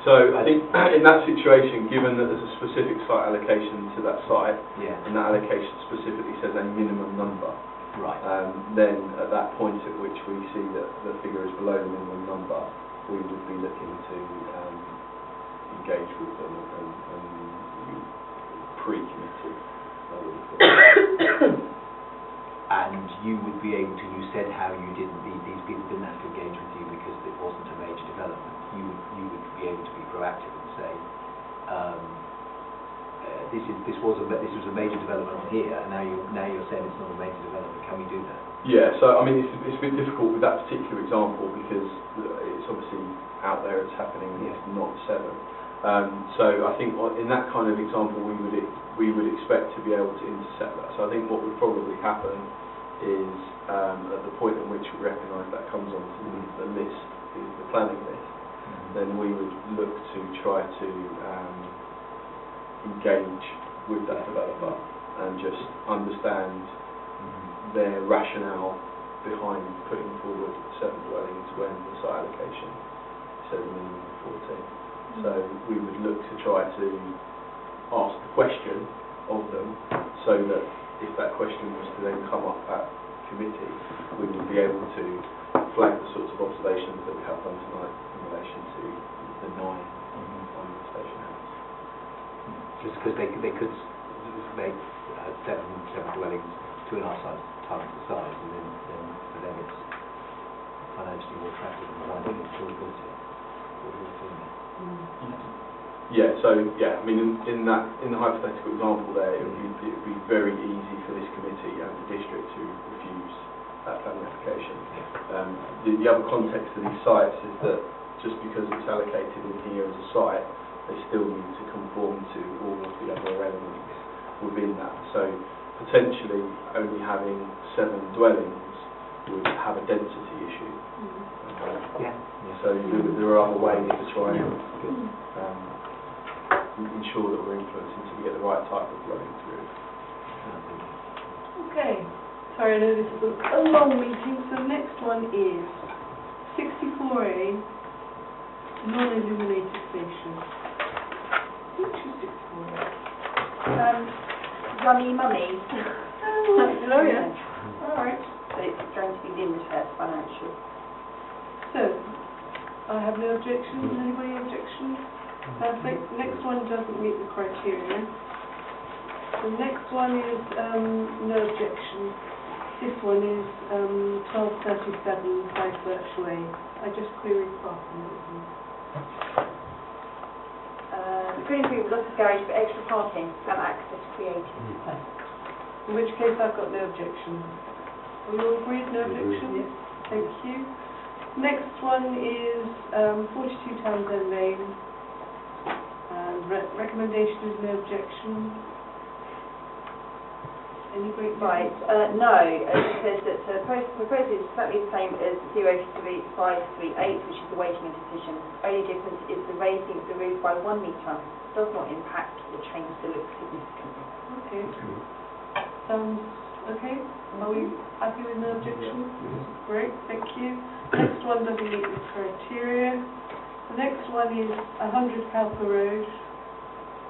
Speaker 10: So I think in that situation, given that there's a specific site allocation to that site,
Speaker 5: Yeah.
Speaker 10: and that allocation specifically says a minimum number,
Speaker 5: Right.
Speaker 10: then at that point at which we see that the figure is below the minimum number, we would be looking to engage with them and pre-committee. I would have thought.
Speaker 5: And you would be able to, you said how you didn't, these people didn't have to engage with you because it wasn't a major development. You would be able to be proactive and say, this was a major development here, and now you're saying it's not a major development. Can we do that?
Speaker 10: Yeah, so I mean it's a bit difficult with that particular example because it's obviously out there, it's happening, and it's not 7. So I think in that kind of example we would expect to be able to intercept that. So I think what would probably happen is at the point in which we recognise that comes onto the list, the planning list, then we would look to try to engage with that developer and just understand their rationale behind putting forward 7 dwellings when the site allocation says a minimum of 14. So we would look to try to ask the question of them so that if that question was to then come up at committee, we would be able to flag the sorts of observations that we have done tonight in relation to the 9 on the station house.
Speaker 5: Just because they could make 7 dwellings, 2.5 times the size, and then for them it's financially more attractive than why they still built it.
Speaker 10: Yeah, so I mean in the hypothetical example there, it would be very easy for this committee and the district to refuse that planning application. The other context of these sites is that just because it's allocated in here as a site, they still need to conform to all of the other elements within that. So potentially only having 7 dwellings would have a density issue. So there are other ways to try and ensure that we're influencing so we get the right type of dwelling through.
Speaker 2: Okay. Sorry, I know this is a long meeting, so the next one is 64A, non-illuminated station. Which is 64A?
Speaker 1: Rummy Mummy.
Speaker 2: Oh, yeah. All right.
Speaker 1: So it's going to be limited financial.
Speaker 2: So, I have no objections. Anybody objection? Perfect. Next one doesn't meet the criteria. The next one is no objection. This one is 1237 Five Birch Way. I just queried parking.
Speaker 1: Green Street lots of garage for extra parking and access created.
Speaker 2: In which case I've got no objection. Are you all agreed? No objection? Thank you. Next one is 42 Townsend Lane. And recommendation is no objection. Any great
Speaker 1: Right, no, it says that proposal is exactly the same as 03538, which is awaiting a decision. Only difference is the raising of the roof by 1 metre does not impact or change the look significantly.
Speaker 2: Okay. Sounds okay? Are we happy with no objection? Great, thank you. Next one doesn't meet the criteria. The next one is 100 Cowper Road.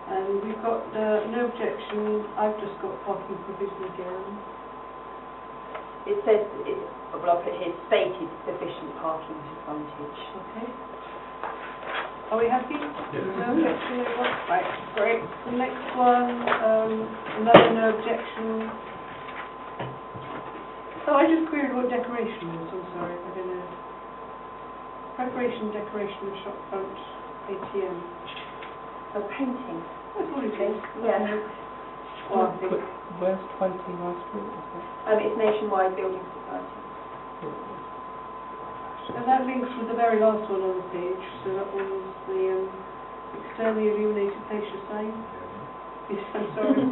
Speaker 2: And we've got no objection. I've just got parking provision again.
Speaker 1: It says, well, I'll put here, stated sufficient parking advantage.
Speaker 2: Okay. Are we happy?
Speaker 4: Yes.
Speaker 2: No objection, everyone? Right, great. The next one, another no objection. Oh, I just queried what decoration was. I'm sorry, I don't know. Preparation, decoration of shop front, ATM.
Speaker 1: A painting.
Speaker 2: That's what it is.
Speaker 1: Yeah.
Speaker 2: Well, I think.
Speaker 5: Where's 20 High Street?
Speaker 1: It's Nationwide Building Society.
Speaker 2: And that links with the very last one on the page. So that was the externally illuminated fascia sign. Yes, I'm sorry.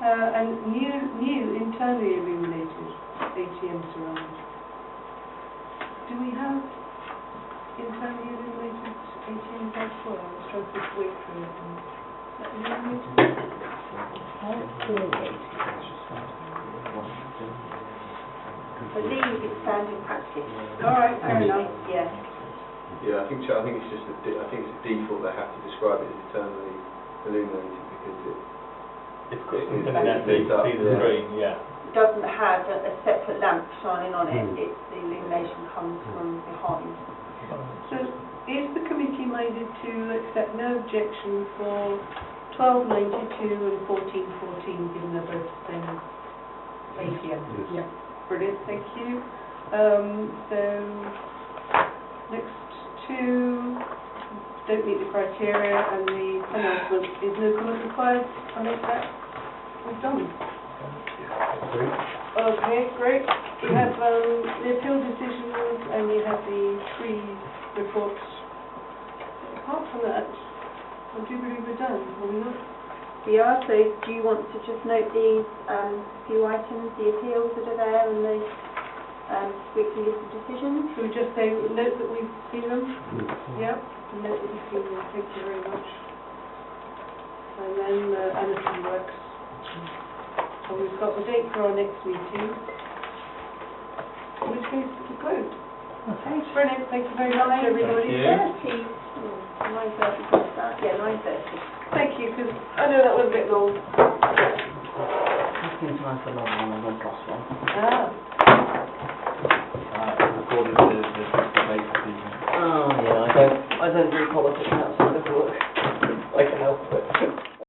Speaker 2: And new internally illuminated ATM surround. Do we have internally illuminated ATMs elsewhere? I was trying to wait for it. Is that illuminated?
Speaker 1: I believe it's standard practice.
Speaker 2: All right, fair enough.
Speaker 1: Yeah.
Speaker 10: Yeah, I think it's just I think it's a default they have to describe it as eternally illuminated because
Speaker 4: It's something that they see the screen, yeah.
Speaker 1: It doesn't have a separate lamp shining on it. It's the illumination comes from behind.
Speaker 2: So, is the committee minded to accept no objection for 1292 and 1414, given they're both the same as ATM?
Speaker 6: Yeah.
Speaker 2: Brilliant, thank you. So, next two don't meet the criteria, and the announcement is no comment required. I make that. We've done. Okay, great. We have the appeal decisions, and you have the 3 reports. Apart from that, I do believe we're done, are we not?
Speaker 1: We are, so do you want to just note these few items, the appeals that are there and the weekly list of decisions?
Speaker 2: Should we just say, note that we've seen them? Yep, note that we've seen them, thank you very much. And then Amity Works. And we've got the date for our next meeting, in which case we're closed. Okay, brilliant, thank you very much everybody.
Speaker 1: 9:30. 9:30. Yeah, 9:30.
Speaker 2: Thank you, because I know that was a bit long.
Speaker 11: Just in time for another one and one plus one.
Speaker 2: Ah.
Speaker 11: According to the debate. Oh yeah, I don't do politics.